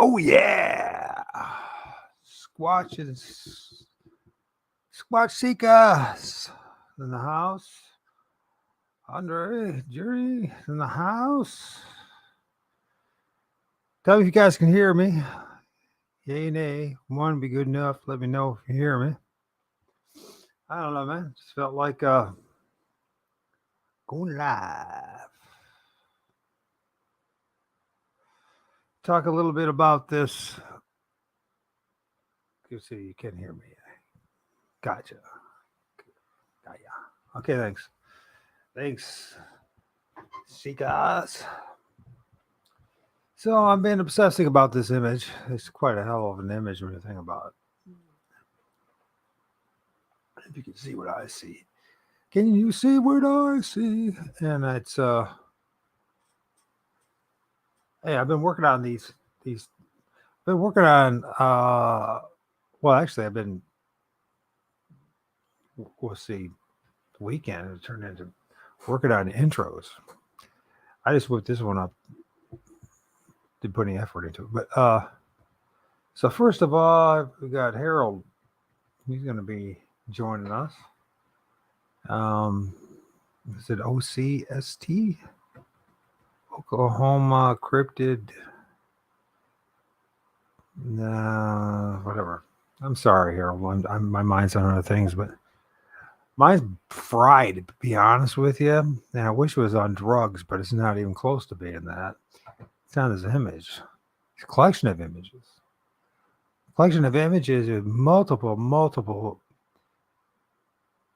Oh yeah, Squatches, Squatch Seekers in the house. Andre, Jerry in the house. Tell me if you guys can hear me. Yay, nay. One be good enough. Let me know if you hear me. I don't know, man. Just felt like going live. Talk a little bit about this. You see, you can't hear me. Gotcha. Got ya. Okay, thanks. Thanks. See guys. So I've been obsessing about this image. It's quite a hell of an image when you think about it. If you can see what I see. Can you see what I see? And it's hey, I've been working on these been working on well actually I've been we'll see the weekend it turned into working on intros. I just whipped this one up. Didn't put any effort into it. But so first of all, we got Harold. He's gonna be joining us. Is it OCST? Oklahoma Cryptid. Whatever. I'm sorry, Harold. My mind's on other things, but mine's fried, to be honest with you. And I wish it was on drugs, but it's not even close to being that. It's on this image. It's a collection of images. Collection of images with multiple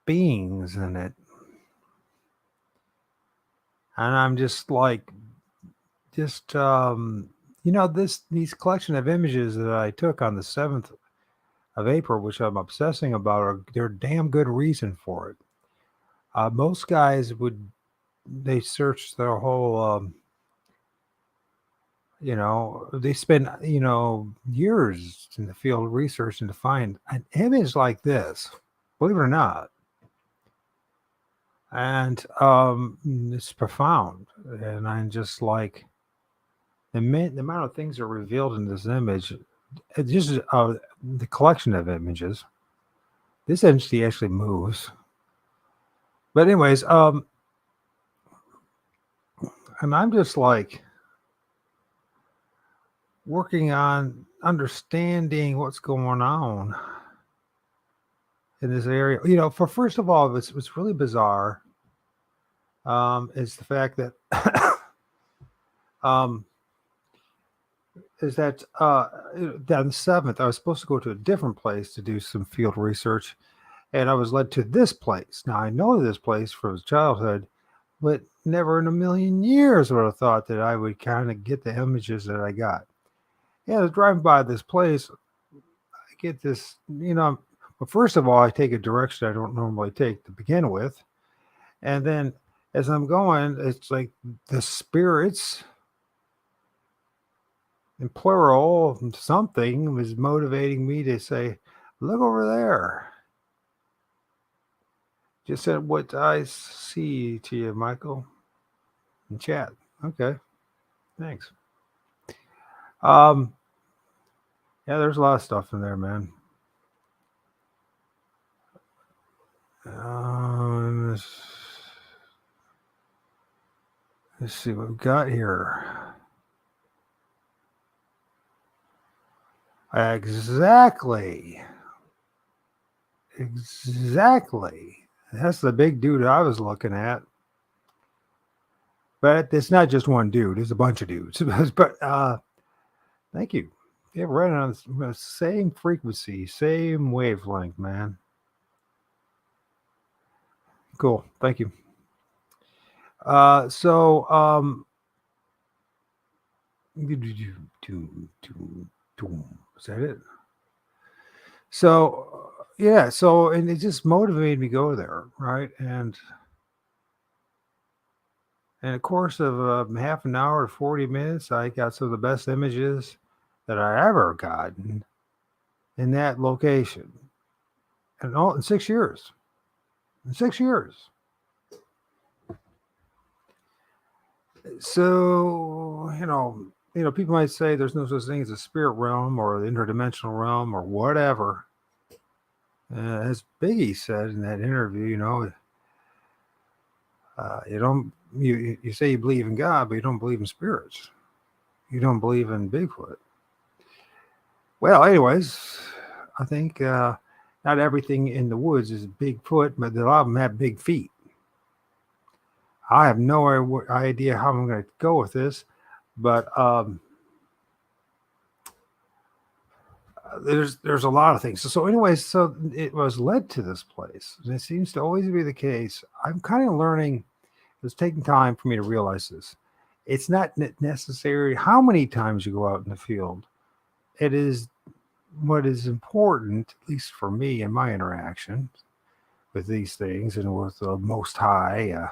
beings in it. And I'm just like, these collection of images that I took on the 7th of April, which I'm obsessing about, they're a damn good reason for it. Most guys they search their whole, they spend, years in the field researching to find an image like this, believe it or not. And it's profound. And I'm just like, the amount of things that are revealed in this image, just the collection of images. This entity actually moves. But anyways, and I'm just like working on understanding what's going on in this area. For first of all, what's really bizarre is the fact that is that on the 7th, I was supposed to go to a different place to do some field research, and I was led to this place. Now, I know this place from childhood, but never in a million years would have thought that I would kind of get the images that I got. Yeah, I was driving by this place. I get this, well, first of all, I take a direction I don't normally take to begin with. And then as I'm going, it's like the spirits, in plural, something was motivating me to say, look over there. Just said what I see to you, Michael, in chat. Okay, thanks. Yeah, there's a lot of stuff in there, man. Let's see what we've got here. Exactly. That's the big dude I was looking at. But it's not just one dude. It's a bunch of dudes. But thank you. They're running on the same frequency, same wavelength, man. Cool. Thank you. Is that it? So yeah, and it just motivated me to go there, right? And in a course of half an hour to 40 minutes, I got some of the best images that I ever gotten in that location. And all in 6 years. In 6 years. So, People might say there's no such thing as a spirit realm or the interdimensional realm or whatever. As Biggie said in that interview, you don't you say you believe in God, but you don't believe in spirits. You don't believe in Bigfoot. Well, anyways, I think not everything in the woods is Bigfoot, but a lot of them have big feet. I have no idea how I'm going to go with this, but there's a lot of things. So anyways, so it was led to this place, and it seems to always be the case. I'm kind of learning. It's taking time for me to realize this. It's not necessary how many times you go out in the field. It is what is important, at least for me in my interaction with these things and with the Most High,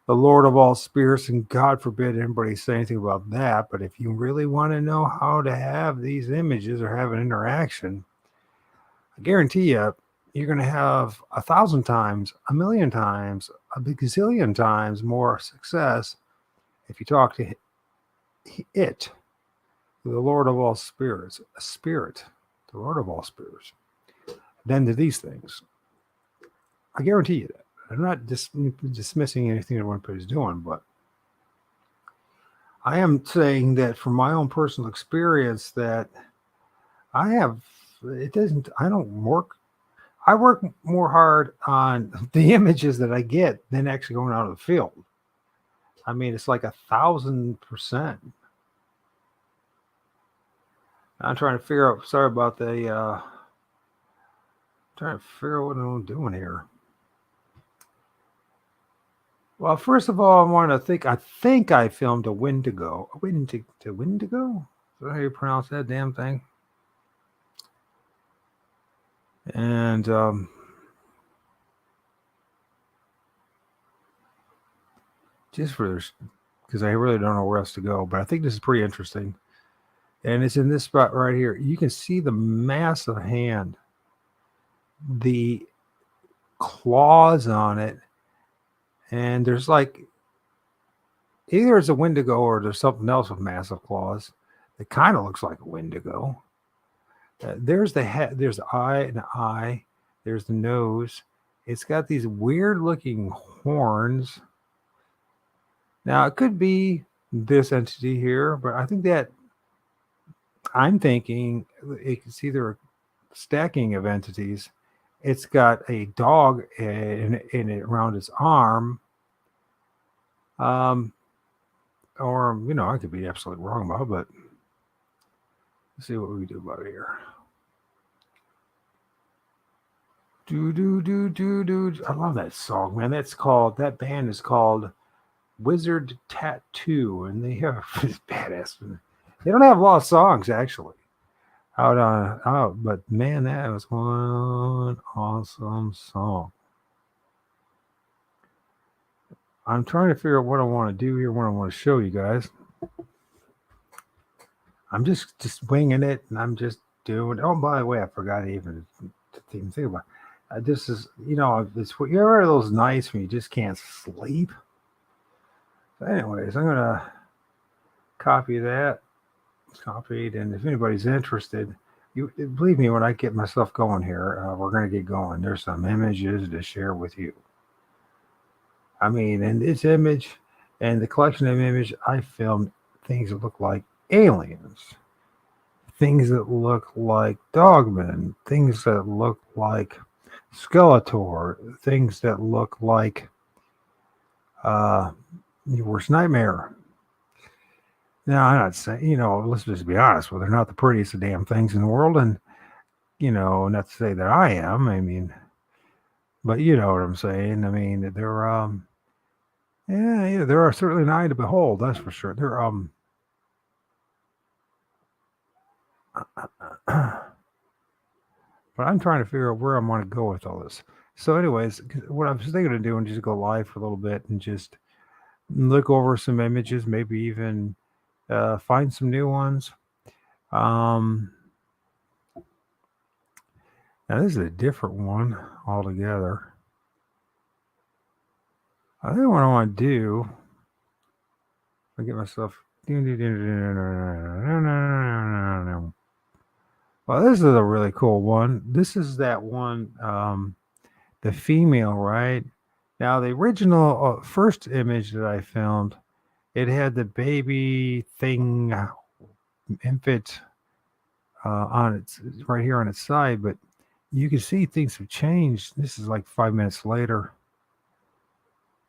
the Lord of all spirits, and God forbid anybody say anything about that. But if you really want to know how to have these images or have an interaction, I guarantee you're going to have 1,000 times, 1,000,000 times, a big gazillion times more success if you talk to it, the Lord of all spirits, a spirit, the Lord of all spirits, than to these things. I guarantee you that. I'm not dismissing anything that one is doing, but I am saying that from my own personal experience that I work more hard on the images that I get than actually going out of the field. I mean, it's like 1,000%. I'm trying to figure out, sorry about trying to figure out what I'm doing here. Well, first of all, I think I filmed a Wendigo. A Wendigo? Is that how you pronounce that damn thing? And just because I really don't know where else to go, but I think this is pretty interesting. And it's in this spot right here. You can see the massive hand, the claws on it, and there's like either it's a Wendigo or there's something else with massive claws. It kind of looks like a Wendigo. There's the head, there's the eye, there's the nose. It's got these weird looking horns. Now it could be this entity here, but I think that I'm thinking it's either a stacking of entities. It's got a dog in it around its arm. Or I could be absolutely wrong about it, but let's see what we do about it here. I love that song, man. That band is called Wizard Tattoo, and they have this badass. They don't have a lot of songs actually out, but man, that was one awesome song. I'm trying to figure out what I want to do here, what I want to show you guys. I'm just winging it, and I'm just doing. Oh, by the way, I forgot to even think about. This is, it's you ever those nights when you just can't sleep. So anyways, I'm gonna copy that. It's copied, and if anybody's interested, you believe me when I get myself going here, we're gonna get going. There's some images to share with you. I mean, in this image and the collection of images, I filmed things that look like aliens, things that look like dogmen, things that look like Skeletor, things that look like your worst nightmare. Now, I'm not saying, let's just be honest, well, they're not the prettiest of damn things in the world, and, not to say that I am, I mean, but you know what I'm saying. I mean, they're, yeah, there are certainly an eye to behold, that's for sure. They're, but I'm trying to figure out where I want to go with all this. So anyways, what I was thinking of doing is just go live for a little bit and just look over some images, maybe even find some new ones. Now this is a different one altogether. I think what I want to do, I get myself Well, this is a really cool one. This is that one, the female, right? Now, the original first image that I filmed, it had the baby thing, infant, on its right here on its side, but you can see things have changed. This is like 5 minutes later.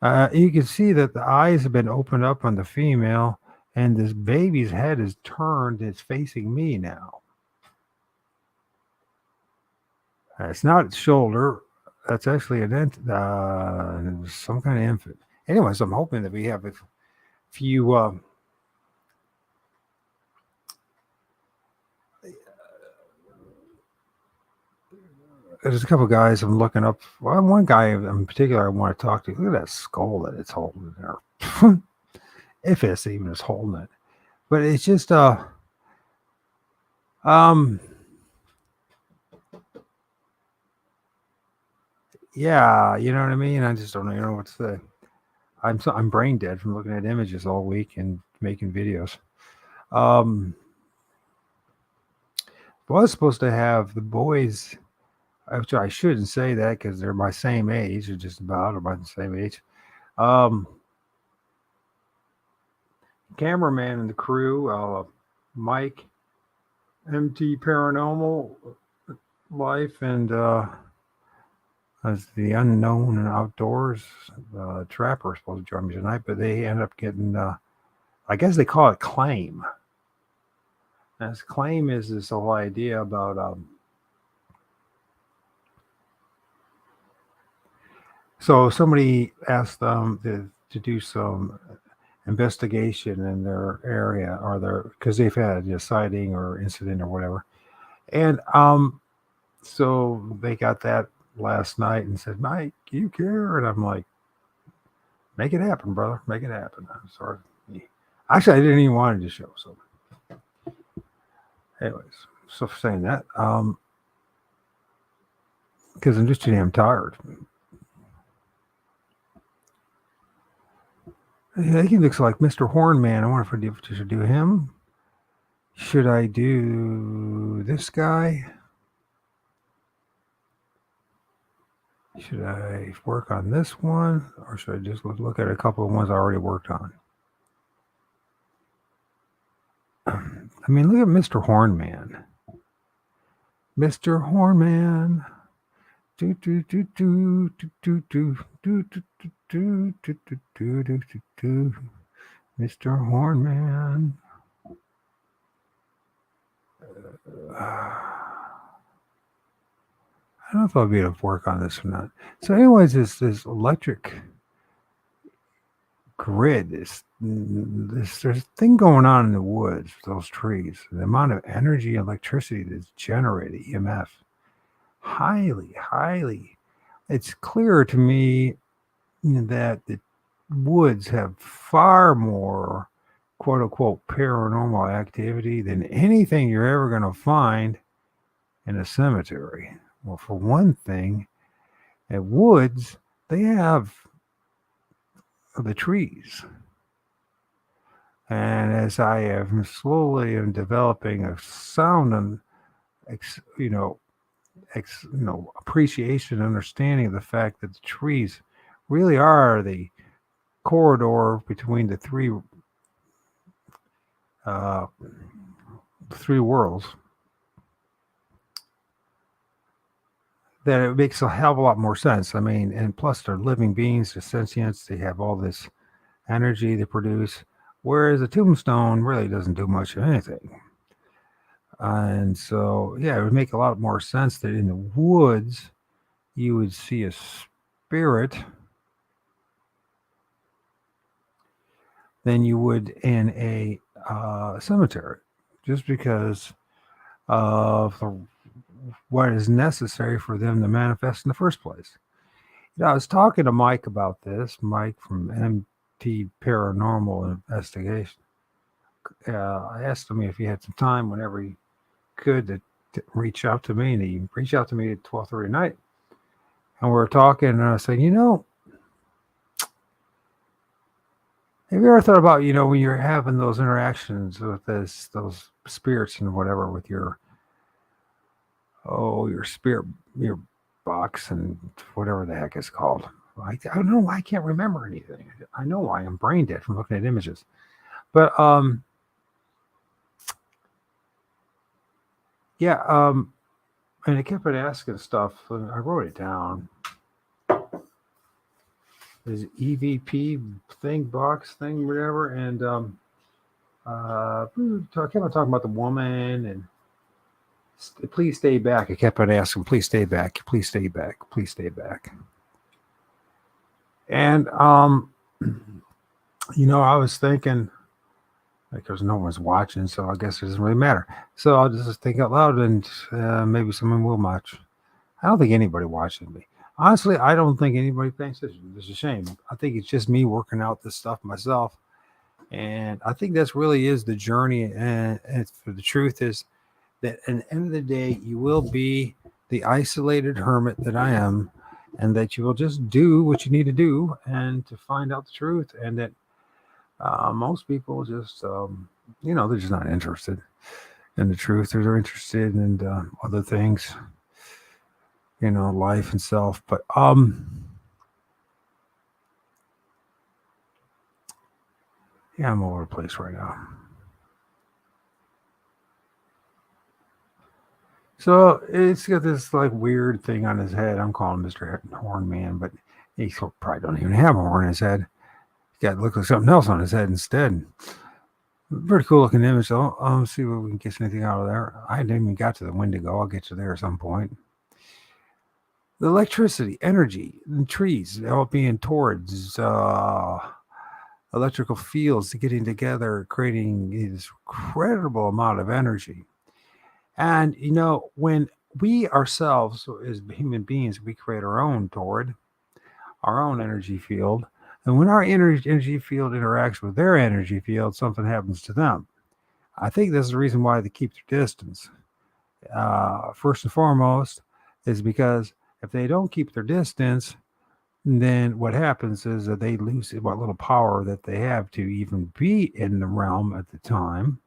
You can see that the eyes have been opened up on the female, and this baby's head is turned. It's facing me now. It's not its shoulder. That's actually some kind of infant. Anyways, I'm hoping that we have a few. There's a couple of guys I'm looking up. Well, one guy in particular I want to talk to. Look at that skull that it's holding there. If it's even is holding it. But it's just yeah, you know what I mean? I just don't even know what to say. I'm brain dead from looking at images all week and making videos. Was supposed to have the boys, which I shouldn't say that because they're my same age, or just about the same age. Cameraman and the crew, Mike, MT Paranormal Life, and as the Unknown and Outdoors Trapper supposed to join me tonight, but they end up getting, I guess they call it claim. As claim is this whole idea about so somebody asked them to do some investigation in their area or their because they've had a sighting or incident or whatever, and so they got that last night and said, Mike, you care? And I'm like, make it happen, brother, make it happen. I'm sorry. Actually, I didn't even want to show. So anyways, so for saying that, because I'm just too damn tired. Yeah, he looks like Mr. Hornman. I wonder if I should do him. Should I do this guy? Should I work on this one? Or should I just look at a couple of ones I already worked on? I mean, look at Mr. Hornman. Mr. Hornman. Do do do do do do do do do do do do do do. Mr. Hornman. I don't know if I'll be able to work on this or not. So, anyways, this electric grid, this there's a thing going on in the woods, those trees. The amount of energy, electricity that's generated, EMF, highly. It's clear to me that the woods have far more quote unquote paranormal activity than anything you're ever going to find in a cemetery. Well, for one thing, at woods, they have the trees. And as I am slowly developing a sound and appreciation and understanding of the fact that the trees really are the corridor between the three worlds, that it makes a hell of a lot more sense. I mean, and plus they're living beings, they're sentients, they have all this energy they produce, whereas a tombstone really doesn't do much of anything. And so, yeah, it would make a lot more sense that in the woods you would see a spirit than you would in a cemetery, just because of what is necessary for them to manifest in the first place. I was talking to Mike about this, Mike from MT Paranormal Investigation. I asked him if he had some time whenever he could to reach out to me, and he reached out to me at 12:30 at night. And we were talking, and I was saying, Have you ever thought about, when you're having those interactions with those spirits and whatever with your spirit, your box and whatever the heck it's called? I don't know why I can't remember anything. I know why I'm brain dead from looking at images. But yeah, and I kept on asking stuff, and I wrote it down. This EVP thing, box thing, whatever, and I kept on talking about the woman and please stay back. I kept on asking, please stay back, please stay back, please stay back. And I was thinking, because no one's watching, so I guess it doesn't really matter. So I'll just think out loud, and maybe someone will watch. I don't think anybody watching me. Honestly, I don't think anybody thinks attention. It's a shame. I think it's just me working out this stuff myself, and I think that's really is the journey. And for the truth is that at the end of the day, you will be the isolated hermit that I am, and that you will just do what you need to do and to find out the truth, and that most people just, they're just not interested in the truth. They're interested in other things, life and self. But yeah, I'm all over the place right now. So it's got this like weird thing on his head. I'm calling Mr. Horn Man, but he probably don't even have a horn in his head. He got look like something else on his head instead. Pretty cool looking image though. See if we can get anything out of there. I didn't even got to the Wendigo. I'll get to there at some point. The electricity, energy, and trees all being towards electrical fields getting together, creating this incredible amount of energy. And when we ourselves, as human beings, we create our own toward our own energy field. And when our energy field interacts with their energy field, something happens to them. I think this is the reason why they keep their distance. First and foremost, is because if they don't keep their distance, then what happens is that they lose what little power that they have to even be in the realm at the time.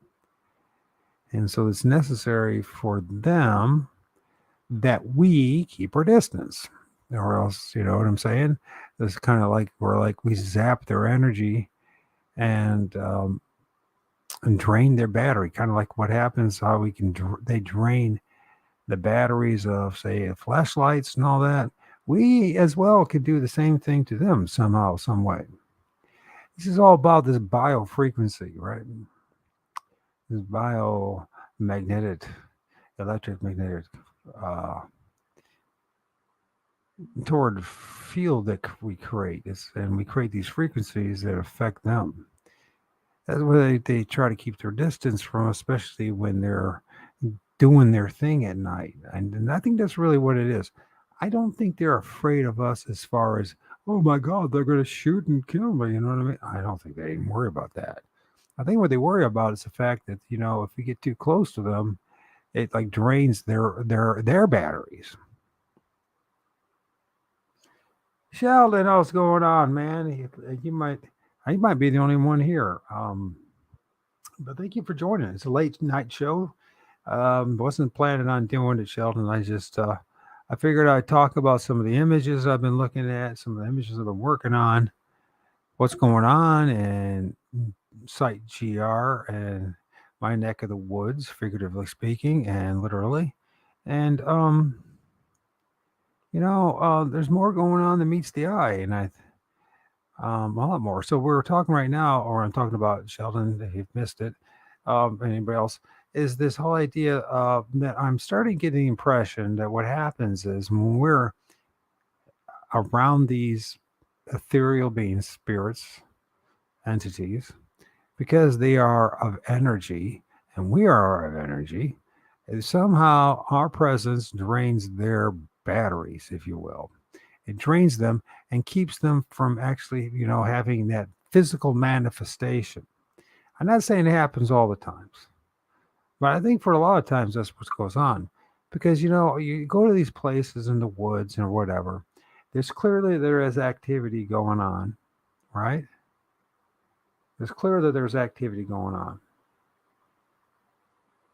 And so it's necessary for them that we keep our distance, or else, you know what I'm saying? It's kind of like we zap their energy and drain their battery, kind of like what happens, how they drain the batteries of, say, flashlights and all that. We as well could do the same thing to them somehow, some way. This is all about this biofrequency, right? This biomagnetic, electromagnetic toward field that we create. And we create these frequencies that affect them. That's why they try to keep their distance from, especially when they're doing their thing at night. And I think that's really what it is. I don't think they're afraid of us as far as, oh my God, they're going to shoot and kill me. You know what I mean? I don't think they even worry about that. I think what they worry about is the fact that, if we get too close to them, it like drains their batteries. Sheldon, what's going on, man? You might be the only one here. But thank you for joining. It's a late night show. Wasn't planning on doing it, Sheldon. I figured I'd talk about some of the images I've been looking at, some of the images I've been working on, what's going on in Site GR and my neck of the woods, figuratively speaking, and literally. And there's more going on than meets the eye, and a lot more. So we're talking right now, or I'm talking about Sheldon, if you've missed it, anybody else, is this whole idea that I'm starting getting the impression that what happens is when we're around these ethereal beings, spirits, entities, because they are of energy and we are of energy, somehow our presence drains their batteries, if you will. It drains them and keeps them from actually, having that physical manifestation. I'm not saying it happens all the times, but I think for a lot of times that's what goes on. Because, you go to these places in the woods or whatever, there is activity going on, right? It's clear that there's activity going on.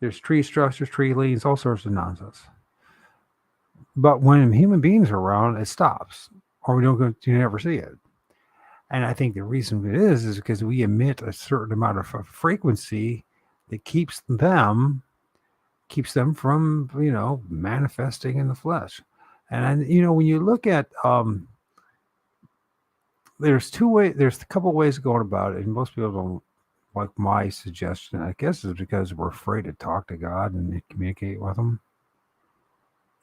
There's tree structures, tree leaves, all sorts of nonsense. But when human beings are around, it stops, or we don't go, you never see it. And I think the reason it is because we emit a certain amount of frequency that keeps them from manifesting in the flesh. And when you look at there's a couple ways of going about it, and most people don't like my suggestion. I guess is because we're afraid to talk to God and communicate with him.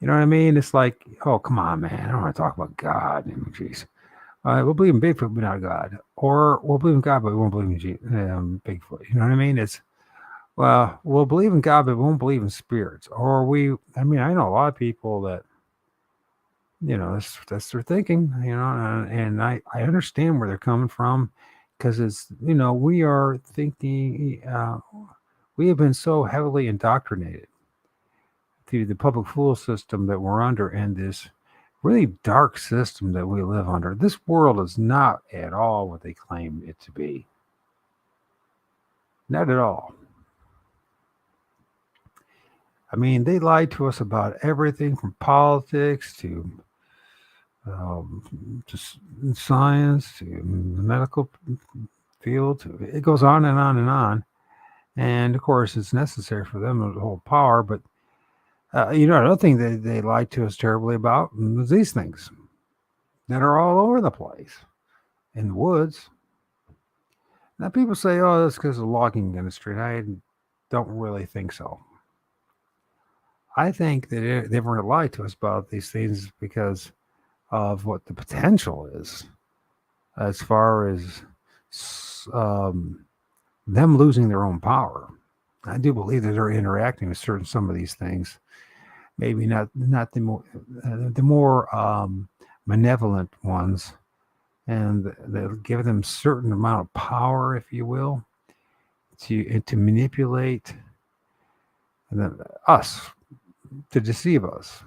You know what I mean? It's like, oh, come on, man, I don't want to talk about God. Jeez. We'll believe in Bigfoot, but not God. Or we'll believe in God, but we won't believe in Bigfoot. You know what I mean? It's, well, we'll believe in God, but we won't believe in spirits. Or I know a lot of people that, that's their thinking, and I understand where they're coming from, because it's, we are thinking, we have been so heavily indoctrinated through the public school system that we're under, and this really dark system that we live under. This world is not at all what they claim it to be. Not at all. I mean, they lied to us about everything from politics to science to the medical field. It goes on and on and on. And of course, it's necessary for them to hold power. But another thing that they lied to us terribly about was these things that are all over the place in the woods. Now, people say, oh, that's because of the logging industry. And I don't really think so. I think that they were lied to us about these things because of what the potential is as far as them losing their own power. I do believe that they're interacting with some of these things. Maybe not the more malevolent ones, and they'll give them a certain amount of power, if you will, to manipulate us, to deceive us,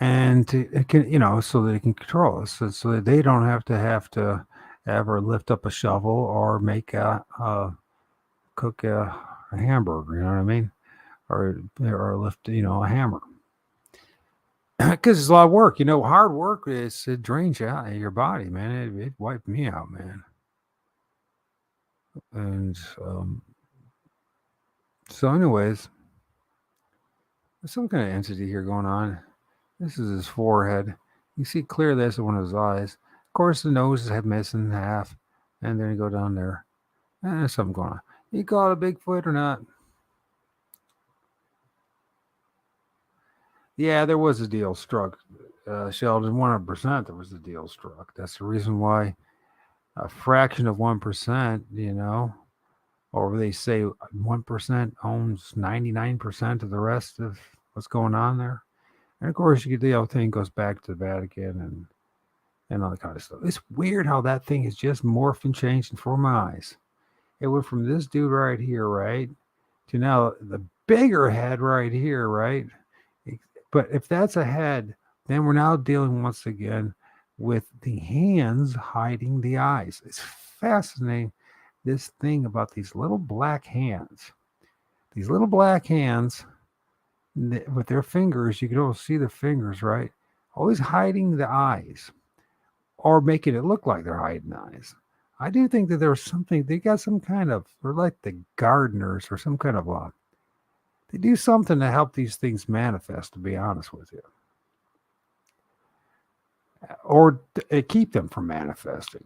and so that it can control us, so that they don't have to ever lift up a shovel or make cook a hamburger. You know what I mean? Or lift a hammer, because it's a lot of work. Hard work it drains you out of your body, man. It wiped me out, man. And so, anyways, there's some kind of entity here going on. This is his forehead. You see clear this is one of his eyes. Of course, the nose is missing in half, and then you go down there, and there's something going on. You call it a Bigfoot or not? Yeah, there was a deal struck, Sheldon. 100%, there was a deal struck. That's the reason why a fraction of 1%, or they say 1% owns 99% of the rest of what's going on there. And of course, the whole thing goes back to the Vatican and all that kind of stuff. It's weird how that thing has just morphed and changed before my eyes. It went from this dude right here, right, to now the bigger head right here, right? But if that's a head, then we're now dealing once again with the hands hiding the eyes. It's fascinating, this thing about these little black hands. These little black hands with their fingers, you can almost see the fingers, right? Always hiding the eyes or making it look like they're hiding eyes. I do think that there's something, they got some kind of, they're like the gardeners or some kind of they do something to help these things manifest, to be honest with you. Or keep them from manifesting.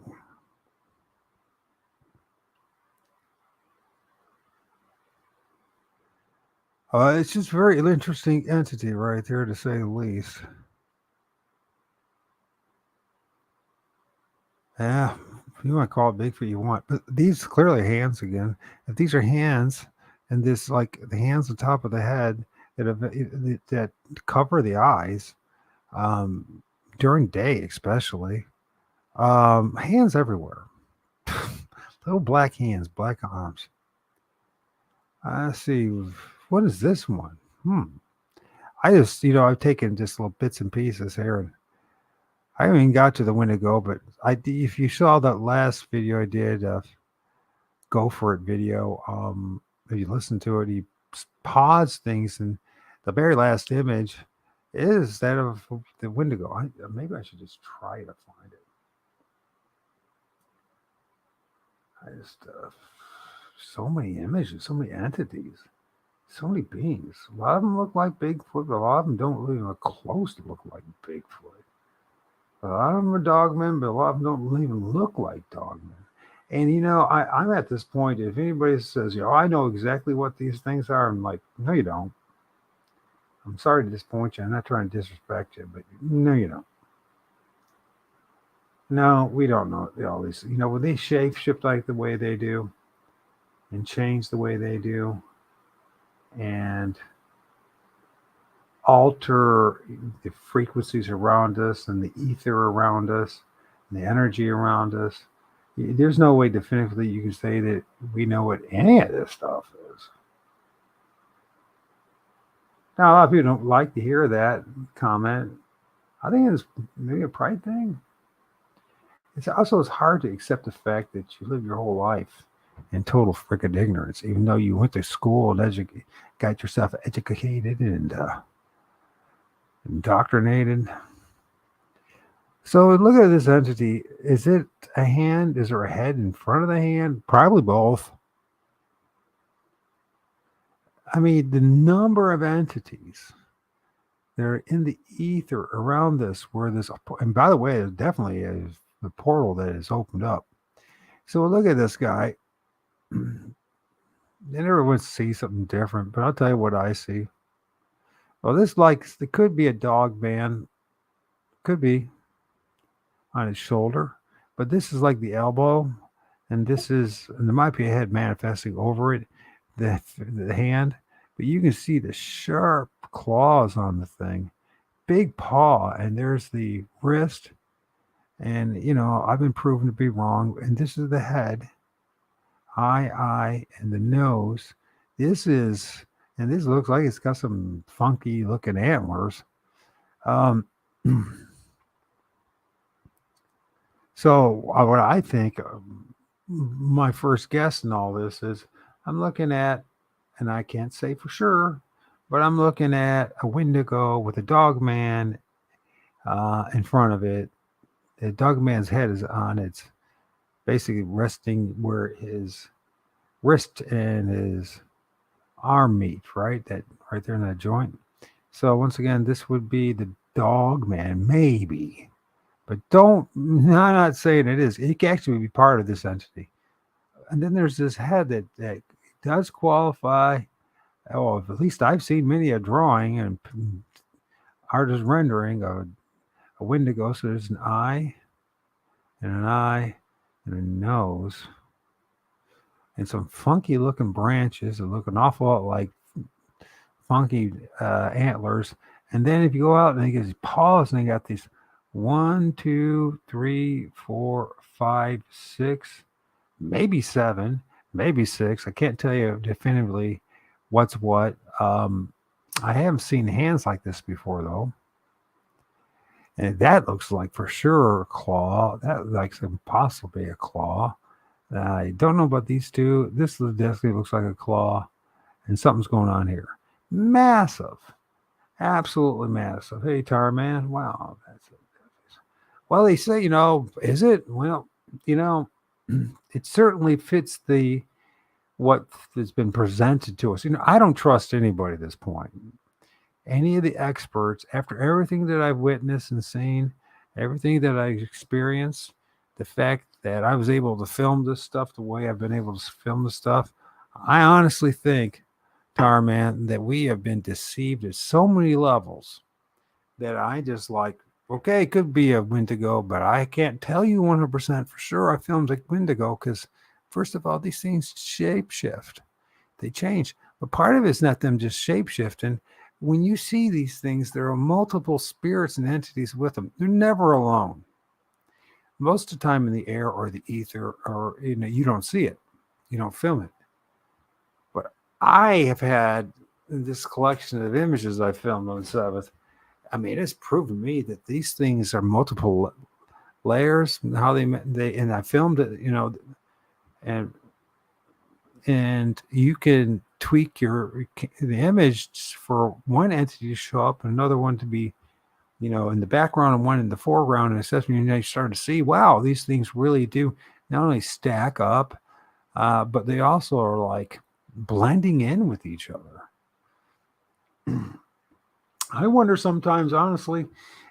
It's just a very interesting entity right there, to say the least. Yeah, if you want to call it Bigfoot, you want. But these clearly hands again. If these are hands, and this, like the hands on top of the head that cover the eyes during day, especially, hands everywhere. Little black hands, black arms. I see. What is this one? I just, I've taken just little bits and pieces here, I haven't even got to the Wendigo, but if you saw that last video I did, Go For It video, if you listen to it, he paused things, and the very last image is that of the Wendigo. Maybe I should just try to find it. I just so many images, so many entities, so many beings. A lot of them look like Bigfoot, but a lot of them don't really look close to look like Bigfoot. A lot of them are dogmen, but a lot of them don't even look like dogmen. And I'm at this point. If anybody says, I know exactly what these things are, I'm like, no, you don't. I'm sorry to disappoint you. I'm not trying to disrespect you, but no, you don't. No, we don't know all these. When they shape shift like the way they do, and change the way they do, and alter the frequencies around us and the ether around us and the energy around us, there's no way definitively you can say that we know what any of this stuff is. Now, a lot of people don't like to hear that comment. I think it's maybe a pride thing. It's hard to accept the fact that you live your whole life in total freaking ignorance, even though you went to school and got yourself educated and indoctrinated. So look at this entity. Is it a hand? Is there a head in front of the hand? Probably both. I mean, the number of entities that are in the ether around this, and by the way, it definitely is the portal that is opened up. So look at this guy. And everyone sees something different, but I'll tell you what I see. Well, it could be a dog man, could be on his shoulder, but this is like the elbow, and there might be a head manifesting over it, the hand, but you can see the sharp claws on the thing, big paw, and there's the wrist, and I've been proven to be wrong, and this is the head, eye, and the nose. This looks like it's got some funky looking antlers. So what I think, my first guess in all this is, I'm looking at, and I can't say for sure, but I'm looking at a Wendigo with a dog man in front of it. The dog man's head is on its, basically resting where his wrist and his arm meet, right? That right there in that joint. So once again, this would be the dog man, maybe. But I'm not saying it is. It can actually be part of this entity. And then there's this head that does qualify. Oh, at least I've seen many a drawing and artist rendering of a Wendigo. So there's an eye and a nose and some funky looking branches that look an awful lot like funky antlers. And then if you go out and he gets paws and they got these 1, 2, 3, 4, 5, 6, maybe 7, maybe 6. I can't tell you definitively what's what. I haven't seen hands like this before, though. And that looks like for sure a claw. That like possibly a claw. I don't know about these two. This definitely looks like a claw. And something's going on here. Massive. Absolutely massive. Hey, Tar Man. Wow, that's it. Well, they say, is it? Well, it certainly fits what has been presented to us. I don't trust anybody at this point. Any of the experts, after everything that I've witnessed and seen, everything that I've experienced, the fact that I was able to film this stuff the way I've been able to film this stuff, I honestly think, Tarman, that we have been deceived at so many levels that I just like, okay, it could be a Wendigo, but I can't tell you 100% for sure I filmed a Wendigo because, first of all, these things shape shift. They change. But part of it's not them just shape shifting. When you see these things, there are multiple spirits and entities with them. They're never alone. Most of the time in the air or the ether, or you don't see it. You don't film it. But I have had this collection of images I filmed on the 7th. I mean, it's proven to me that these things are multiple layers. How they and I filmed it, and you can tweak the image for one entity to show up and another one to be, in the background and one in the foreground. And assessment, you start to see, wow, these things really do not only stack up, but they also are like blending in with each other. I wonder sometimes, honestly,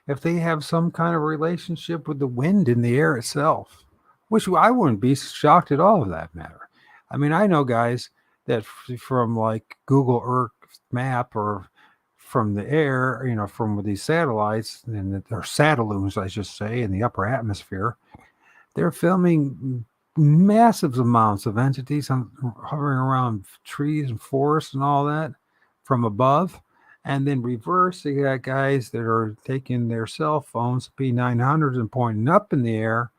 if they have some kind of relationship with the wind in the air itself, which I wouldn't be shocked at all of that matter. I mean, I know guys that from like Google Earth map or from the air, from these satellites and or satelloons, I should say, in the upper atmosphere, they're filming massive amounts of entities hovering around trees and forests and all that from above. And then reverse, you got guys that are taking their cell phones, P900s, and pointing up in the air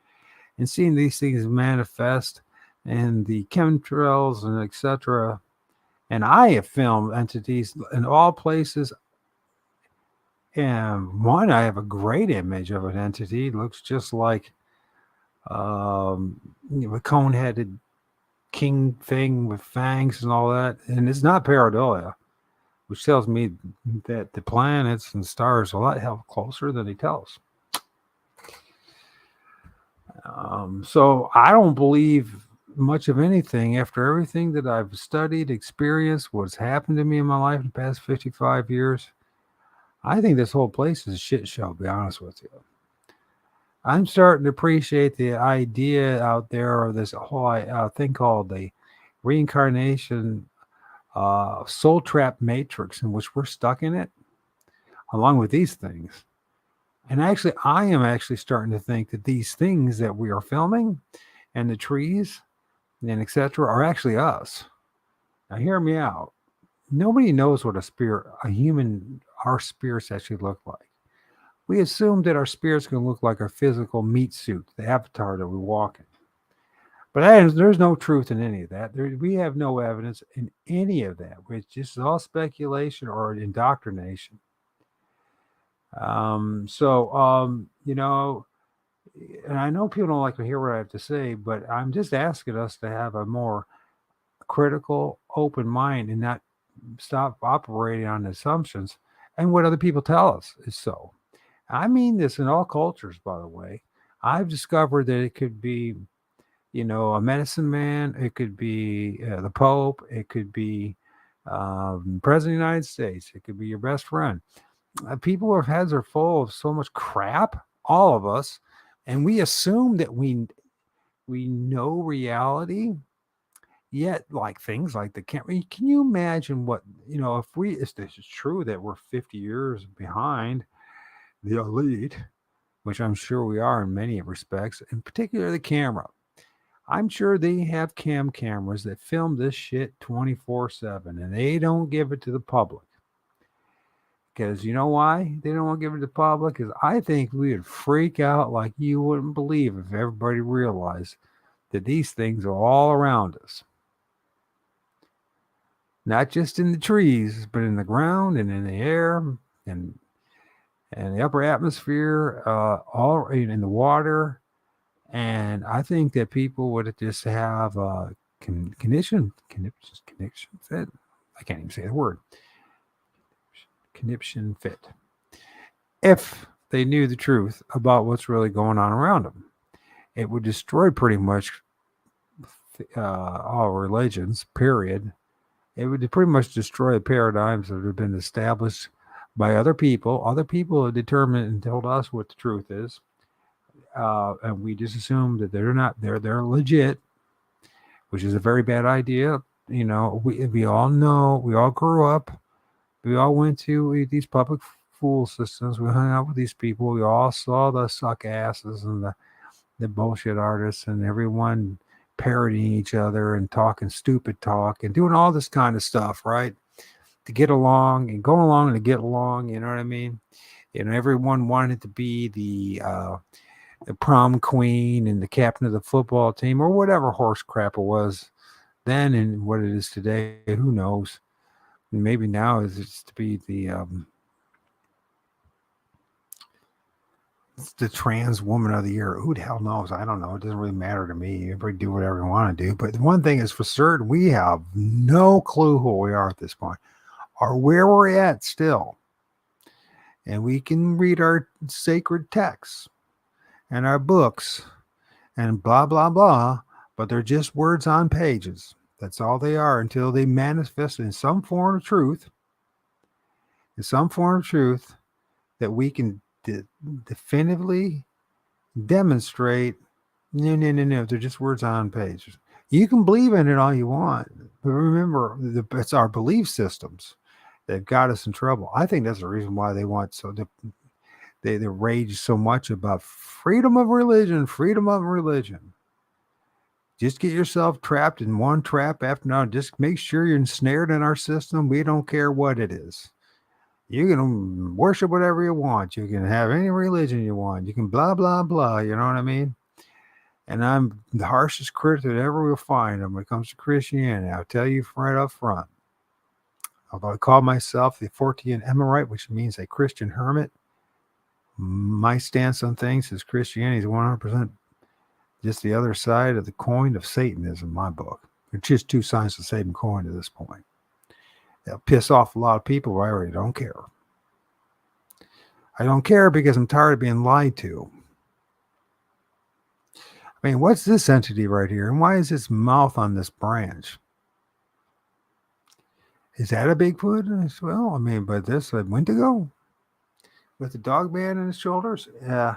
and seeing these things manifest and the chemtrails and etc. And I have filmed entities in all places. And one, I have a great image of an entity. It looks just like a cone-headed king thing with fangs and all that. And it's not pareidolia, which tells me that the planets and stars are a lot hell closer than they tell us. So I don't believe much of anything after everything that I've studied, experienced, what's happened to me in my life in the past 55 years. I think this whole place is a shit show, to be honest with you. I'm starting to appreciate the idea out there of this whole thing called the reincarnation soul trap matrix, in which we're stuck in it, along with these things. And actually, I am actually starting to think that these things that we are filming and the trees and etc. are actually us. Now, hear me out. Nobody knows what our spirits actually look like. We assume that our spirits can look like our physical meat suit, the avatar that we walk in. But there's no truth in any of that. We have no evidence in any of that. It's just all speculation or indoctrination. And I know people don't like to hear what I have to say, but I'm just asking us to have a more critical, open mind and not stop operating on assumptions and what other people tell us is so. I mean this in all cultures, by the way. I've discovered that it could be, a medicine man. It could be the Pope. It could be President of the United States. It could be your best friend. People whose heads are full of so much crap, all of us, and we assume that we know reality. Yet, like things like the camera, can you imagine what if this is true that we're 50 years behind the elite, which I'm sure we are in many respects, in particular the camera. I'm sure they have cameras that film this shit 24/7, and they don't give it to the public. Because you know why they don't want to give it to the public? Because I think we would freak out like you wouldn't believe if everybody realized that these things are all around us. Not just in the trees, but in the ground and in the air and the upper atmosphere, all in the water. And I think that people would just have a connection fit. I can't even say the word. Conniption fit. If they knew the truth about what's really going on around them, it would destroy pretty much all religions, period. It would pretty much destroy the paradigms that have been established by other people. Other people have determined and told us what the truth is. And we just assume that they're legit, which is a very bad idea. We all know, we all grew up, we all went to these public fool systems. We hung out with these people. We all saw the suck asses and the bullshit artists and everyone parodying each other and talking stupid talk and doing all this kind of stuff, right? To get along and going along and to get along, you know what I mean? Everyone wanted to be the prom queen and the captain of the football team or whatever horse crap it was then and what it is today. Who knows? Maybe now is it's to be the It's the trans woman of the year. Who the hell knows? I don't know. It doesn't really matter to me. Everybody do whatever you want to do. But the one thing is for certain, we have no clue who we are at this point or where we're at still. And we can read our sacred texts and our books and blah, blah, blah, but they're just words on pages. That's all they are until they manifest in some form of truth, that we can definitively demonstrate. No. They're just words on pages. You can believe in it all you want, but remember, it's our belief systems that got us in trouble. I think that's the reason why they want they rage so much about freedom of religion. Just get yourself trapped in one trap after another. Just make sure you're ensnared in our system. We don't care what it is. You can worship whatever you want. You can have any religion you want. You can blah, blah, blah. You know what I mean? And I'm the harshest critic that ever will find when it comes to Christianity. I'll tell you right up front. Although I call myself the 14 Emerite, which means a Christian hermit, my stance on things is Christianity is 100% just the other side of the coin of Satanism, in my book. It's just two sides of the same coin at this point. They'll piss off a lot of people, but I really don't care. I don't care because I'm tired of being lied to. I mean, what's this entity right here? And why is its mouth on this branch? Is that a Bigfoot? Well, I mean, but this a Wendigo with the dog man on his shoulders? Yeah.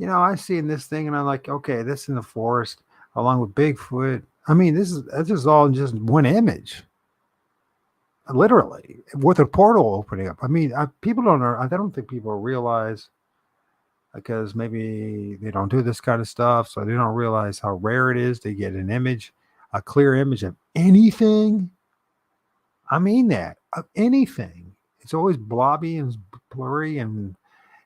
I seen this thing and I'm like, okay, this in the forest along with Bigfoot. I mean, this is all just one image. Literally, with a portal opening up. I mean, people don't know. I don't think people realize, because maybe they don't do this kind of stuff, so they don't realize how rare it is to get an image, a clear image of anything. I mean that, of anything. It's always blobby and blurry, and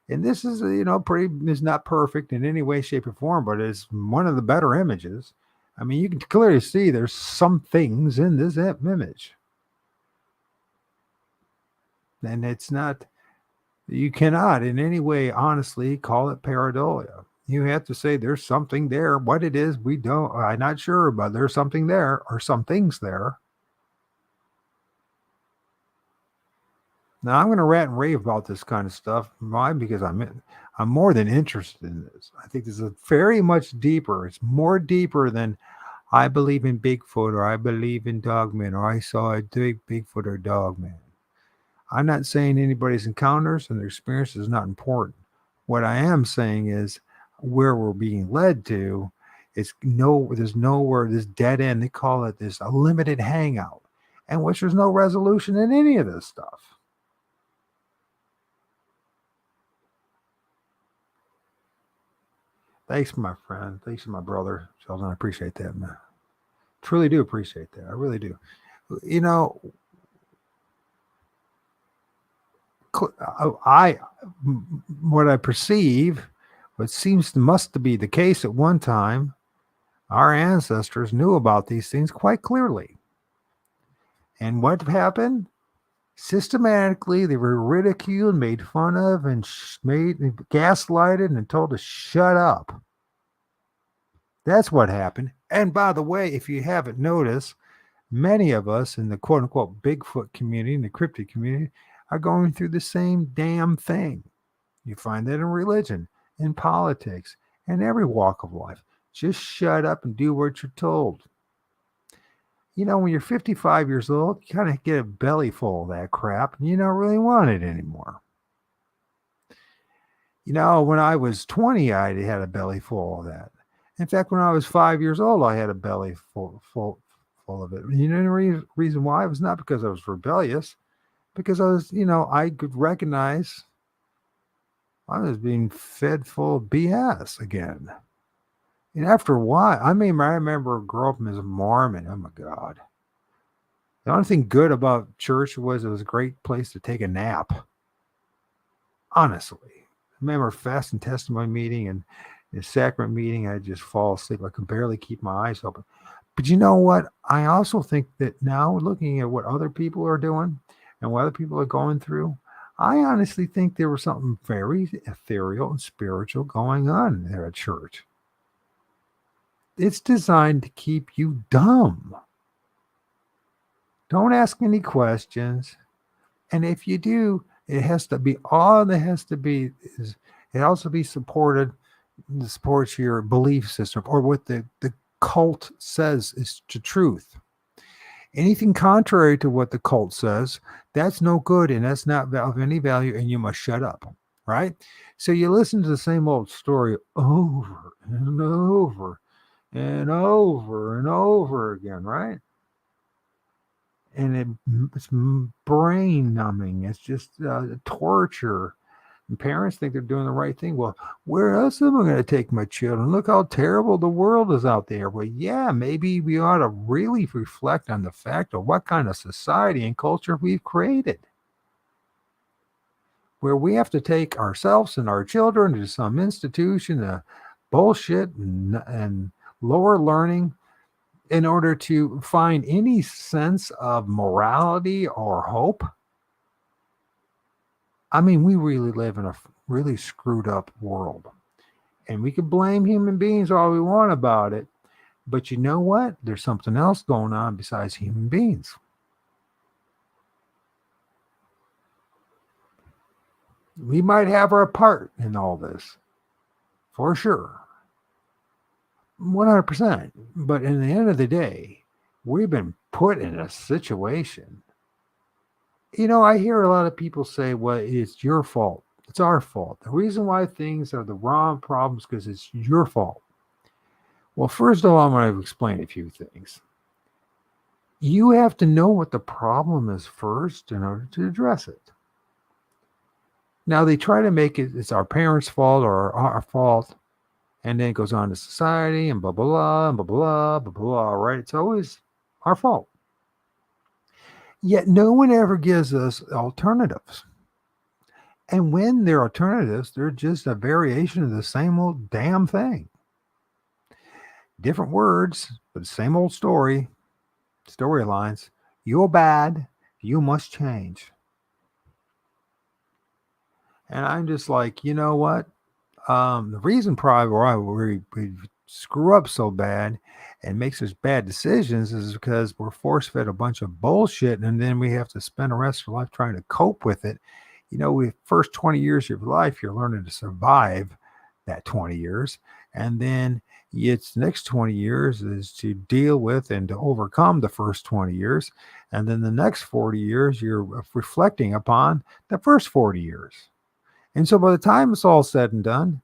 this is, is not perfect in any way, shape, or form, but it's one of the better images. I mean, you can clearly see there's some things in this image. And it's not, you cannot in any way honestly call it pareidolia. You have to say there's something there. What it is, I'm not sure, but there's something there or some things there. Now I'm going to rant and rave about this kind of stuff. Why? Because I'm more than interested in this. I think this is very much deeper. It's more deeper than I believe in Bigfoot or I believe in Dogman or I saw a Bigfoot or Dogman. I'm not saying anybody's encounters and their experience is not important. What I am saying is where we're being led to is there's nowhere, this dead end, they call it this, a limited hangout, and which there's no resolution in any of this stuff. Thanks, my friend. Thanks, my brother. Sheldon, I appreciate that, man. Truly do appreciate that. I really do. What I perceive, what must be the case at one time, our ancestors knew about these things quite clearly. And what happened? Systematically, they were ridiculed, made fun of, and gaslighted and told to shut up. That's what happened. And by the way, if you haven't noticed, many of us in the quote-unquote Bigfoot community, in the cryptid community, are going through the same damn thing. You find that in religion, in politics, and every walk of life. Just shut up and do what you're told. When you're 55 years old, you kind of get a belly full of that crap, and you don't really want it anymore. When I was 20, I had a belly full of that. In fact, when I was 5 years old, I had a belly full of it. The reason why? It was not because I was rebellious, because I was, I could recognize I was being fed full of BS again. And after a while, I remember growing up as a Mormon. Oh my God. The only thing good about church was it was a great place to take a nap. Honestly. I remember fast and testimony meeting and the sacrament meeting, I'd just fall asleep. I could barely keep my eyes open. But you know what? I also think that now looking at what other people are doing and what other people are going through, I honestly think there was something very ethereal and spiritual going on there at church. It's designed to keep you dumb. Don't ask any questions. And if you do, it has to be all it has to be is it also be supports your belief system or what the cult says is the truth. Anything contrary to what the cult says, that's no good and that's not of any value, and you must shut up. Right? So you listen to the same old story over and over and over and over again, right? And it's brain numbing. It's just torture. And parents think they're doing the right thing. Well, where else am I going to take my children? Look how terrible the world is out there. Well, yeah, maybe we ought to really reflect on the fact of what kind of society and culture we've created, where we have to take ourselves and our children to some institution of bullshit and lower learning in order to find any sense of morality or hope. I mean, we really live in a really screwed up world. And we can blame human beings all we want about it. But you know what? There's something else going on besides human beings. We might have our part in all this, for sure. 100%. But in the end of the day, we've been put in a situation. I hear a lot of people say, well, it's your fault. It's our fault. The reason why things are the wrong problems because it's your fault. Well, first of all, I'm going to explain a few things. You have to know what the problem is first in order to address it. Now, they try to make it's our parents' fault or our fault, and then it goes on to society and blah, blah, blah, and blah, blah, blah, blah, blah, right? It's always our fault. Yet no one ever gives us alternatives. And when they're alternatives, they're just a variation of the same old damn thing. Different words, but the same old storylines. You're bad. You must change. And I'm just like, you know what? The reason probably why we screw up so bad and make such bad decisions is because we're force fed a bunch of bullshit, and then we have to spend the rest of our life trying to cope with it. The first 20 years of your life, you're learning to survive that 20 years. And then it's the next 20 years is to deal with and to overcome the first 20 years. And then the next 40 years, you're reflecting upon the first 40 years. And so by the time it's all said and done,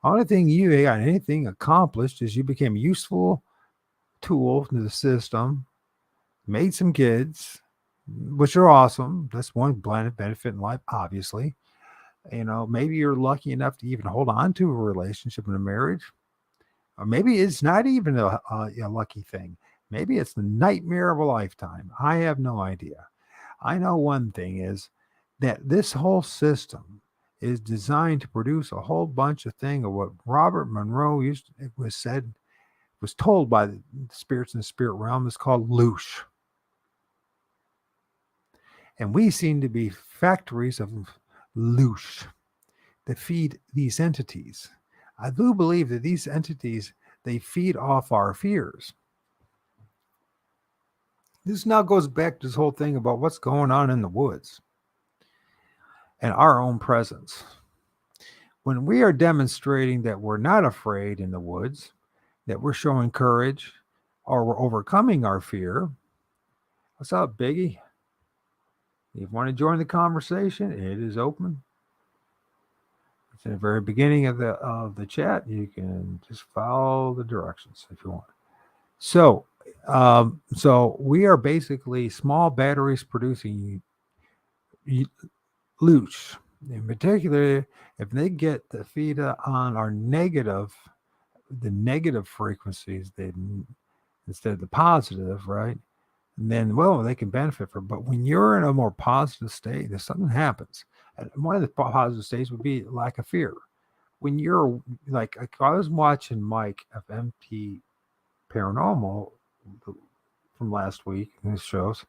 only thing you got anything accomplished is you became a useful tool to the system, made some kids, which are awesome. That's one benefit in life, obviously. Maybe you're lucky enough to even hold on to a relationship and a marriage. Or maybe it's not even a lucky thing. Maybe it's the nightmare of a lifetime. I have no idea. I know one thing is that this whole system is designed to produce a whole bunch of things of what Robert Monroe was told by the spirits in the spirit realm is called loosh. And we seem to be factories of loosh that feed these entities. I do believe that these entities, they feed off our fears. This now goes back to this whole thing about what's going on in the woods and our own presence. When we are demonstrating that we're not afraid in the woods, that we're showing courage, or we're overcoming our fear, what's up, Biggie? If you want to join the conversation, it is open. It's in the very beginning of the chat. You can just follow the directions if you want. So we are basically small batteries producing loosh. In particular, if they get the feed on our the negative frequencies, instead of the positive, right? And then, they can benefit from. But when you're in a more positive state, if something happens, and one of the positive states would be lack of fear. When you're like I was watching Mike of MP Paranormal from last week in his shows,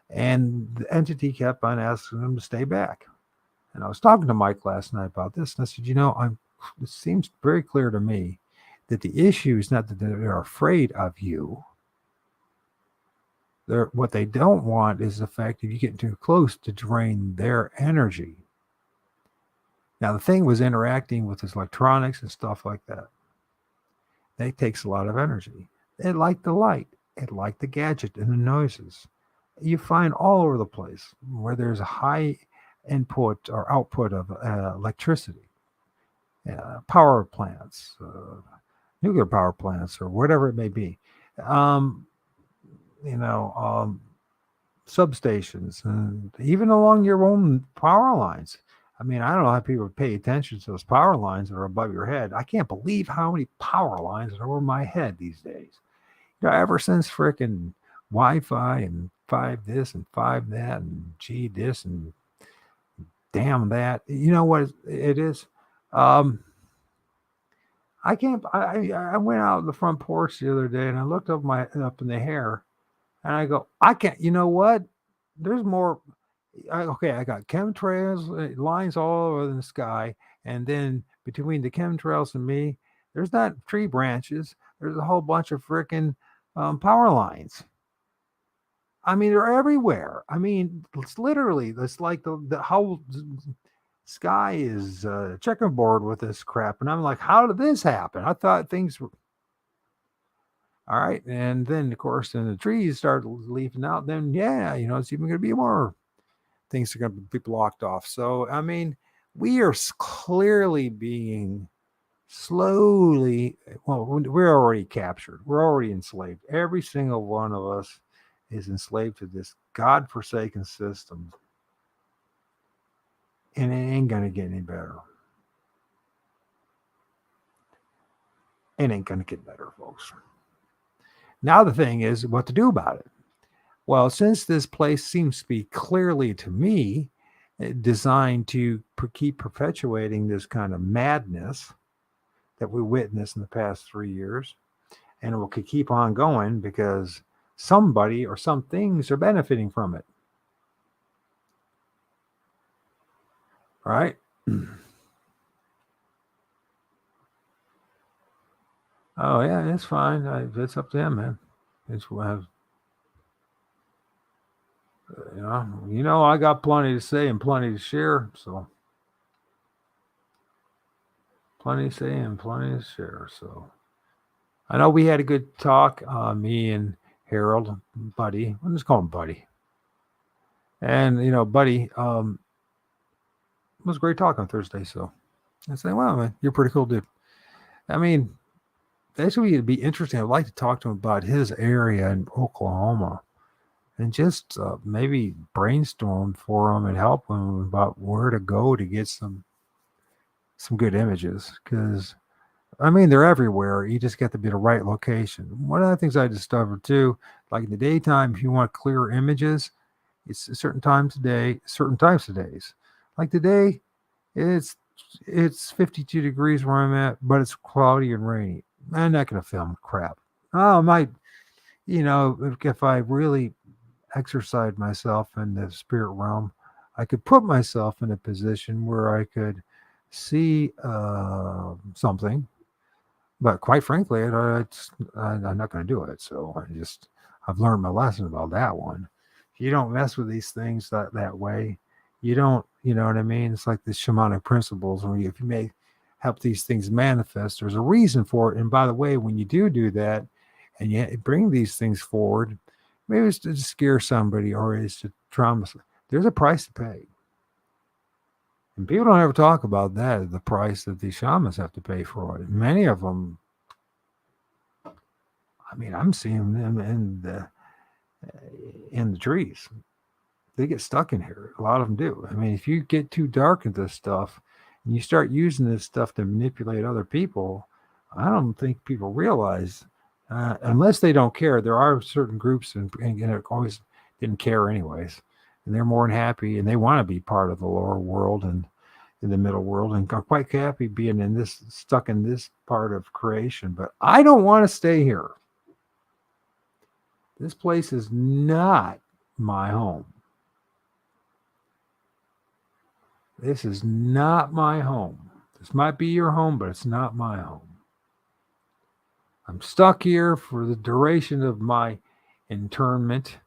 and the entity kept on asking him to stay back. And I was talking to Mike last night about this, and I said, it seems very clear to me that the issue is not that they're afraid of you. What they don't want is the fact that you get too close to drain their energy. Now, the thing was interacting with his electronics and stuff like that. That takes a lot of energy. It like the light. It like the gadget and the noises. You find all over the place where there's a high input or output of electricity, power plants, nuclear power plants, or whatever it may be. Um, substations, and even along your own power lines. I mean, I don't know how people pay attention to those power lines that are above your head. I can't believe how many power lines are over my head these days. Ever since frickin' Wi-Fi and 5 this and 5 that and G this and damn that. You know what it is? I can't. I went out the front porch the other day and I looked up in the hair, and I go, I can't. You know what? There's more. I got chemtrails lines all over the sky, and then between the chemtrails and me, there's not tree branches. There's a whole bunch of freaking power lines. I mean, they're everywhere. I mean, it's literally, it's like the whole sky is checkerboard with this crap. And I'm like, how did this happen? I thought things were all right. And then, of course, then the trees start leafing out. Then, yeah, it's even going to be more things are going to be blocked off. So, I mean, we are clearly being slowly, well, we're already captured. We're already enslaved. Every single one of us is enslaved to this godforsaken system. And it ain't going to get any better. It ain't going to get better, folks. Now the thing is what to do about it. Well, since this place seems to be clearly to me designed to keep perpetuating this kind of madness that we witnessed in the past 3 years, and it will keep on going because somebody or some things are benefiting from it. Right? Oh yeah, it's fine. It's up to them, man. It's I got plenty to say and plenty to share. So plenty to say and plenty to share. So I know we had a good talk, me and Harold, Buddy. I'm just calling him Buddy. And Buddy, it was great talk on Thursday. So I say, wow, man, you're a pretty cool dude. I mean, actually, it'd be interesting. I'd like to talk to him about his area in Oklahoma, and just maybe brainstorm for him and help him about where to go to get some good images. Because I mean, they're everywhere. You just got to be the right location. One of the things I discovered too, like in the daytime, if you want clear images, it's certain times of day, certain types of days. Like today, it's 52 degrees where I'm at, but it's cloudy and rainy. I'm not going to film crap. Oh, I might, if I really exercise myself in the spirit realm, I could put myself in a position where I could see something. But quite frankly, I'm not going to do it. So I've learned my lesson about that one. If you don't mess with these things that way, you don't, you know what I mean? It's like the shamanic principles, where if you may help these things manifest, there's a reason for it. And by the way, when you do that and you bring these things forward, maybe it's to scare somebody or it's to trauma. There's a price to pay. And people don't ever talk about that, the price that these shamans have to pay for it. Many of them, I mean, I'm seeing them in the trees. They get stuck in here. A lot of them do. I mean, if you get too dark into this stuff and you start using this stuff to manipulate other people, I don't think people realize, unless they don't care. There are certain groups and always didn't care anyways, and they're more than happy, and they want to be part of the lower world and in the middle world, and are quite happy being stuck in this part of creation. But I don't want to stay here. This place is not my home. This is not my home. This might be your home, but it's not my home. I'm stuck here for the duration of my internment,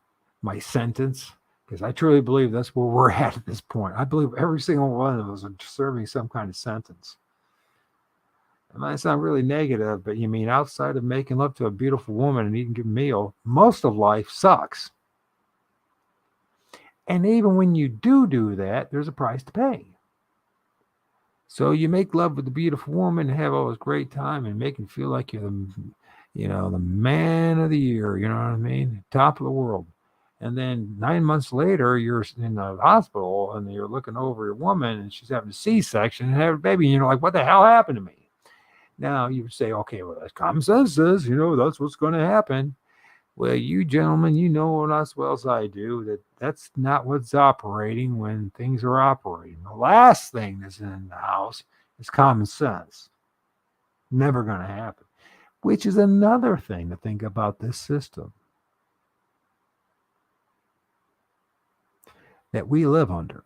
my sentence, because I truly believe that's where we're at this point. I believe every single one of us are serving some kind of sentence. It might sound really negative, but you mean outside of making love to a beautiful woman and eating a good meal, most of life sucks. And even when you do that, there's a price to pay. So you make love with a beautiful woman and have all this great time and make it feel like you're the man of the year, you know what I mean? Top of the world. And then 9 months later, you're in the hospital and you're looking over your woman and she's having a C-section and having a baby. And you're like, what the hell happened to me? Now you would say, okay, well, that's common sense says, that's what's going to happen. Well, you gentlemen, you know as well as I do that that's not what's operating when things are operating. The last thing that's in the house is common sense. Never going to happen, which is another thing to think about this system that we live under.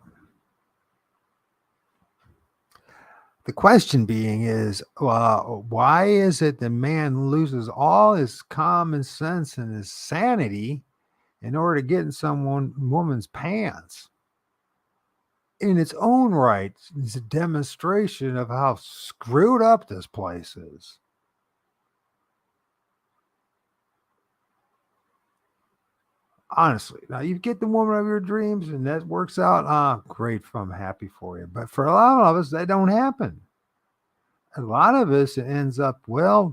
The question being is, why is it that man loses all his common sense and his sanity in order to get in woman's pants? In its own right, it's a demonstration of how screwed up this place is. Honestly, now you get the woman of your dreams and that works out. Great, I'm happy for you. But for a lot of us, that don't happen. A lot of us, it ends up, a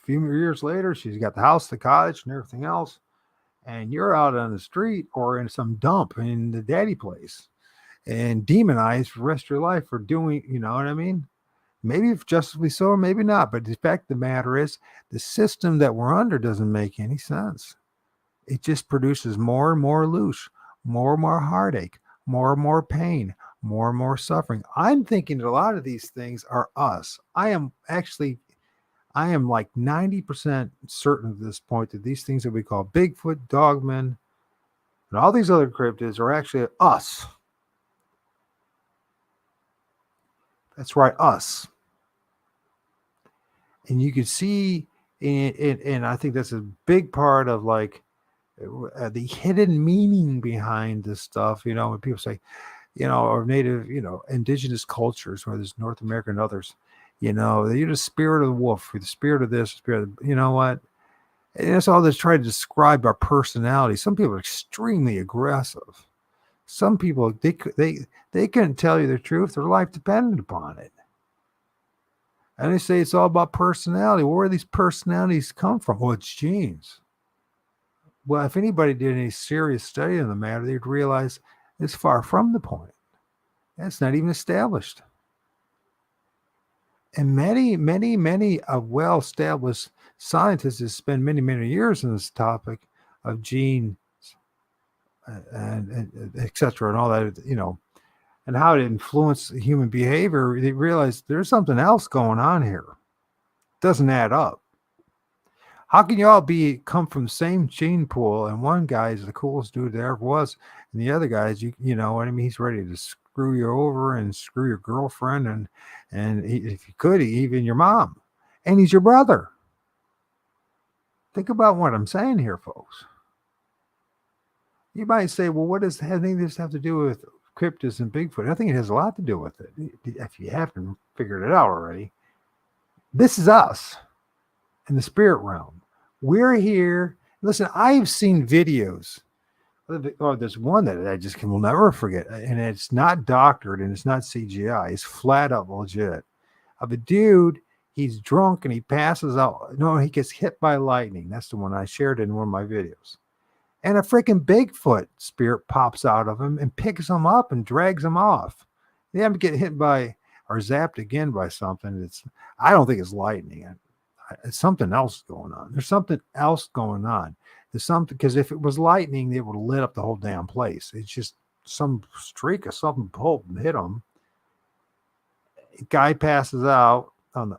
few years later, she's got the house, the cottage, and everything else. And you're out on the street or in some dump in the daddy place and demonized for the rest of your life for doing, you know what I mean? Maybe justly so, or maybe not. But the fact of the matter is, the system that we're under doesn't make any sense. It just produces more and more loose, more and more heartache, more and more pain, more and more suffering. I'm thinking that a lot of these things are us. I am like 90% certain at this point that these things that we call Bigfoot, Dogmen, and all these other cryptids are actually us. That's right, us. And you can see, and I think that's a big part of like the hidden meaning behind this stuff. When people say, or native, indigenous cultures, whether it's North America and others, you're the spirit of the wolf, you're the spirit of this, spirit of, you know what? And that's all that's trying to describe our personality. Some people are extremely aggressive. Some people, they couldn't tell you the truth. Their life depended upon it. And they say it's all about personality. Where do these personalities come from? Well, it's genes. Well, if anybody did any serious study on the matter, they'd realize it's far from the point. That's not even established. And many well-established scientists have spent many, many years on this topic of genes and et cetera, and all that, and how it influences human behavior. They realize there's something else going on here. It doesn't add up. How can you all come from the same gene pool and one guy is the coolest dude there ever was, and the other guys, you know what I mean? He's ready to screw you over and screw your girlfriend and if you could, even your mom, and he's your brother. Think about what I'm saying here, folks. You might say, well, what does this have to do with cryptids and Bigfoot? I think it has a lot to do with it. If you haven't figured it out already, this is us in the spirit realm. We're here. Listen, I've seen videos. Oh, there's one that I just will never forget, and it's not doctored and it's not CGI. It's flat up legit. Of a dude, he's drunk and he passes out. No, he gets hit by lightning. That's the one I shared in one of my videos. And a freaking Bigfoot spirit pops out of him and picks him up and drags him off. They have to get hit by or zapped again by something. I don't think it's lightning. It's something else going on. There's something else going on. There's something, because if it was lightning, it would have lit up the whole damn place. It's just some streak of something pulled and hit him. Guy passes out on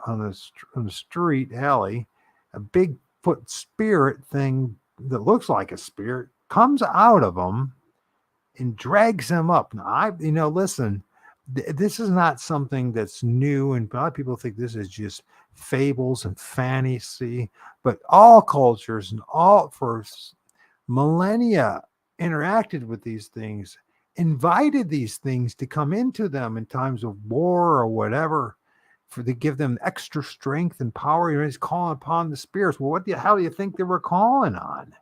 the street alley. A Bigfoot spirit thing that looks like a spirit comes out of him and drags him up. Now, listen, This is not something that's new, and a lot of people think this is just fables and fantasy. But all cultures and all for millennia interacted with these things, invited these things to come into them in times of war or whatever, for to give them extra strength and power. He's calling upon the spirits. Well, what the hell do you think they were calling on?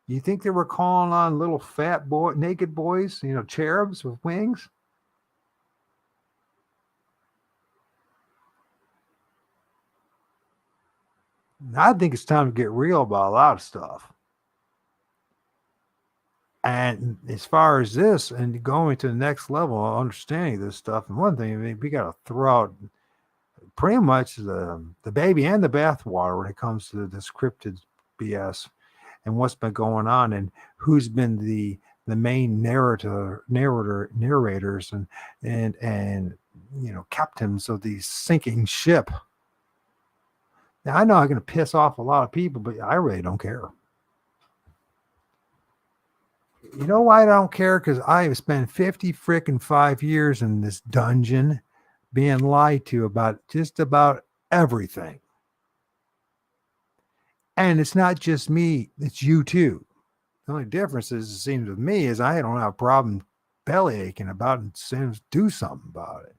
You think they were calling on little fat boy, naked boys, cherubs with wings? I think it's time to get real about a lot of stuff. And as far as this and going to the next level of understanding this stuff, and one thing, I mean, we got to throw out pretty much the baby and the bathwater when it comes to the scripted BS and what's been going on and who's been the main narrators and captains of the sinking ship. Now I know I'm going to piss off a lot of people, but I really don't care. You know why I don't care? Because I have spent 50 freaking 5 years in this dungeon being lied to about just about everything. And it's not just me, it's you too. The only difference is, it seems with me, is I don't have a problem belly aching about it and saying, do something about it.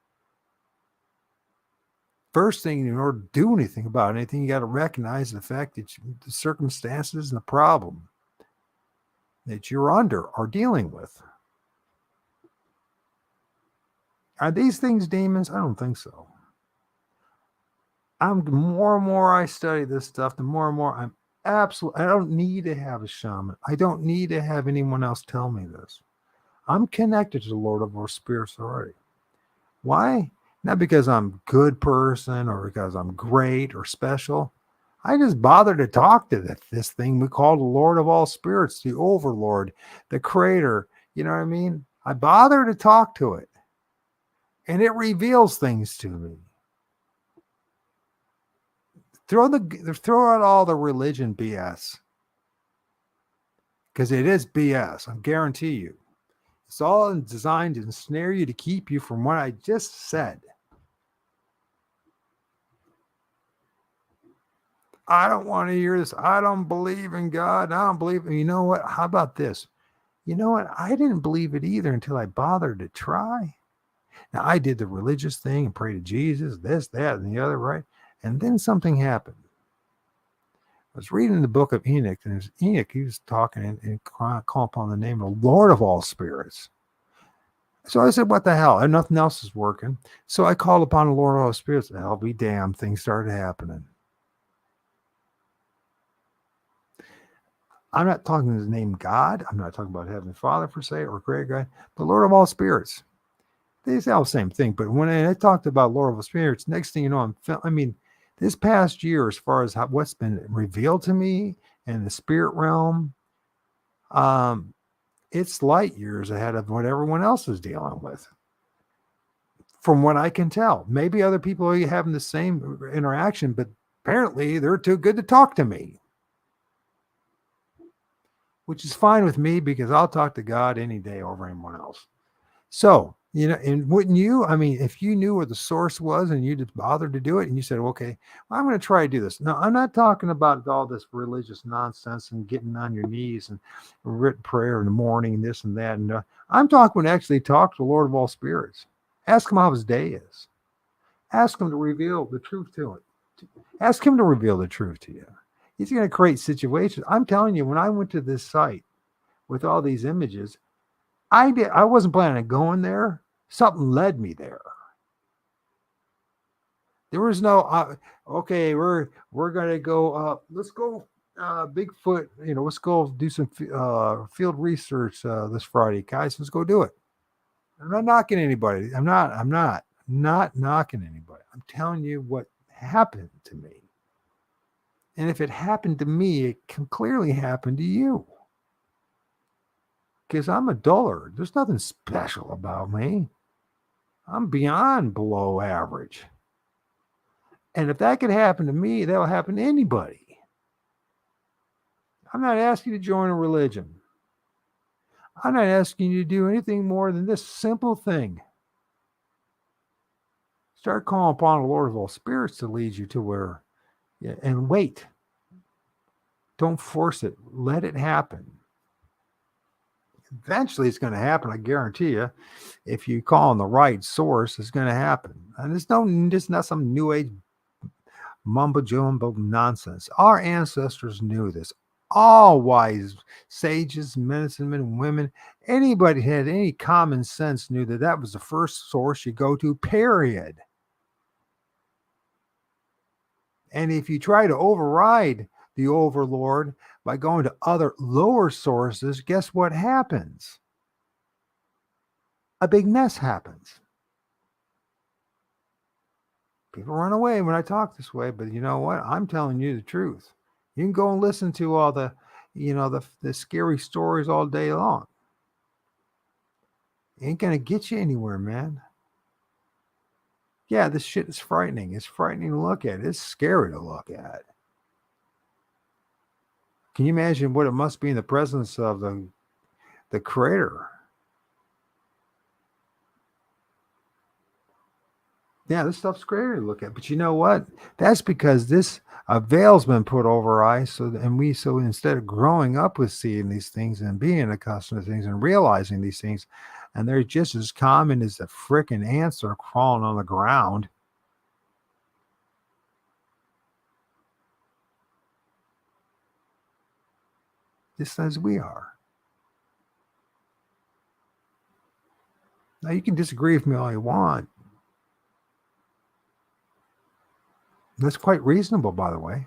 First thing, in order to do anything about anything, you got to recognize the fact that the circumstances and the problem that you're under or dealing with. Are these things demons? I don't think so. The more and more I study this stuff, the more and more I don't need to have a shaman. I don't need to have anyone else tell me this. I'm connected to the Lord of our spirits already. Why? Not because I'm a good person or because I'm great or special. I just bother to talk to this thing we call the Lord of all spirits, the overlord, the creator. You know what I mean? I bother to talk to it. And it reveals things to me. Throw out all the religion BS. Because it is BS, I guarantee you. It's all designed to ensnare you to keep you from what I just said. I don't want to hear this. I don't believe in God. I don't believe. You know what? How about this? You know what? I didn't believe it either until I bothered to try. Now, I did the religious thing and prayed to Jesus, this, that, and the other, right? And then something happened. I was reading the book of Enoch, and it was Enoch, he was talking and calling upon the name of the Lord of all spirits. So I said, what the hell? And nothing else is working. So I called upon the Lord of all spirits, and I'll be damned, things started happening. I'm not talking the name God. I'm not talking about Heavenly Father, per se, or Great God, but Lord of all spirits. They say all the same thing. But when I talked about Lord of all spirits, next thing you know, this past year, as far as what's been revealed to me in the spirit realm, it's light years ahead of what everyone else is dealing with. From what I can tell, maybe other people are having the same interaction, but apparently they're too good to talk to me, which is fine with me because I'll talk to God any day over anyone else. So, and wouldn't you? I mean, if you knew where the source was and you just bothered to do it and you said, okay, well, I'm going to try to do this. No, I'm not talking about all this religious nonsense and getting on your knees and written prayer in the morning, and this and that. And I'm talking actually talk to the Lord of all spirits. Ask him how his day is. Ask him to reveal the truth to it. Ask him to reveal the truth to you. He's going to create situations. I'm telling you, when I went to this site with all these images, I wasn't planning on going there. Something led me there. There was no, okay, we're going to go, let's go Bigfoot, let's go do some field research this Friday. Guys, let's go do it. I'm not knocking anybody. I'm not knocking anybody. I'm telling you what happened to me. And if it happened to me, it can clearly happen to you. Because I'm a dullard. There's nothing special about me. I'm beyond below average. And if that could happen to me, that'll happen to anybody. I'm not asking you to join a religion. I'm not asking you to do anything more than this simple thing. Start calling upon the Lord of all spirits to lead you to where, yeah, and wait. Don't force it. Let it happen. Eventually, it's going to happen. I guarantee you. If you call on the right source, it's going to happen. And it's not some new age mumbo jumbo nonsense. Our ancestors knew this. All wise sages, medicine men and women, anybody who had any common sense knew that that was the first source you go to, period. And if you try to override the overlord by going to other lower sources, guess what happens? A big mess happens. People run away when I talk this way, but you know what? I'm telling you the truth. You can go and listen to all the, the scary stories all day long. Ain't gonna get you anywhere, man. Yeah, this shit is frightening. It's frightening to look at. It's scary to look at. Can you imagine what it must be in the presence of the creator? Yeah, this stuff's scary to look at. But you know what? That's because this a veil's been put over our eyes. So instead of growing up with seeing these things and being accustomed to things and realizing these things, and they're just as common as the frickin' ants that are crawling on the ground. Just as we are. Now you can disagree with me all you want. That's quite reasonable, by the way.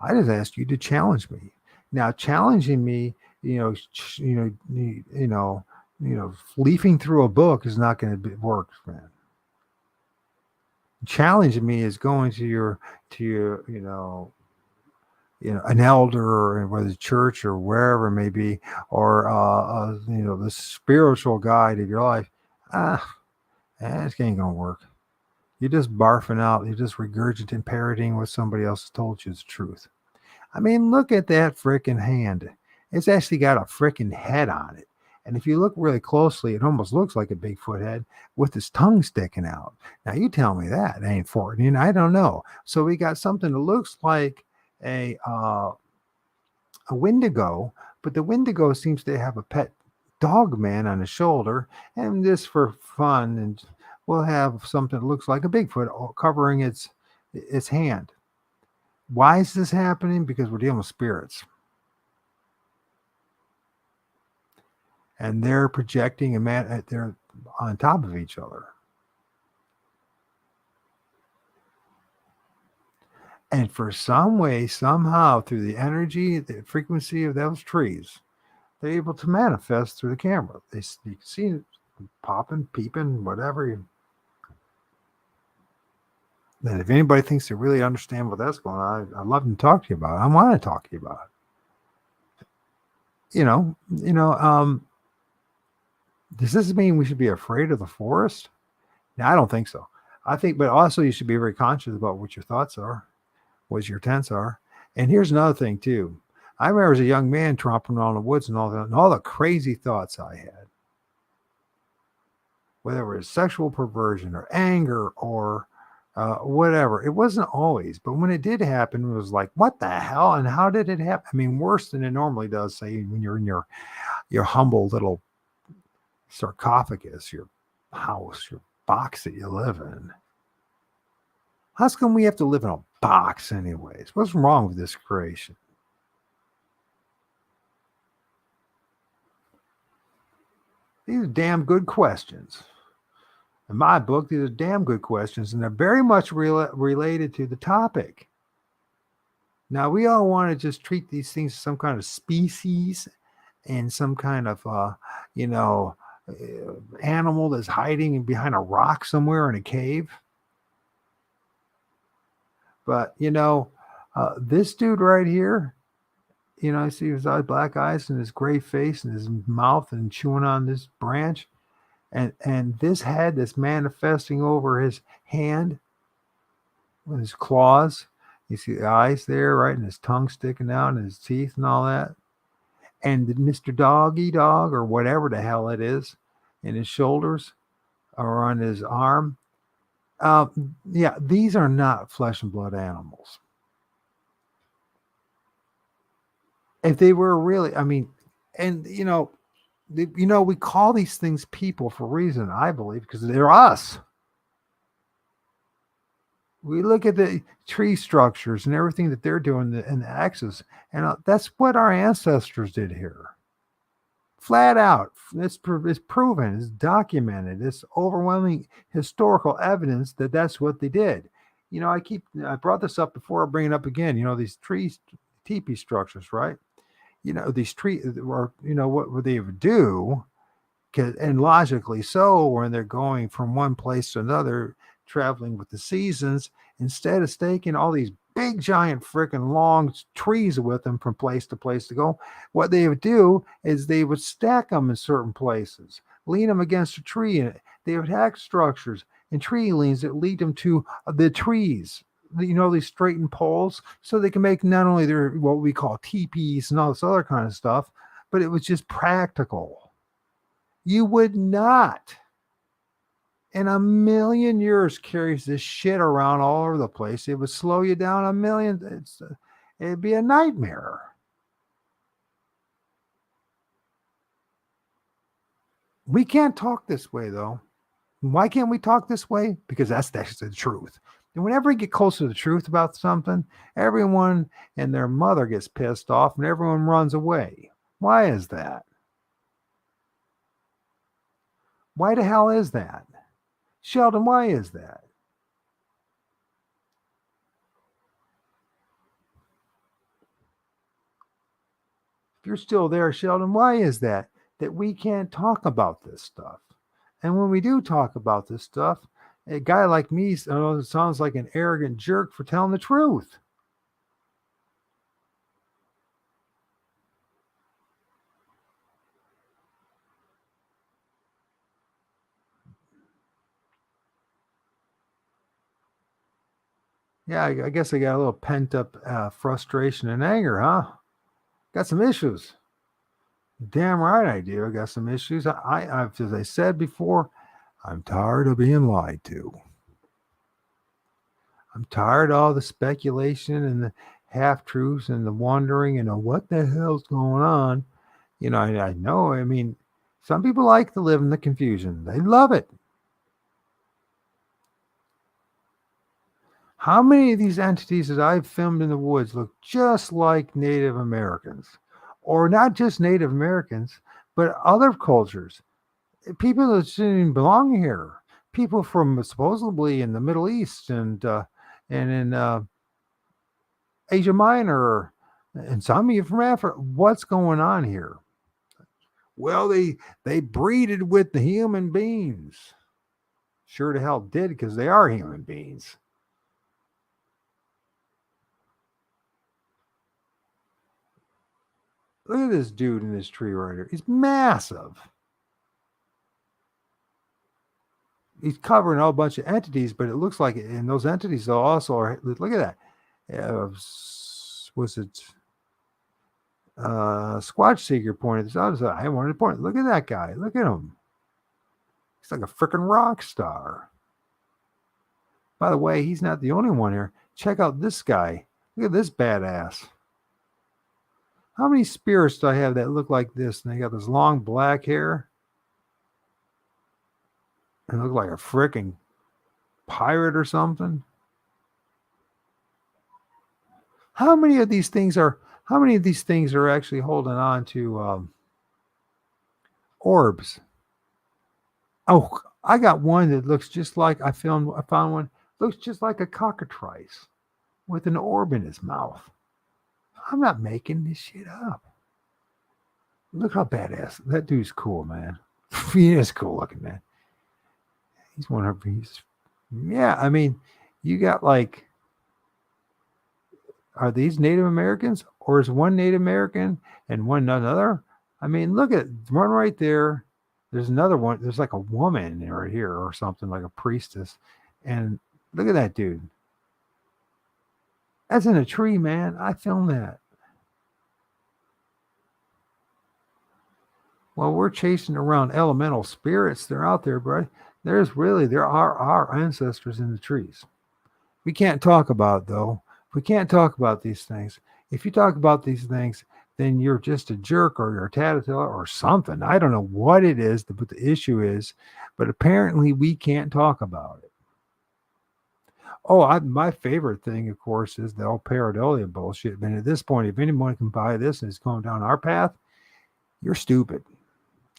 I just asked you to challenge me. Now, challenging me, leafing through a book is not going to work, man. Challenging me is going to your, an elder, or whether it's church or wherever it may be, or the spiritual guide of your life. This ain't gonna work. You're just barfing out. You're just regurgitating, parroting what somebody else has told you is the truth. I mean, look at that freaking hand. It's actually got a freaking head on it. And if you look really closely, it almost looks like a Bigfoot head with his tongue sticking out. Now, you tell me that ain't frightening. I don't know. So we got something that looks like a Wendigo, but the Wendigo seems to have a pet dog man on his shoulder, and just for fun, and we'll have something that looks like a Bigfoot covering its hand. Why is this happening? Because we're dealing with spirits. And they're projecting they're on top of each other. And for some way, somehow, through the energy, the frequency of those trees, they're able to manifest through the camera. You can see it popping, peeping, whatever. And if anybody thinks they really understand what that's going on, I'd love to talk to you about it. I want to talk to you about it. Does this mean we should be afraid of the forest? No, I don't think so. I think, but also you should be very conscious about what your thoughts are, what your intents are. And here's another thing too. I remember as a young man tromping around the woods and all the crazy thoughts I had, whether it was sexual perversion or anger or whatever. It wasn't always, but when it did happen, it was like, what the hell? And how did it happen? I mean, worse than it normally does, say, when you're in your humble little sarcophagus, your house, your box that you live in. How come we have to live in a box anyways? What's wrong with this creation? These are damn good questions. In my book, these are damn good questions, and they're very much related to the topic. Now, we all want to just treat these things as some kind of species and some kind of, animal that's hiding behind a rock somewhere in a cave. But, this dude right here, I see his black eyes and his gray face and his mouth and chewing on this branch. And this head that's manifesting over his hand with his claws. You see the eyes there, right? And his tongue sticking out and his teeth and all that. and Mr. Doggy Dog or whatever the hell it is in his shoulders or on his arm. Yeah, these are not flesh and blood animals. If they were really, I mean, and we call these things people for a reason, I believe, because they're us. We look at the tree structures and everything that they're doing in the axis, and that's what our ancestors did here. Flat out, it's proven, it's documented, it's overwhelming historical evidence that that's what they did. I brought this up before, I bring it up again. These trees, teepee structures, right? These trees, or what would they do? And logically so, when they're going from one place to another, traveling with the seasons, instead of staking all these big giant freaking long trees with them from place to place to go, what they would do is they would stack them in certain places, lean them against a tree, and they would have structures and tree leans that lead them to the trees, these straightened poles, so they can make not only their what we call teepees and all this other kind of stuff, but it was just practical. You would not in a million years carries this shit around all over the place. It would slow you down a million. It'd be a nightmare. We can't talk this way, though. Why can't we talk this way? Because that's the truth. And whenever we get close to the truth about something, everyone and their mother gets pissed off and everyone runs away. Why is that? Why the hell is that? Sheldon, why is that? If you're still there, Sheldon, why is that we can't talk about this stuff? And when we do talk about this stuff, a guy like me sounds like an arrogant jerk for telling the truth. Yeah, I guess I got a little pent up frustration and anger, huh? Got some issues. Damn right I do. I got some issues. As I said before, I'm tired of being lied to. I'm tired of all the speculation and the half truths and the wondering and what the hell's going on. I know. I mean, some people like to live in the confusion. They love it. How many of these entities that I've filmed in the woods look just like Native Americans? Or not just Native Americans, but other cultures. People that shouldn't even belong here. People from supposedly in the Middle East and in Asia Minor, and some of you from Africa. What's going on here? Well, they breeded with the human beings. Sure to hell did, because they are human beings. Look at this dude in this tree right here. He's massive. He's covering a whole bunch of entities, but it looks like, and those entities also are. Look at that. Was it Squatch Seeker pointed this out? I wanted to point. Look at that guy. Look at him. He's like a freaking rock star. By the way, he's not the only one here. Check out this guy. Look at this badass. How many spirits do I have that look like this? And they got this long black hair. And look like a freaking pirate or something. How many of these things are actually holding on to orbs? Oh, I got one that looks just like I found one. Looks just like a cockatrice with an orb in his mouth. I'm not making this shit up. Look how badass that dude's cool, man. He is cool looking, man. He's one of these. Yeah, I mean, you got like, are these Native Americans, or is one Native American and one another? I mean, look at one right there. There's another one. There's like a woman right here or something, like a priestess. And look at that dude. That's in a tree, man. I filmed that. Well, we're chasing around elemental spirits. They're out there, bro. There are our ancestors in the trees. We can't talk about it, though. We can't talk about these things. If you talk about these things, then you're just a jerk or you're a tattletale or something. I don't know what it is, what the issue is, but apparently we can't talk about it. Oh, my favorite thing, of course, is the old pareidolia bullshit. And at this point, if anyone can buy this and it's going down our path, you're stupid.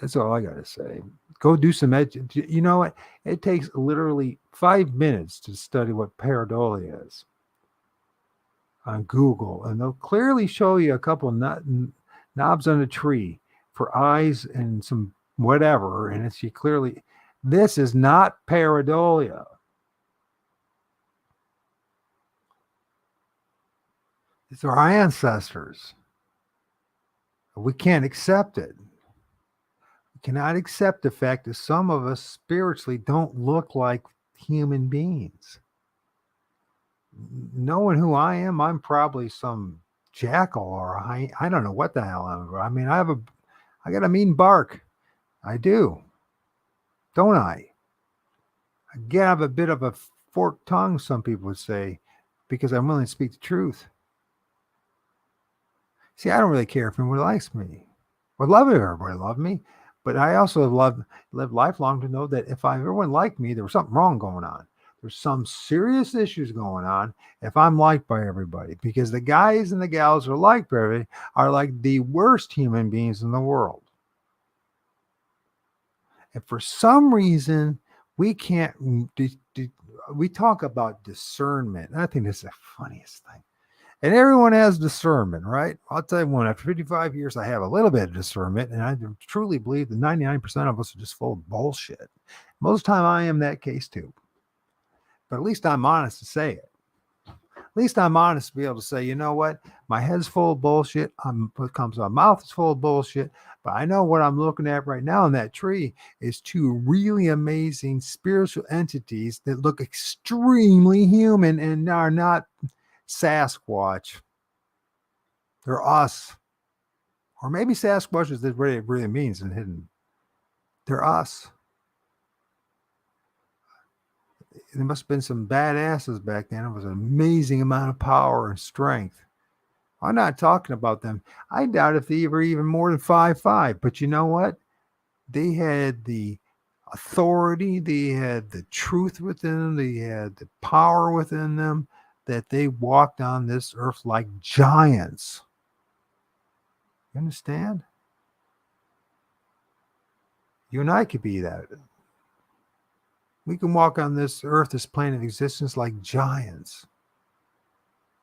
That's all I got to say. Go do some you know what? It takes literally 5 minutes to study what pareidolia is on Google, and they'll clearly show you a couple knobs on a tree for eyes and some whatever, and it's you clearly. This is not pareidolia. It's our ancestors. We can't accept it. We cannot accept the fact that some of us spiritually don't look like human beings. Knowing who I am, I'm probably some jackal or I don't know what the hell I'm. I mean, I got a mean bark. I do, don't I? I have a bit of a forked tongue, some people would say, because I'm willing to speak the truth. See, I don't really care if anyone likes me. I'd love if everybody loved me, but I also live lifelong to know that if everyone liked me, there was something wrong going on. There's some serious issues going on if I'm liked by everybody, because the guys and the gals who are liked by everybody are like the worst human beings in the world. And for some reason, we can't, we talk about discernment. And I think this is the funniest thing. And everyone has discernment, right? I'll tell you one, after 55 years, I have a little bit of discernment, and I truly believe that 99% of us are just full of bullshit. Most of the time, I am that case too. But at least I'm honest to say it. At least I'm honest to be able to say, you know what? My head's full of bullshit. What comes out of my mouth is full of bullshit. But I know what I'm looking at right now in that tree is two really amazing spiritual entities that look extremely human and are not Sasquatch. They're us. Or maybe Sasquatch is what it really means and hidden. They're us. There must have been some badasses back then. It was an amazing amount of power and strength. I'm not talking about them. I doubt if they were even more than 5'5". But you know what? They had the authority. They had the truth within them. They had the power within them that they walked on this earth like giants. You understand? You and I could be that. We can walk on this earth, this plane of existence, like giants.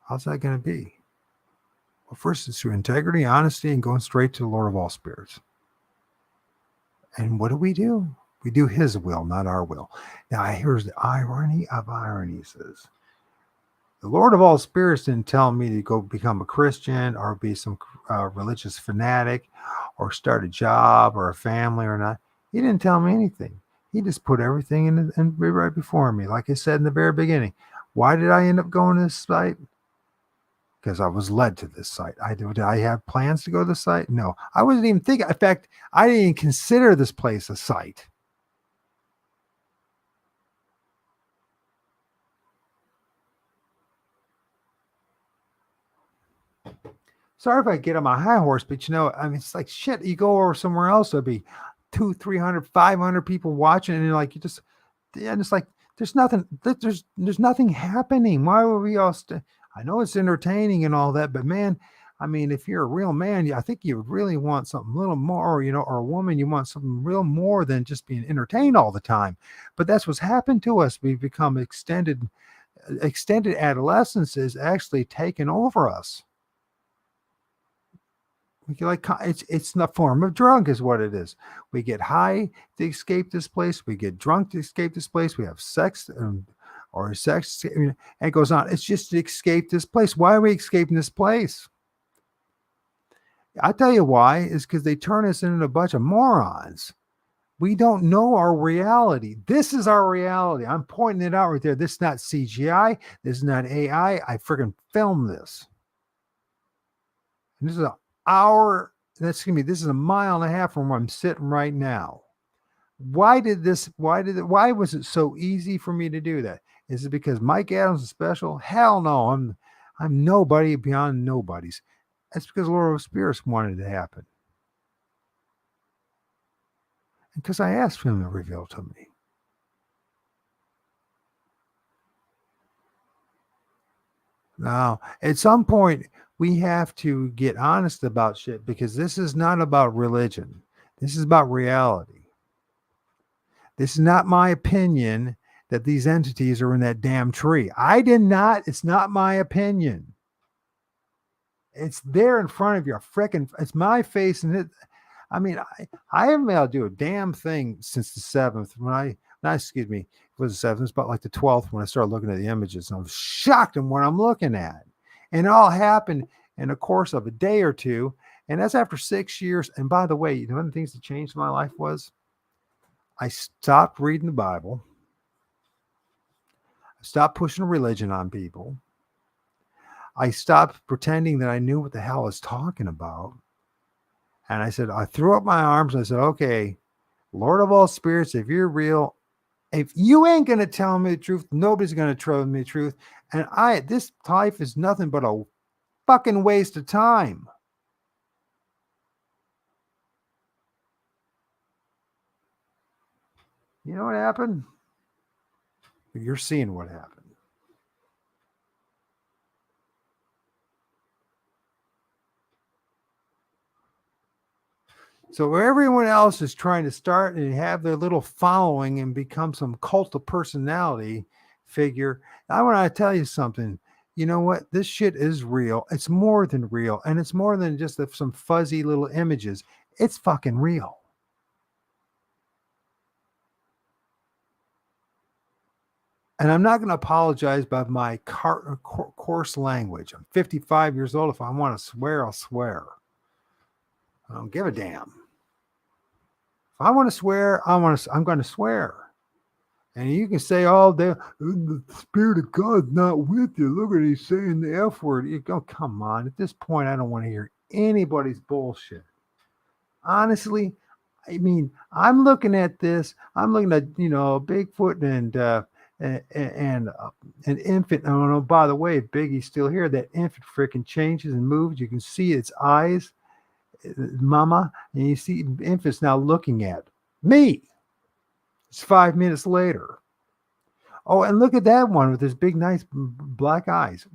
How's that going to be? Well, first, it's through integrity, honesty, and going straight to the Lord of all spirits. And what do? We do his will, not our will. Now, here's the irony of ironies is the Lord of all spirits didn't tell me to go become a Christian or be some religious fanatic or start a job or a family or not. He didn't tell me anything. He just put everything in right before me. Like I said in the very beginning, why did I end up going to this site? Because I was led to this site. Did I have plans to go to the site? No, I wasn't even thinking. In fact, I didn't even consider this place a site. Sorry if I get on my high horse, but you know, I mean, it's like shit. You go over somewhere else, there'll be 200, 300, 500 people watching, and you're like, and it's like there's nothing happening. Why would we all? I know it's entertaining and all that, but man, I mean, if you're a real man, I think you would really want something a little more, or a woman, you want something real more than just being entertained all the time. But that's what's happened to us. We've become extended adolescence is actually taken over us. It's in the form of drug is what it is. We get high to escape this place. We get drunk to escape this place. We have sex or sex, and it goes on. It's just to escape this place. Why are we escaping this place? I tell you why. Is because they turn us into a bunch of morons. We don't know our reality. This is our reality. I'm pointing it out right there. This is not CGI. This is not AI. I freaking filmed this. And this is our this is a mile and a half from where I'm sitting right now. Why was it so easy for me to do that? Is it because Mike Adams is special? Hell no. I'm nobody beyond nobodies. That's because Lord of Spirits wanted it to happen. And because I asked him to reveal to me. Now, at some point, we have to get honest about shit because this is not about religion. This is about reality. This is not my opinion that these entities are in that damn tree. It's not my opinion. It's there in front of you. It's my face. And I haven't been able to do a damn thing since the 7th. It was the 7th, it's about like the 12th when I started looking at the images. And I was shocked in what I'm looking at. And it all happened in the course of a day or two. And that's after 6 years. And by the way, one of the things that changed my life was I stopped reading the Bible. I stopped pushing religion on people. I stopped pretending that I knew what the hell I was talking about. And I threw up my arms and I said, okay, Lord of all spirits, if you're real, if you ain't going to tell me the truth, nobody's going to tell me the truth. And this life is nothing but a fucking waste of time. You know what happened? You're seeing what happened. So everyone else is trying to start and have their little following and become some cult of personality figure. I want to tell you something. You know what? This shit is real. It's more than real. And it's more than just some fuzzy little images. It's fucking real. And I'm not going to apologize by my coarse language. I'm 55 years old. If I want to swear, I'll swear. I don't give a damn. If I want to swear, I'm going to swear. And you can say all day, the Spirit of God's not with you. Look at he's saying the F word. You go, come on. At this point, I don't want to hear anybody's bullshit. Honestly, I'm looking at this. I'm looking at, Bigfoot and an infant. Oh no! By the way, Biggie's still here. That infant freaking changes and moves. You can see its eyes, mama, and you see infants now looking at me. It's 5 minutes later. Oh, and look at that one with his big, nice black eyes.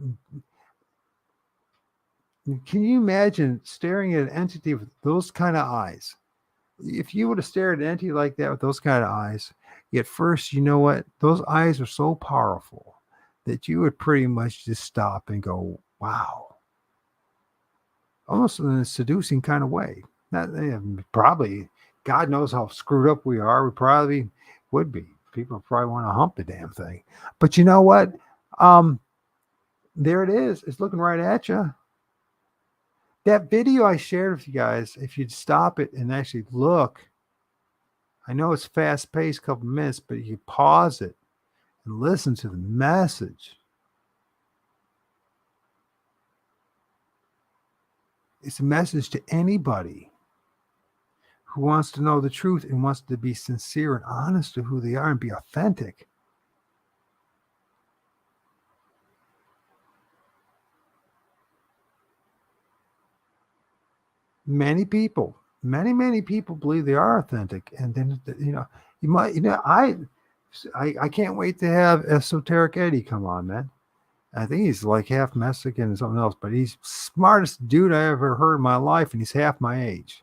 Can you imagine staring at an entity with those kind of eyes? If you would have stared at an entity like that with those kind of eyes, at first, you know what? Those eyes are so powerful that you would pretty much just stop and go, wow. Almost in a seducing kind of way. Probably, God knows how screwed up we are. We probably would be. People probably want to hump the damn thing. But you know what? There it is. It's looking right at you. That video I shared with you guys, if you'd stop it and actually look, I know it's fast-paced, couple minutes, but you pause it and listen to the message. It's a message to anybody who wants to know the truth and wants to be sincere and honest to who they are and be authentic. Many people believe they are authentic. And then, I can't wait to have Esoteric Eddie come on, man. I think he's like half Mexican and something else, but he's the smartest dude I ever heard in my life, and he's half my age.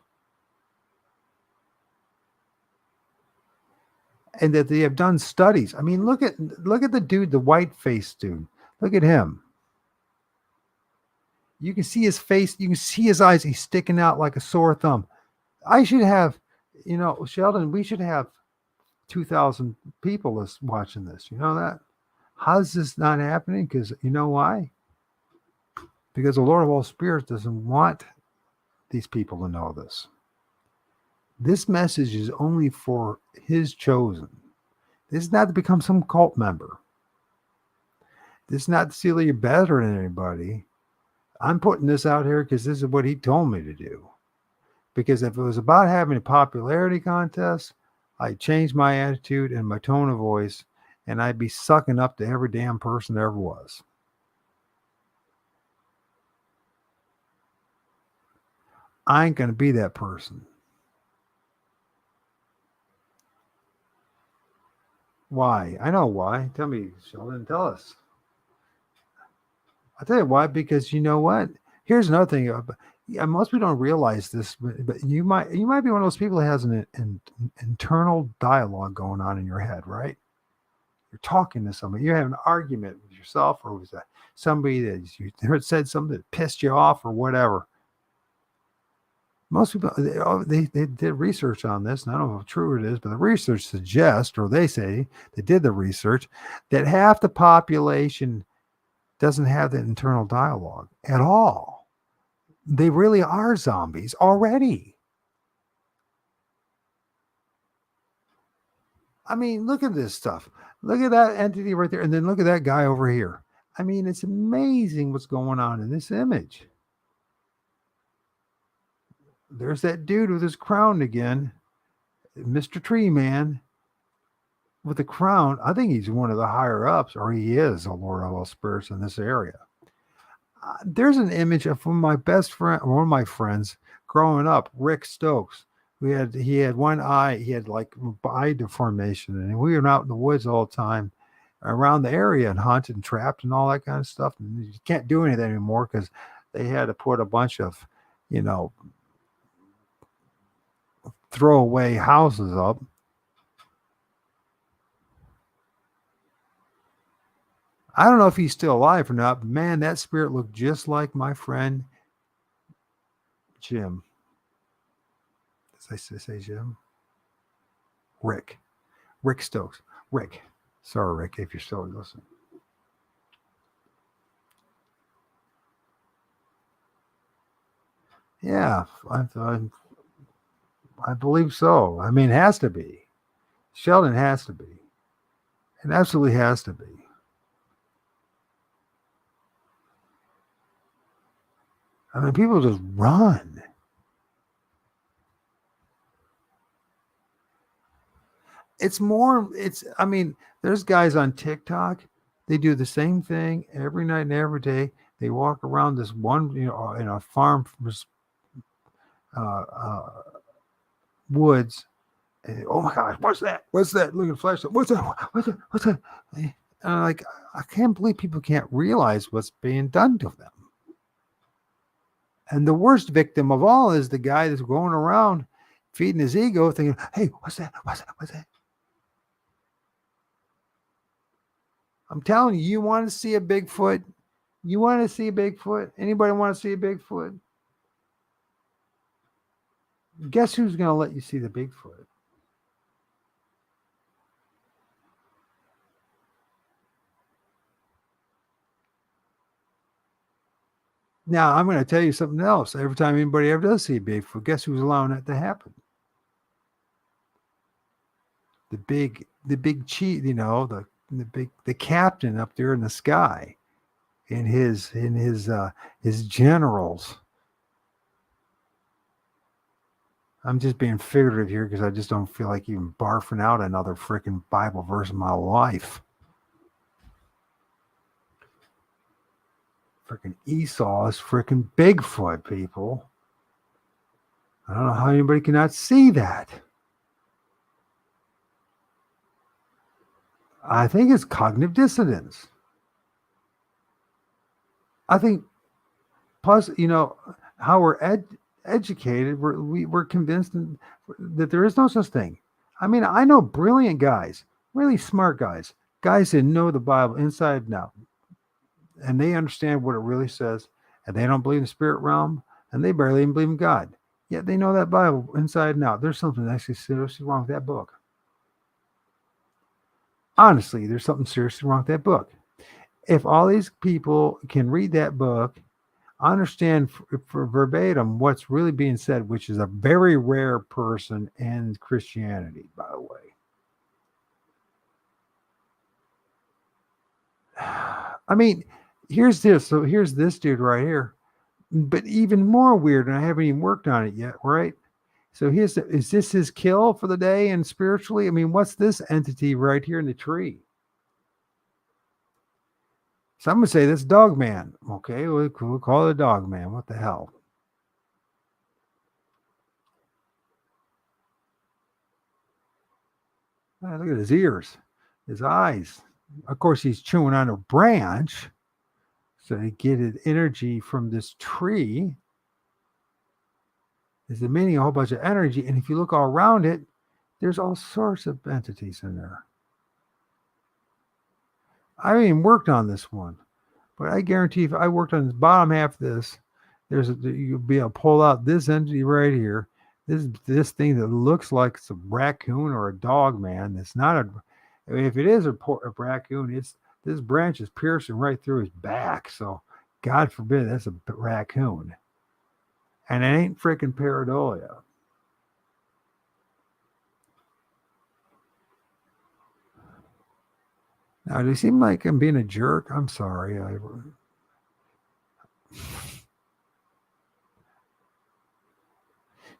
And that they have done studies. Look at the dude, the white-faced dude. Look at him. You can see his face. You can see his eyes. He's sticking out like a sore thumb. I should have, Sheldon, we should have 2,000 people watching this. You know that? How's this not happening? Because you know why? Because the Lord of all spirits doesn't want these people to know this. This message is only for his chosen. This is not to become some cult member. This is not to see that you're better than anybody. I'm putting this out here because this is what he told me to do. Because if it was about having a popularity contest, I'd change my attitude and my tone of voice, and I'd be sucking up to every damn person there ever was. I ain't going to be that person. Why? I know why. Tell me, Sheldon, tell us. I'll tell you why, because you know what? Here's another thing. Yeah, most people don't realize this, but you might be one of those people that has an internal dialogue going on in your head, right? You're talking to somebody, you have an argument with yourself, or with somebody that you heard said something that pissed you off, or whatever. Most people they did research on this, and I don't know how true it is, but the research suggests, or they say they did the research, that half the population doesn't have that internal dialogue at all. They really are zombies already. I mean, look at this stuff. Look at that entity right there, and then look at that guy over here. I mean, it's amazing what's going on in this image. There's that dude with his crown again, Mr. Tree Man with the crown. I think he's one of the higher ups, or he is a Lord of all spirits in this area. There's an image of my best friend, one of my friends growing up, Rick Stokes. He had one eye, he had like eye deformation, and we were out in the woods all the time around the area and hunted and trapped and all that kind of stuff. And you can't do anything anymore because they had to put a bunch of, throwaway houses up. I don't know if he's still alive or not, but man, that spirit looked just like my friend Jim. Did I say Jim? Rick Stokes. Rick. Sorry, Rick, if you're still listening. Yeah, I believe so. I mean, it has to be. Sheldon has to be. It absolutely has to be. I mean, people just run. I mean, there's guys on TikTok, they do the same thing every night and every day. They walk around this one, in a farm woods. And, oh my gosh, what's that? What's that? Look at the flashlight. What's that? What's that? What's that? And I'm like, I can't believe people can't realize what's being done to them. And the worst victim of all is the guy that's going around feeding his ego, thinking, hey, what's that? What's that? What's that? I'm telling you, you want to see a Bigfoot? You want to see a Bigfoot? Anybody want to see a Bigfoot? Guess who's going to let you see the Bigfoot? Now, I'm going to tell you something else. Every time anybody ever does see a Bigfoot, guess who's allowing that to happen? The big chief, the captain up there in the sky, and his generals. I'm just being figurative here because I just don't feel like even barfing out another freaking Bible verse in my life. Freaking Esau is freaking Bigfoot, people. I don't know how anybody cannot see that. I think it's cognitive dissonance. I think, plus, how we're educated, we're convinced that there is no such thing. I mean, I know brilliant guys, really smart guys that know the Bible inside and out, and they understand what it really says, and they don't believe in the spirit realm, and they barely even believe in God. Yet they know that Bible inside and out. There's something actually seriously wrong with that book. Honestly, there's something seriously wrong with that book. If all these people can read that book, understand for verbatim what's really being said, which is a very rare person in Christianity, by the way. I mean, here's this. So here's this dude right here. But even more weird, and I haven't even worked on it yet, right? So is this his kill for the day and spiritually? I mean, what's this entity right here in the tree? Some would say this dog man. Okay, we'll call it a dog man. What the hell? Look at his ears, his eyes. Of course, he's chewing on a branch. So to get his energy from this tree is emitting a whole bunch of energy. And if you look all around it, there's all sorts of entities in there. I haven't even worked on this one, but I guarantee if I worked on the bottom half of this, you'll be able to pull out this entity right here. This thing that looks like it's a raccoon or a dog man. It's not a. I mean, if it is a raccoon, this branch is piercing right through his back. So, God forbid that's a raccoon, and it ain't freaking pareidolia. Now, do you seem like I'm being a jerk? I'm sorry.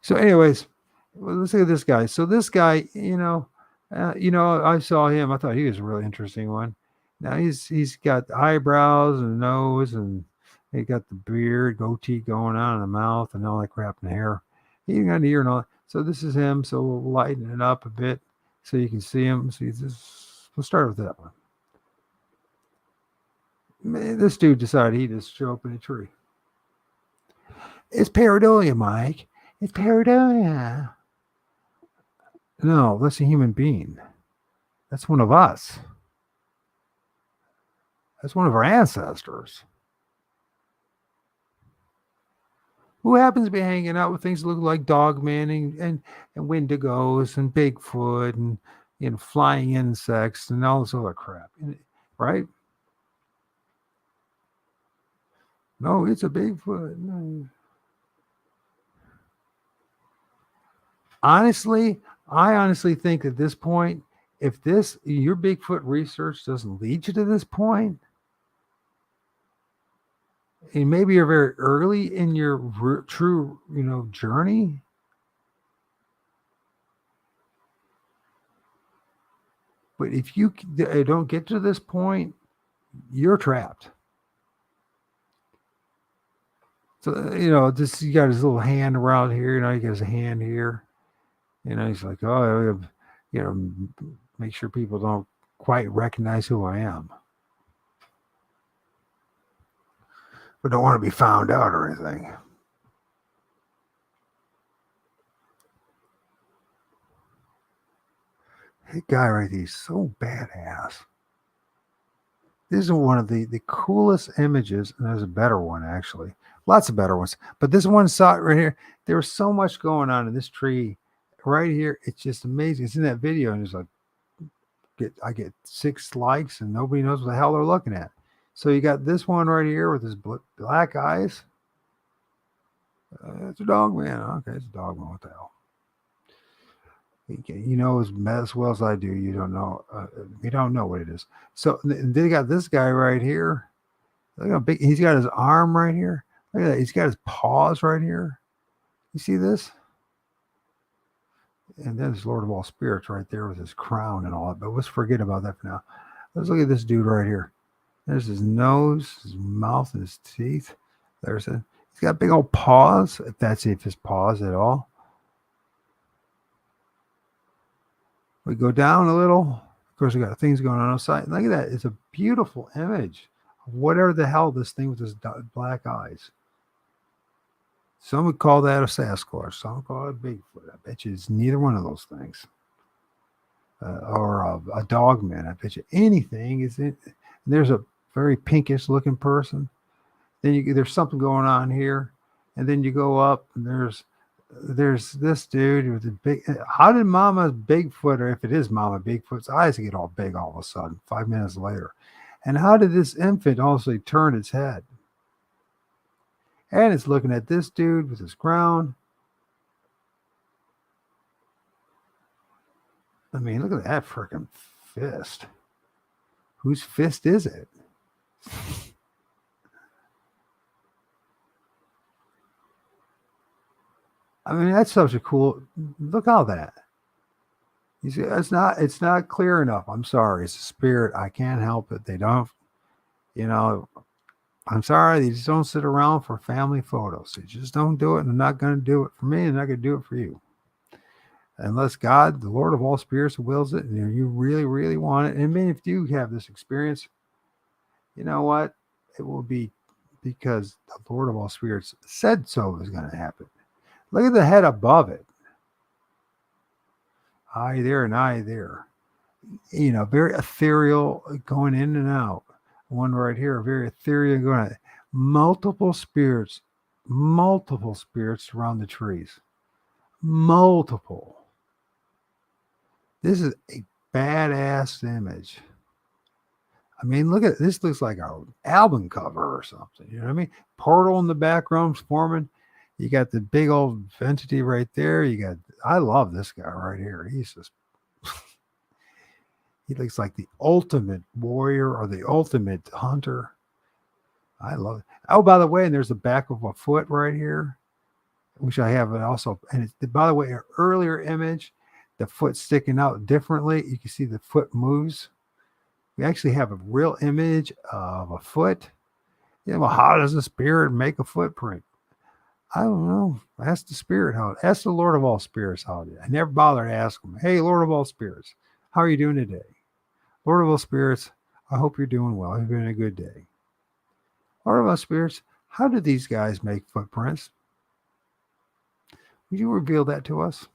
So, anyways, let's look at this guy. So this guy, I saw him. I thought he was a really interesting one. Now he's got eyebrows and nose, and he got the beard, goatee going on in the mouth, and all that crap in the hair. He got an ear and all that. So this is him. So we'll lighten it up a bit so you can see him. See this. We'll start with that one. This dude decided he'd just show up in a tree. It's pareidolia, Mike. It's pareidolia. No, that's a human being. That's one of us. That's one of our ancestors. Who happens to be hanging out with things that look like Dogman and Wendigos and Bigfoot and flying insects and all this other crap, right? No, it's a Bigfoot. No. I honestly think at this point, if your Bigfoot research doesn't lead you to this point, and maybe you're very early in your true, journey, but if you don't get to this point, you're trapped. So, you got his little hand around here, he got his hand here. He's like, oh, make sure people don't quite recognize who I am. But don't want to be found out or anything. That guy right there is so badass. This is one of the coolest images, and there's a better one, actually. Lots of better ones. But this one saw it right here. There was so much going on in this tree right here. It's just amazing. It's in that video, and it's like, I get 6 likes, and nobody knows what the hell they're looking at. So you got this one right here with his black eyes. It's a dog man. Okay, it's a dog man. What the hell? As well as I do. You don't know. You don't know what it is. So they got this guy right here. Look how big. He's got his arm right here. Look at that. He's got his paws right here. You see this? And then there's Lord of all spirits right there with his crown and all that. But let's forget about that for now. Let's look at this dude right here. There's his nose, his mouth, and his teeth. He's got big old paws, if that's his paws at all. We go down a little. Of course, we got things going on outside. Look at that. It's a beautiful image of whatever the hell this thing with his black eyes. Some would call that a Sasquatch. Some would call it a Bigfoot. I bet you it's neither one of those things. Or a dog man. I bet you anything is it. There's a very pinkish looking person. Then there's something going on here. And then you go up and there's this dude with a big. How did Mama Bigfoot, or if it is Mama Bigfoot's eyes get all big all of a sudden 5 minutes later? And how did this infant also turn its head? And it's looking at this dude with his crown. I mean, look at that freaking fist. Whose fist is it? I mean, that's such a cool. Look how that. You see, it's not clear enough. I'm sorry. It's a spirit. I can't help it. They don't. You know. I'm sorry. They just don't sit around for family photos. They just don't do it. And they're not going to do it for me. And they're not going to do it for you. Unless God, the Lord of all spirits, wills it, and you really, really want it. And I mean, if you have this experience, you know what? It will be because the Lord of all spirits said so is going to happen. Look at the head above it. Eye there and eye there. Very ethereal going in and out. One right here, very ethereal going out. Multiple spirits around the trees. Multiple. This is a badass image. I mean, look at this. Looks like an album cover or something. You know what I mean? Portal in the background forming. You got the big old entity right there. I love this guy right here. He's just, he looks like the ultimate warrior or the ultimate hunter. I love it. Oh, by the way, and there's the back of a foot right here, which I have also. And it's, by the way, an earlier image, the foot sticking out differently. You can see the foot moves. We actually have a real image of a foot. Well, how does a spirit make a footprint? I don't know. Ask the spirit how. Ask the Lord of all spirits how it is. I never bother to ask him. Hey, Lord of all spirits, how are you doing today? Lord of all spirits, I hope you're doing well. You've been a good day. Lord of all spirits, how do these guys make footprints? Would you reveal that to us?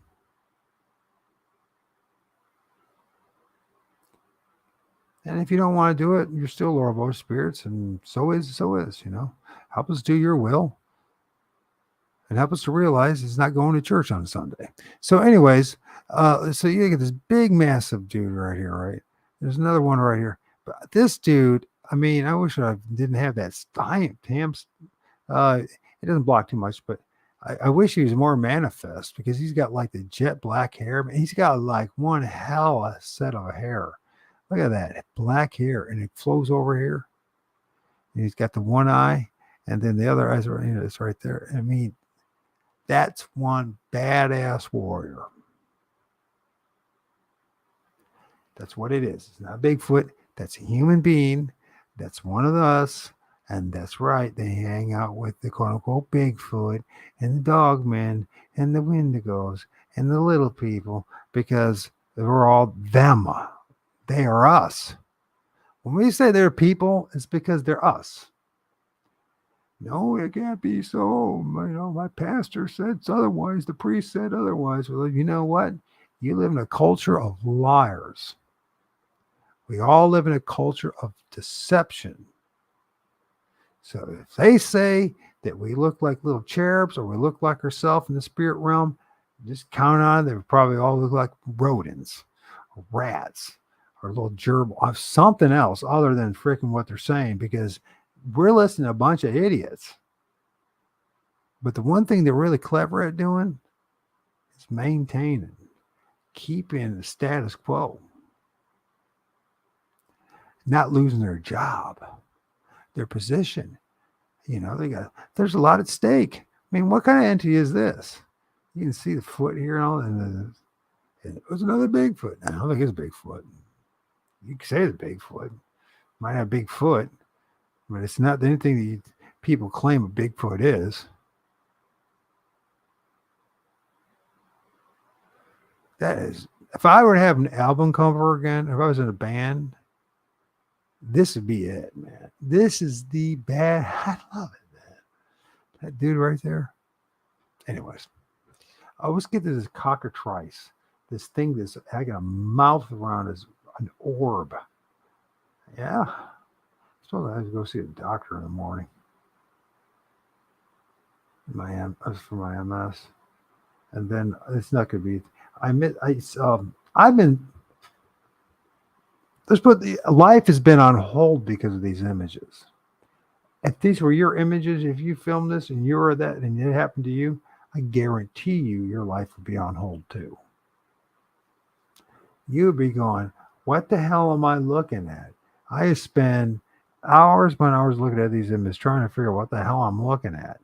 And if you don't want to do it, you're still Lord of all spirits, and so is. Help us do your will. And help us to realize it's not going to church on Sunday. So, anyways, so you get this big, massive dude right here, right? There's another one right here. But this dude, I mean, I wish I didn't have that stamped. It doesn't block too much, but I wish he was more manifest because he's got like the jet black hair. He's got like one hell of a set of hair. Look at that black hair, and it flows over here. And he's got the one eye, and then the other eyes are, it's right there. I mean, that's one badass warrior. That's what it is. It's not Bigfoot. That's a human being. That's one of us. And that's right. They hang out with the quote unquote Bigfoot and the dogmen and the Wendigos and the little people because we're all them. They are us. When we say they're people, it's because they're us. No, it can't be so. My pastor said otherwise. The priest said otherwise. Well, you know what? You live in a culture of liars. We all live in a culture of deception. So if they say that we look like little cherubs or we look like ourselves in the spirit realm, just count on it. They probably all look like rodents, or rats, or little gerbil, or something else other than freaking what they're saying because we're listening to a bunch of idiots. But the one thing they're really clever at doing is maintaining, keeping the status quo, not losing their job, their position. There's a lot at stake. I mean, what kind of entity is this? You can see the foot here and all, and it was another Bigfoot. I don't think it's Bigfoot. You can say it's Bigfoot. Might have Bigfoot, but it's not anything that people claim a Bigfoot is. That is, if I were to have an album cover again, if I was in a band, this would be it, man. This is the bad. I love it, man. That dude right there. Anyways, I always get to this cockatrice, this thing that's I got a mouth around as an orb. Yeah. So I have to go see a doctor in the morning. For my MS. And then it's not going to be. I've been. Let's put life has been on hold because of these images. If these were your images, if you filmed this and you were that and it happened to you, I guarantee you your life would be on hold too. You'd be going, what the hell am I looking at? I spend hours upon hours looking at these images trying to figure out what the hell I'm looking at.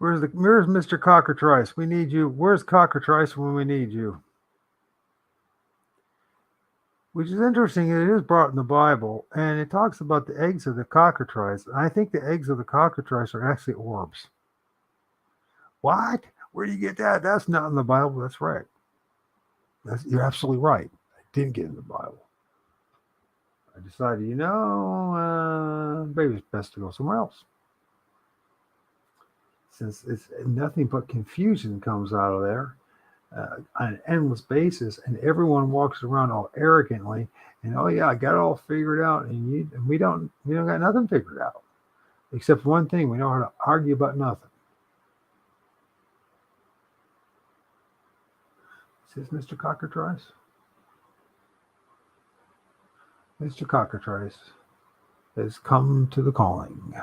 Where's Mr. Cockatrice? We need you. Where's Cockatrice when we need you? Which is interesting. It is brought in the Bible, and it talks about the eggs of the cockatrice. I think the eggs of the cockatrice are actually orbs. What? Where do you get that? That's not in the Bible. That's right. You're absolutely right. I didn't get in the Bible. I decided, maybe it's best to go somewhere else. Since it's nothing but confusion comes out of there on an endless basis, and everyone walks around all arrogantly, and oh yeah, I got it all figured out, and we don't got nothing figured out, except one thing: we know how to argue about nothing. Is this Mr. Cockatrice? Mr. Cockatrice has come to the calling.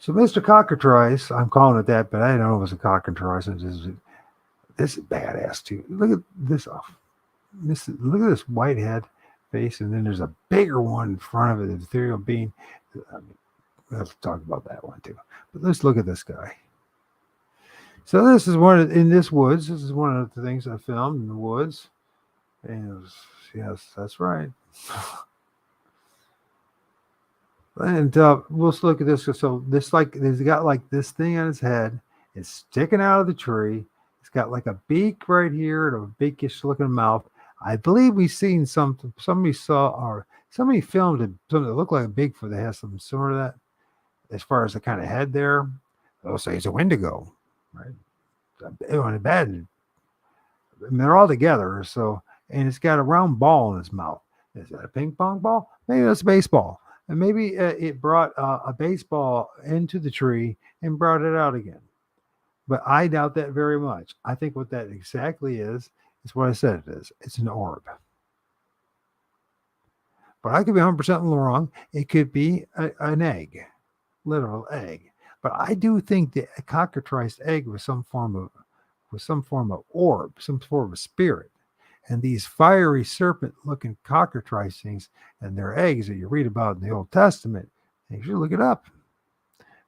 So Mr. Cockatrice, I'm calling it that, but I don't know if it's a cockatrice. This is badass too. Look at this off. Look at this white head face, and then there's a bigger one in front of it, the ethereal being. Let's talk about that one too. But let's look at this guy. So this is in this woods. This is one of the things I filmed in the woods. And yes, that's right. And let's look at this. So this, he's got like this thing on his head. It's sticking out of the tree. It's got like a beak right here and a beakish looking mouth. I believe we've seen somebody filmed something that looked like a Bigfoot that has something similar to that. As far as the kind of head there, they'll say it's a Wendigo, right? Bad. I mean, they're all together. So, and it's got a round ball in its mouth. Is that a ping pong ball? Maybe that's a baseball. And maybe it brought a baseball into the tree and brought it out again. But I doubt that very much. I think what that exactly is what I said it is. It's an orb. But I could be 100% wrong. It could be an egg, literal egg. But I do think that a cockatrice egg was some form of orb, some form of spirit. And these fiery serpent-looking cockatrice things and their eggs that you read about in the Old Testament, you should look it up.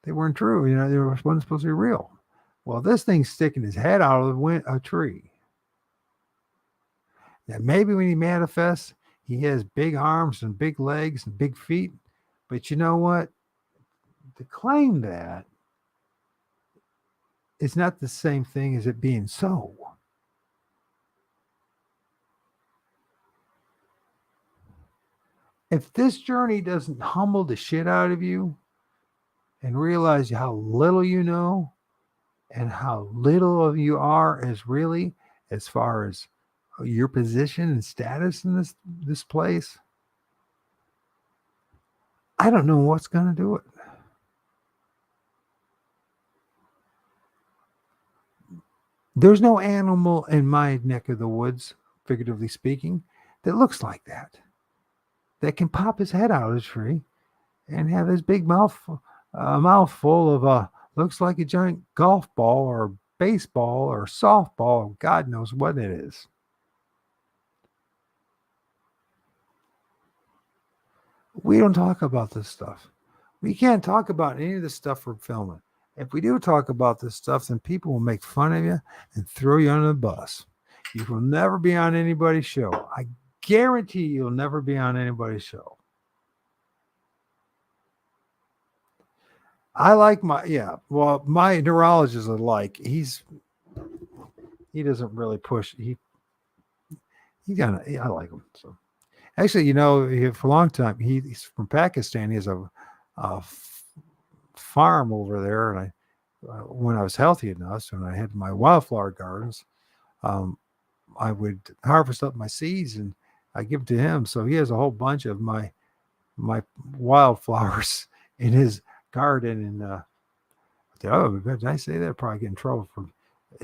They weren't true. They weren't supposed to be real. Well, this thing's sticking his head out of a tree. Now, maybe when he manifests, he has big arms and big legs and big feet. But you know what? To claim that, it's not the same thing as it being so. If this journey doesn't humble the shit out of you and realize how little you know and how little of you are as far as your position and status in this place, I don't know what's going to do it. There's no animal in my neck of the woods, figuratively speaking, that looks like that can pop his head out of the tree and have his big mouthful of looks like a giant golf ball or baseball or softball, or God knows what it is. We don't talk about this stuff. We can't talk about any of the stuff we're filming. If we do talk about this stuff, then people will make fun of you and throw you under the bus. You will never be on anybody's show. I guarantee you'll never be on anybody's show. I like my neurologist is like, he doesn't really push. I like him. So actually, for a long time, he's from Pakistan. He has a farm over there. And when I was healthy enough, when I had my wildflower gardens, I would harvest up my seeds and I give them to him. So he has a whole bunch of my wildflowers in his garden. And did I say that? I'd probably get in trouble for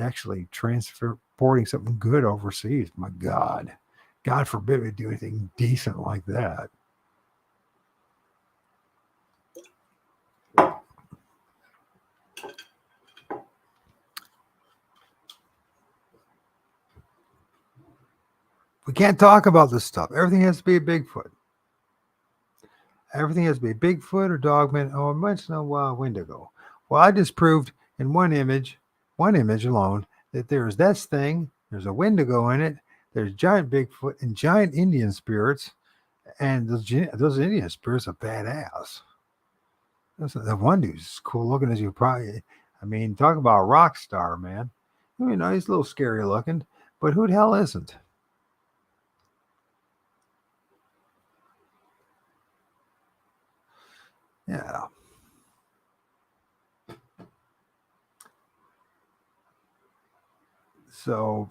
actually transporting something good overseas. My God forbid we do anything decent like that. We can't talk about this stuff. Everything has to be a Bigfoot. Everything has to be a Bigfoot or Dogman or once in a while Wendigo. Well, I just proved in one image alone, that there's this thing, there's a Wendigo in it, there's giant Bigfoot and giant Indian spirits, and those Indian spirits are badass. The one dude's cool looking as you probably. I mean, talk about a rock star, man. You know, he's a little scary looking, but who the hell isn't? Yeah. So,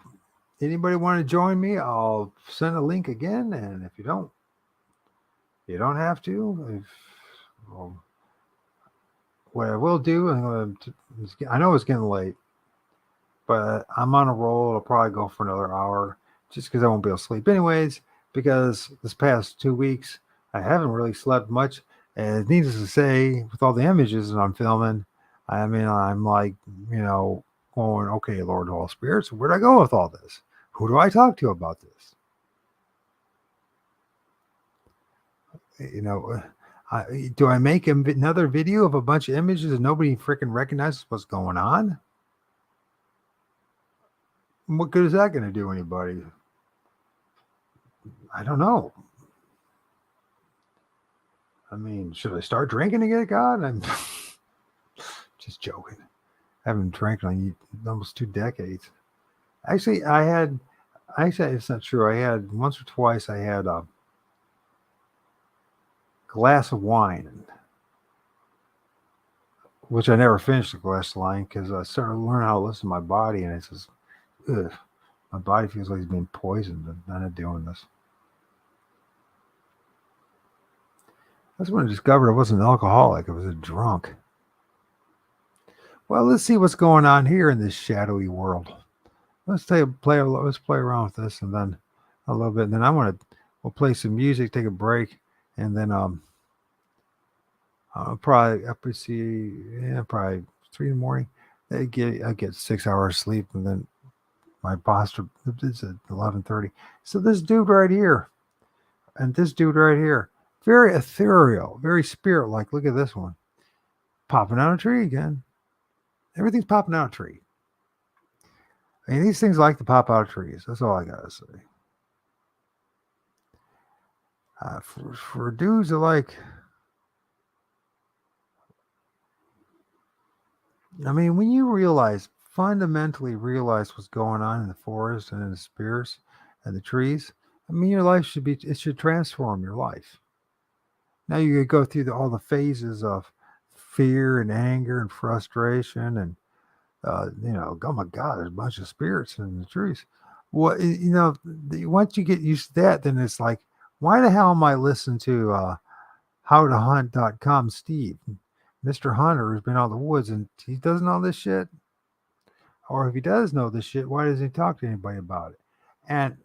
anybody want to join me? I'll send a link again, and if you don't, you don't have to. Well, what I will do, I know it's getting late, but I'm on a roll. I'll probably go for another hour just because I won't be able to sleep. Anyways, because this past 2 weeks, I haven't really slept much. And needless to say, with all the images that I'm filming, I mean, I'm like, going, okay, Lord of all spirits, where'd I go with all this? Who do I talk to about this? Do I make another video of a bunch of images and nobody freaking recognizes what's going on? What good is that going to do anybody? I don't know. I mean, should I start drinking again, God? I'm just joking. I haven't drank in almost 2 decades. Actually, it's not true. I had once or twice, I had a glass of wine, which I never finished the glass of wine because I started learning how to listen to my body, and it's just, ugh, my body feels like it's being poisoned, and I'm not doing this. That's when I discovered I wasn't an alcoholic. I was a drunk. Well, let's see what's going on here in this shadowy world. Let's play around with this, and then a little bit, and then we'll play some music, take a break, and then I'll probably probably 3 in the morning. I get 6 hours sleep, and then my posture is at 11:30. So this dude right here, and this dude right here, very ethereal, very spirit-like. Look at this one, popping out a tree again. Everything's popping out a tree. I mean, these things like to pop out of trees. That's all I gotta say. For dudes that like, I mean, when you fundamentally realize what's going on in the forest and in the spirits and the trees, I mean, your life should transform your life. Now you could go through all the phases of fear and anger and frustration and, oh my God, there's a bunch of spirits in the trees. Well, once you get used to that, then it's like, why the hell am I listening to howtohunt.com Steve? Mr. Hunter has been out in the woods and he doesn't know this shit. Or if he does know this shit, why doesn't he talk to anybody about it? And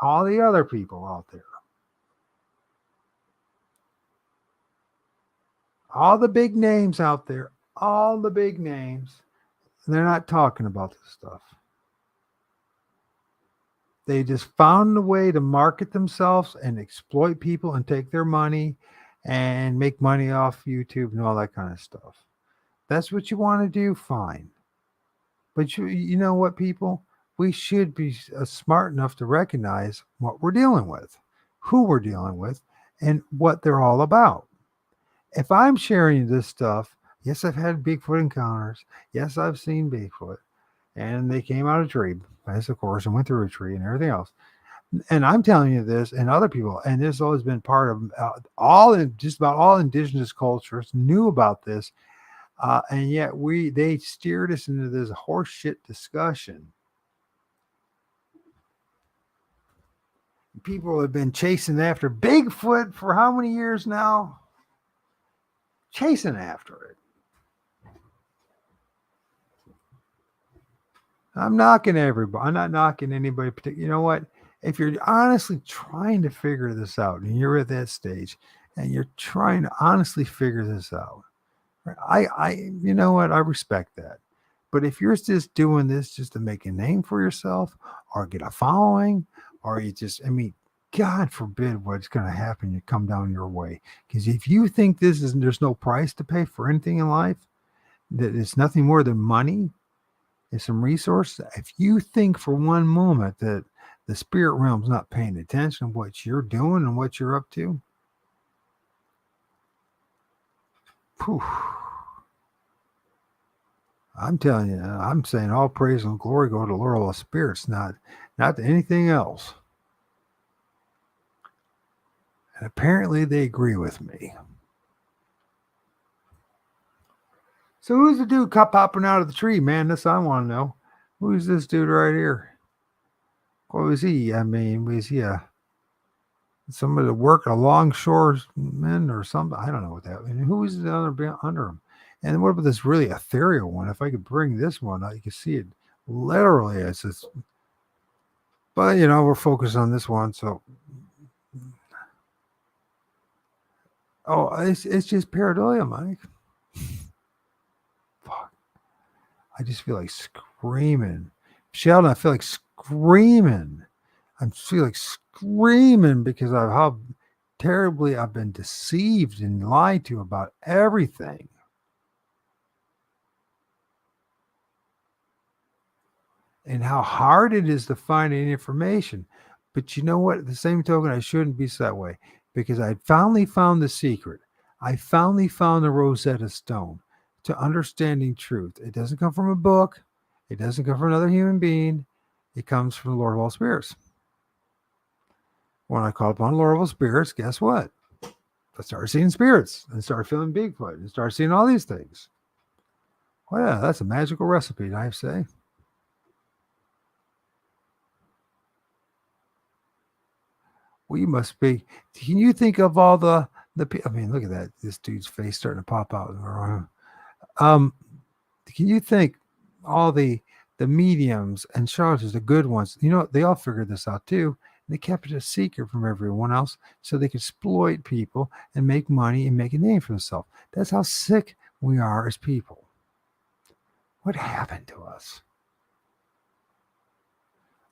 all the other people out there. All the big names out there, all the big names, they're not talking about this stuff. They just found a way to market themselves and exploit people and take their money and make money off YouTube and all that kind of stuff. That's what you want to do, fine. But you know what, people? We should be smart enough to recognize what we're dealing with, who we're dealing with, and what they're all about. If I'm sharing this stuff, yes, I've had Bigfoot encounters. Yes, I've seen Bigfoot. And they came out of a tree, yes, of course, and went through a tree and everything else. And I'm telling you this, and other people, and this has always been part of just about all indigenous cultures knew about this. And yet they steered us into this horseshit discussion. People have been chasing after Bigfoot for how many years now? Chasing after it. I'm knocking everybody. I'm not knocking anybody particular. You know what? If you're honestly trying to figure this out and you're at that stage and you're trying to honestly figure this out, you know what? I respect that. But if you're just doing this just to make a name for yourself or get a following, or God forbid what's going to happen you come down your way. Because if you think there's no price to pay for anything in life, that it's nothing more than money and some resources. If you think for one moment that the spirit realm's not paying attention to what you're doing and what you're up to, poof, I'm telling you, I'm saying all praise and glory go to the Lord of the spirits, not to anything else. And apparently they agree with me. So who's the dude popping out of the tree, man? This I want to know. Who's this dude right here? What was he? I mean, was he somebody that worked a longshoreman or something? I don't know what that. I mean, who was the other under him? And what about this really ethereal one? If I could bring this one out, you can see it literally. It's just, but we're focused on this one, so. Oh, it's just pareidolia, Mike. Fuck. I just feel like screaming. Sheldon, I feel like screaming. I feel like screaming because of how terribly I've been deceived and lied to about everything. And how hard it is to find any information. But you know what? At the same token, I shouldn't be that way because I finally found the secret. I finally found the Rosetta Stone to understanding truth. It doesn't come from a book. It doesn't come from another human being. It comes from the Lord of all spirits. When I called upon the Lord of all spirits, guess what? I started seeing spirits and started feeling Bigfoot and started seeing all these things. Well, yeah, that's a magical recipe, I say. Well, you must be. Can you think of all the? I mean, look at that. This dude's face starting to pop out. Can you think all the mediums and charlatans, the good ones? They all figured this out too. They kept it a secret from everyone else so they could exploit people and make money and make a name for themselves. That's how sick we are as people. What happened to us?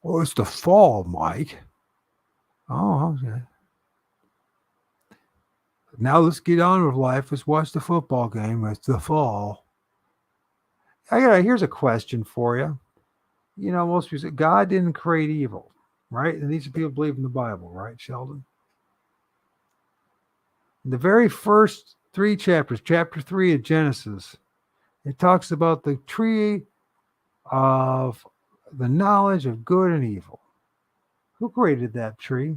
Oh, it's the fall, Mike. Oh, okay. Now let's get on with life. Let's watch the football game. It's the fall. Here's a question for you. Most people say God didn't create evil, right? And these people believe in the Bible, right, Sheldon? In the very first 3 chapters, chapter 3 of Genesis, it talks about the tree of the knowledge of good and evil. Who created that tree?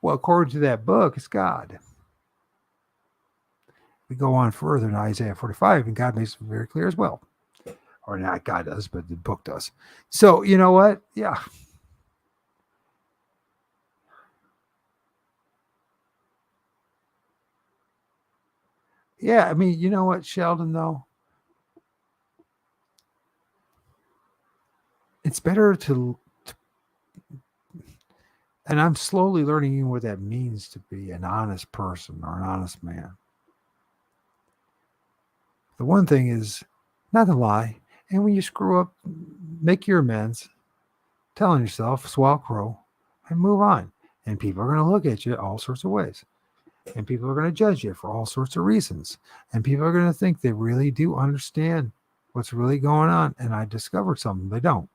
Well, according to that book, it's God. We go on further in Isaiah 45, and God makes it very clear as well. Or not God does, but the book does. So, you know what? Yeah. Yeah, I mean, you know what, Sheldon, though? It's better to and I'm slowly learning what that means to be an honest person or an honest man. The one thing is not to lie. And when you screw up, make your amends, telling yourself, swallow crow, and move on. And people are going to look at you all sorts of ways. And people are going to judge you for all sorts of reasons. And people are going to think they really do understand what's really going on. And I discovered something they don't.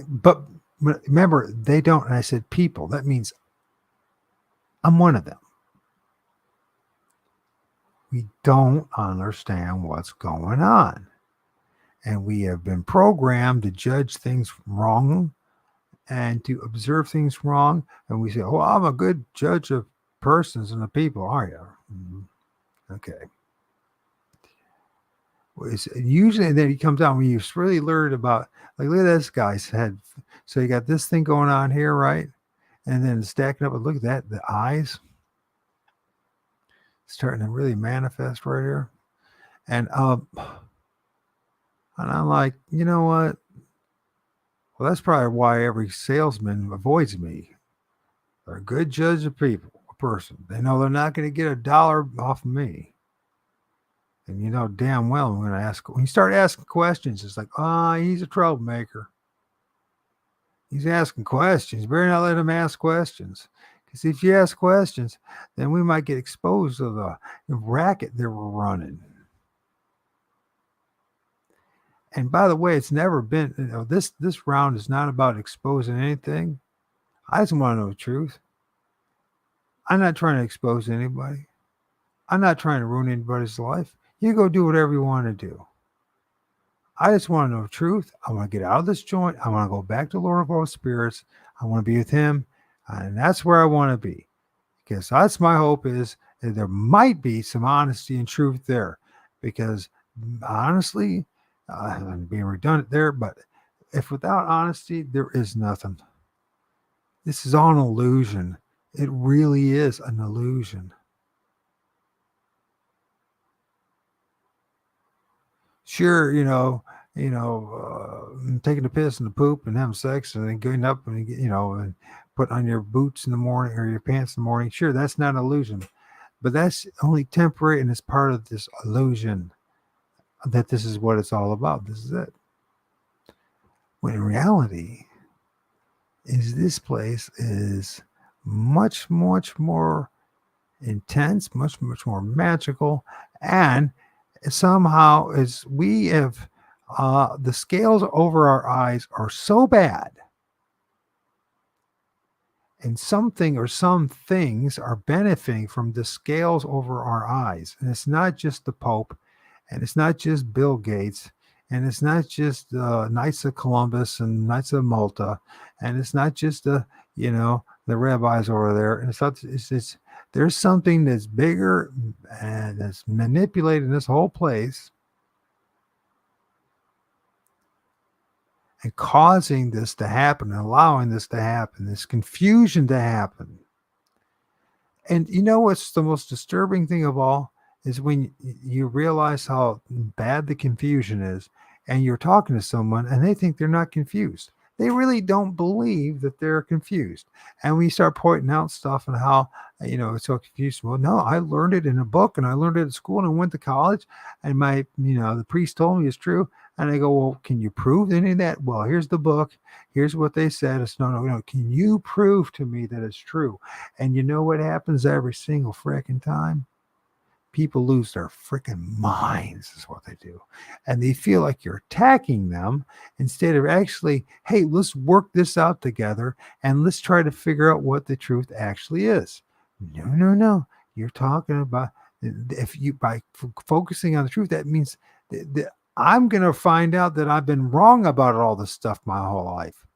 But remember, they don't. And I said people. That means I'm one of them. We don't understand what's going on. And we have been programmed to judge things wrong and to observe things wrong. And we say, oh, I'm a good judge of persons and the people, are you? Mm-hmm. Okay. Usually then he comes out when you really learned about, like, look at this guy's head. So you got this thing going on here, right? And then stacking up, and look at that, the eyes starting to really manifest right here. And I'm like, you know what? Well, that's probably why every salesman avoids me. They're a good judge of people, a person. They know they're not going to get $1 off of me. And you know damn well I'm going to ask. When you start asking questions, it's like, he's a troublemaker. He's asking questions. You better not let him ask questions. Because if you ask questions, then we might get exposed to the racket that we're running. And by the way, it's never been, this round is not about exposing anything. I just want to know the truth. I'm not trying to expose anybody. I'm not trying to ruin anybody's life. You go do whatever you want to do. I just want to know the truth. I want to get out of this joint. I want to go back to Lord of all spirits. I want to be with him. And that's where I want to be. Because that's my hope is that there might be some honesty and truth there. Because honestly, I'm being redundant there, but if without honesty, there is nothing. This is all an illusion. It really is an illusion. Sure, taking a piss and the poop and having sex and then getting up and and putting on your boots in the morning or your pants in the morning. Sure, that's not an illusion, but that's only temporary and it's part of this illusion that this is what it's all about. This is it. When in reality, is this place is much, much more intense, much, much more magical, and somehow as we have the scales over our eyes are so bad, and something or some things are benefiting from the scales over our eyes. And it's not just the Pope, and it's not just Bill Gates, and it's not just Knights of Columbus and Knights of Malta, and it's not just the rabbis over there. And it's there's something that's bigger and that's manipulating this whole place and causing this to happen and allowing this to happen, this confusion to happen. And you know what's the most disturbing thing of all is when you realize how bad the confusion is, and you're talking to someone and they think they're not confused. They really don't believe that they're confused. And we start pointing out stuff and how, it's so confused. Well, no, I learned it in a book and I learned it at school and I went to college and the priest told me it's true. And I go, well, can you prove any of that? Well, here's the book. Here's what they said. It's no. Can you prove to me that it's true? And you know what happens every single freaking time? People lose their freaking minds is what they do, and they feel like you're attacking them instead of actually, hey, let's work this out together and let's try to figure out what the truth actually is. No, you're talking about, if you by focusing on the truth, that means that I'm going to find out that I've been wrong about all this stuff my whole life,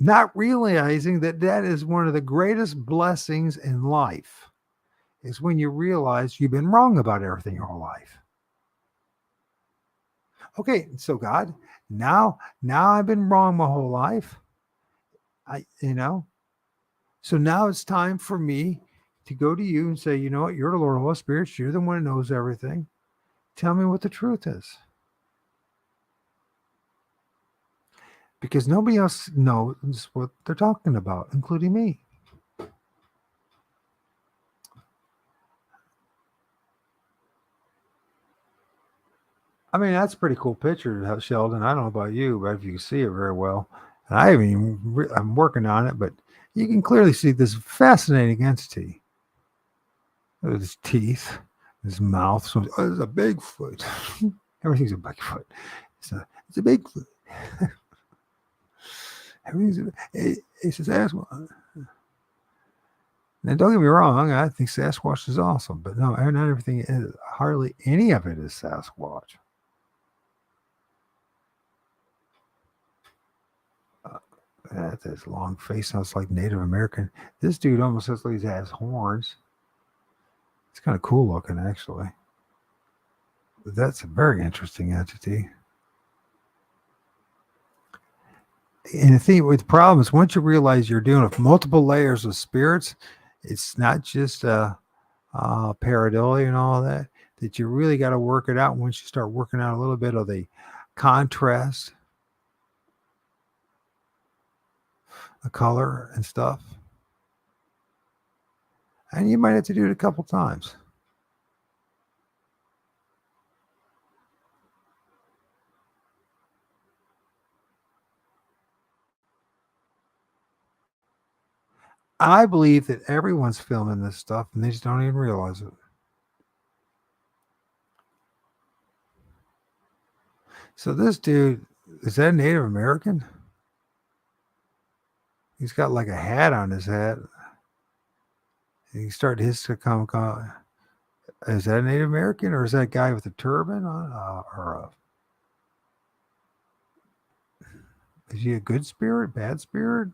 not realizing that that is one of the greatest blessings in life, is when you realize you've been wrong about everything your whole life. Okay, so God, now I've been wrong my whole life. So now it's time for me to go to you and say, you know what, you're the Lord of all spirits, you're the one who knows everything. Tell me what the truth is. Because nobody else knows what they're talking about, including me. I mean, that's a pretty cool picture, Sheldon. I don't know about you, but if you can see it very well, and I haven't even, I'm working on it, but you can clearly see this fascinating entity. Look at his teeth, his mouth. So, it's a Bigfoot. Everything's a Bigfoot. It's a Bigfoot. It's his ass. Now, don't get me wrong. I think Sasquatch is awesome, but no, not everything is. Hardly any of it is Sasquatch. That his long face sounds like Native American. This dude almost looks like he has horns. It's kind of cool looking, actually. That's a very interesting entity. And the thing with problems, once you realize you're dealing with multiple layers of spirits, it's not just pareidolia and all that you really got to work it out. Once you start working out a little bit of the contrast, the color and stuff. And you might have to do it a couple times. I believe that everyone's filming this stuff and they just don't even realize it. So this dude, is that Native American? He's got like a hat on his head. He started his to come. Is that a Native American or is that a guy with a turban on? Is he a good spirit, bad spirit?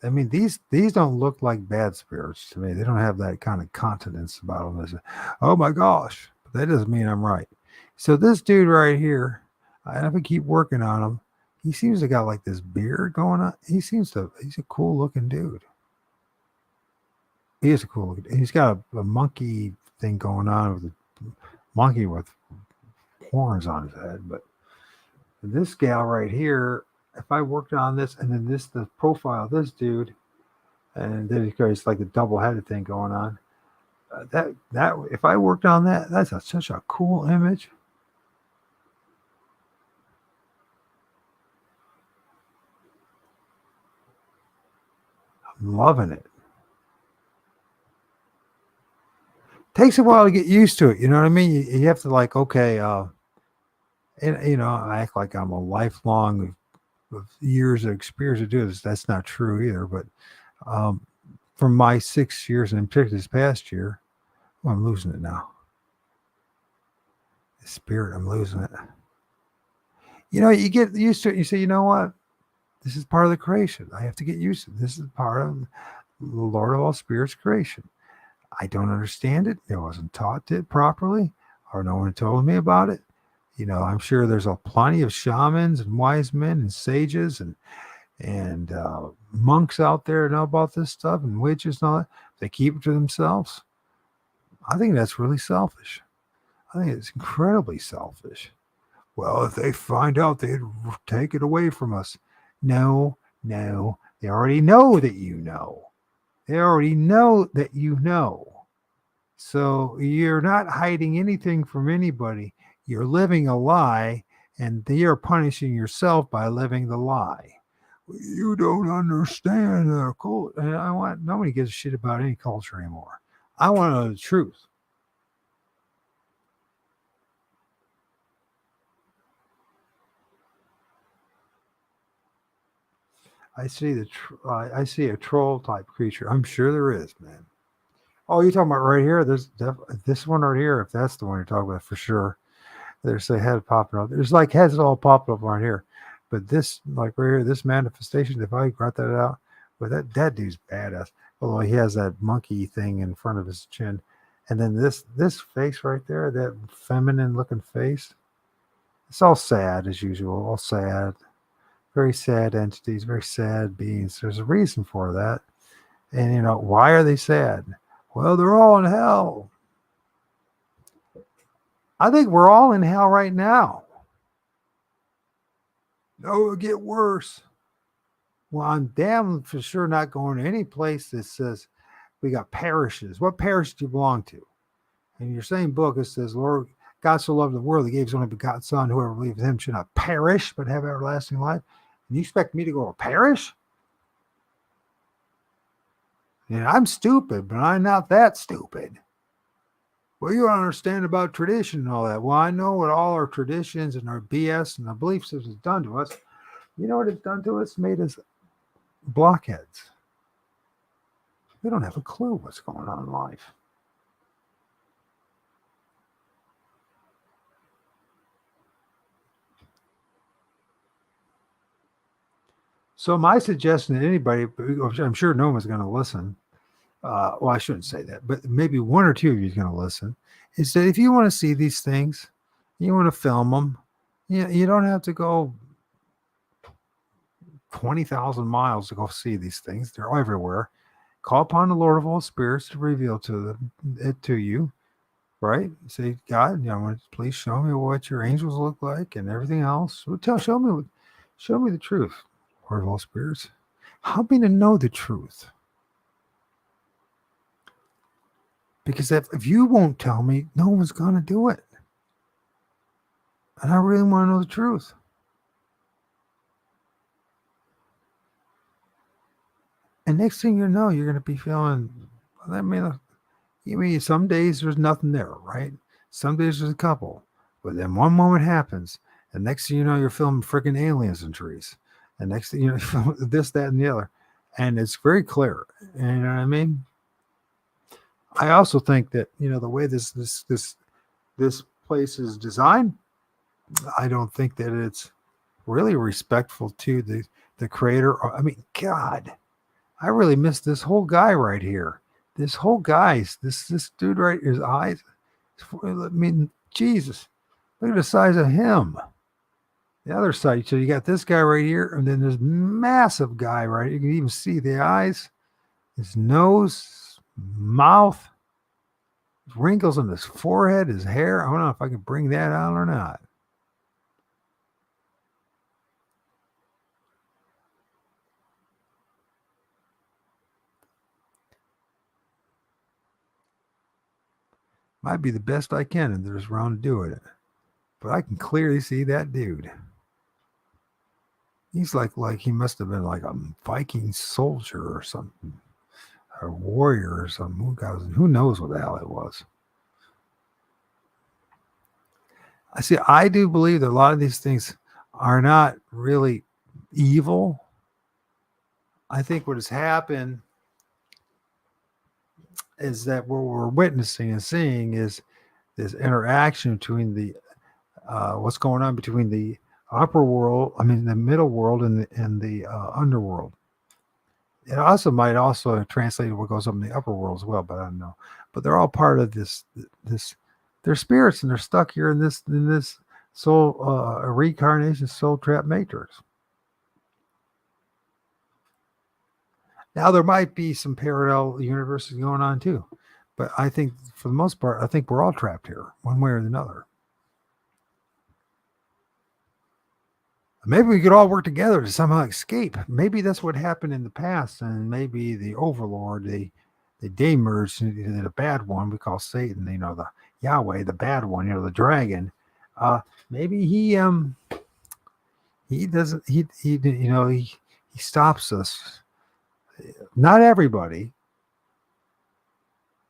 I mean, these don't look like bad spirits to me. They don't have that kind of continence about them. Oh my gosh, but that doesn't mean I'm right. So this dude right here, and if I keep working on him, he seems to got like this beard going on. He's a cool looking dude. He is a cool looking. He's got a monkey thing going on with a monkey with horns on his head. But this gal right here, if I worked on this and then the profile of this dude, and then there's like the double-headed thing going on. That if I worked on that, such a cool image. I'm loving it. Takes a while to get used to it. You know what I mean? You have to like, okay, and I act like I'm a lifelong of years of experience to do this. That's not true either. But from my 6 years, and in particular this past year, well, I'm losing it now. The spirit, I'm losing it. You get used to it. You say, you know what? This is part of the creation. I have to get used to it. This is part of the Lord of all spirits creation. I don't understand it. I wasn't taught it properly, or no one told me about it. I'm sure there's plenty of shamans and wise men and sages and monks out there know about this stuff, and witches and all that. They keep it to themselves. I think that's really selfish. I think it's incredibly selfish. Well, if they find out, they'd take it away from us. No, they already know that you know. They already know that you know. So you're not hiding anything from anybody. You're living a lie, and you're punishing yourself by living the lie. You don't understand the culture. And nobody gives a shit about any culture anymore. I want to know the truth. I see a troll type creature. I'm sure there is, man. Oh, you're talking about right here? There's this one right here. If that's the one you're talking about, for sure. There's a head popping up. There's like heads all popping up right here. But this, like right here, this manifestation, if I got that out, but that dude's badass. Although he has that monkey thing in front of his chin. And then this face right there, that feminine looking face, it's all sad as usual, all sad. Very sad entities, very sad beings. There's a reason for that. And why are they sad? Well, they're all in hell. I think we're all in hell right now. No, it'll get worse. Well, I'm damn for sure not going to any place that says we got parishes. What parish do you belong to? In your same book, it says, Lord, God so loved the world, he gave his only begotten son, whoever believes in him should not perish, but have everlasting life. And you expect me to go to parish? I'm stupid, but I'm not that stupid. Well, you don't understand about tradition and all that. Well, I know what all our traditions and our BS and our belief systems has done to us. You know what it's done to us? It's made us blockheads. We don't have a clue what's going on in life. So my suggestion to anybody, I'm sure no one's going to listen. Well, I shouldn't say that, but maybe one or two of you is going to listen. Is that if you want to see these things, you want to film them, you don't have to go 20,000 miles to go see these things. They're everywhere. Call upon the Lord of all spirits to reveal it to you, right? Say, God, please show me what your angels look like and everything else. Show me the truth, Lord of all spirits. Help me to know the truth. Because if you won't tell me, no one's going to do it. And I really want to know the truth. And next thing you know, you're going to be feeling, I mean, some days there's nothing there, right? Some days there's a couple. But then one moment happens, and next thing you know, you're filming freaking aliens in trees. And next thing you know, you film this, that, and the other. And it's very clear. And you know what I mean? I also think that, the way this place is designed, I don't think that it's really respectful to the creator. I mean, God, I really miss this whole guy right here. This whole guy's this dude right, his eyes. I mean, Jesus, look at the size of him. The other side, so you got this guy right here, and then this massive guy right. You can even see the eyes, his nose, mouth, wrinkles on his forehead, his hair. I don't know if I can bring that out or not. Might be the best I can in this round doing it. But I can clearly see that dude. He's like he must have been like a Viking soldier or something. A warrior or something. Who knows what the hell it was. I do believe that a lot of these things are not really evil. I think what has happened is that what we're witnessing and seeing is this interaction between the what's going on between the upper world, the middle world, and the underworld. It also might also translate what goes up in the upper world as well, but I don't know. But they're all part of this. They're spirits, and they're stuck here in this soul reincarnation soul trap matrix. Now there might be some parallel universes going on too, but I think for the most part, I think we're all trapped here, one way or another. Maybe we could all work together to somehow escape. Maybe that's what happened in the past, and maybe the overlord, they demerged into the bad one we call Satan. The Yahweh, the bad one, the dragon. Maybe he doesn't he stops us. Not everybody,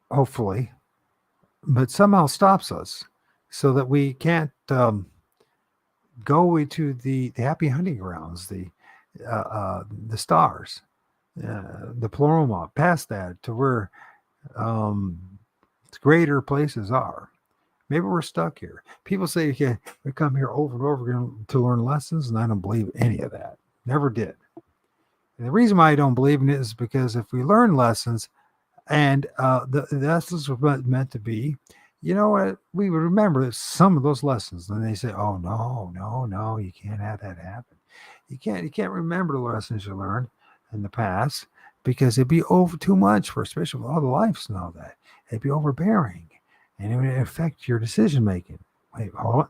hopefully, but somehow stops us so that we can't go into the happy hunting grounds, the stars, the pleroma, past that to where greater places are. Maybe we're stuck here. People say, okay, we come here over and over again to learn lessons, and I don't believe any of that. Never did. And the reason why I don't believe in it is because if we learn lessons, and the lessons were meant to be, you know what? We would remember some of those lessons. And they say, "Oh no, you can't have that happen. You can't remember the lessons you learned in the past because it'd be over too much for, especially with all the lives and all that. It'd be overbearing, and it would affect your decision making. Wait, hold on,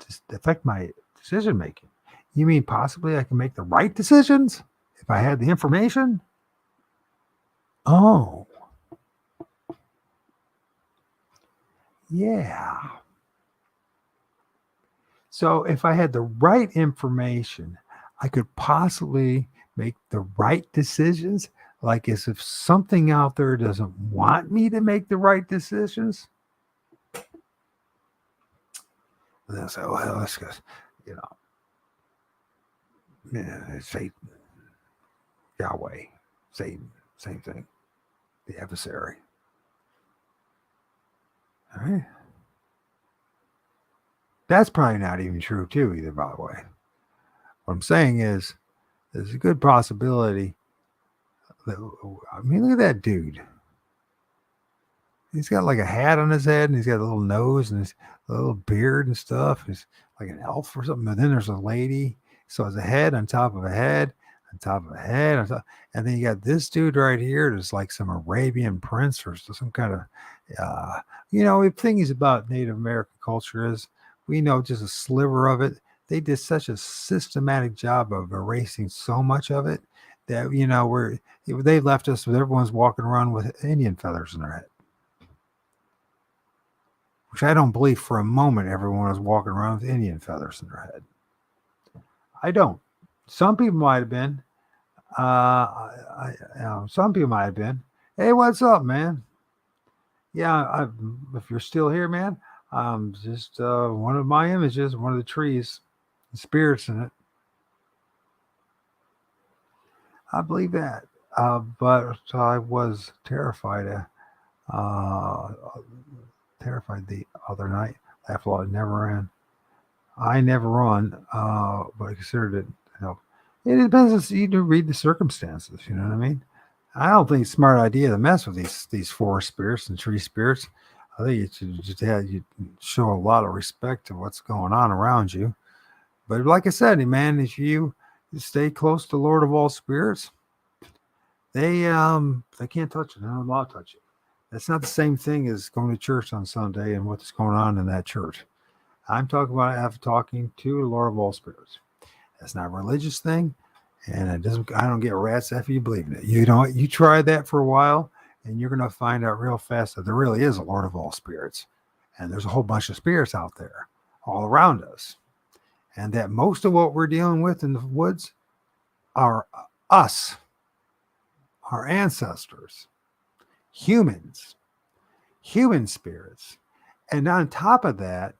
just affect my decision making. You mean possibly I can make the right decisions if I had the information? Oh." Yeah. So if I had the right information, I could possibly make the right decisions. Like as if something out there doesn't want me to make the right decisions. And they'll say, well, let's go, it's Satan, Yahweh, Satan, same thing, the adversary. All right. That's probably not even true too either, by the way. What I'm saying is there's a good possibility that, look at that dude. He's got like a hat on his head and he's got a little nose and his little beard and stuff. He's like an elf or something. And then there's a lady. So it's a head on top of a head, on top of a head. And then you got this dude right here. There's like some Arabian prince or some kind of, the thing is about Native American culture is we know just a sliver of it. They did such a systematic job of erasing so much of it that, they left us with everyone's walking around with Indian feathers in their head. Which I don't believe for a moment everyone was walking around with Indian feathers in their head. I don't. Some people might have been. Some people might have been. Hey, what's up, man? Yeah, if you're still here, man, just one of my images, one of the trees, the spirits in it. I believe that. But I was uh, terrified the other night. Laughed a lot, never ran. I never run, but I considered it help. It depends. You to read the circumstances. You know what I mean? I don't think it's a smart idea to mess with these forest spirits and tree spirits. I think it should just have you show a lot of respect to what's going on around you. But like I said, man, if you stay close to Lord of all spirits, they can't touch it. They're not allowed to touch it. That's not the same thing as going to church on Sunday and what's going on in that church. I'm talking about talking to the Lord of all spirits. That's not a religious thing, and it doesn't. I don't get rats after you believe in it. You know, you try that for a while, and you're going to find out real fast that there really is a Lord of all spirits, and there's a whole bunch of spirits out there, all around us, and that most of what we're dealing with in the woods are us, our ancestors, humans, human spirits, and on top of that,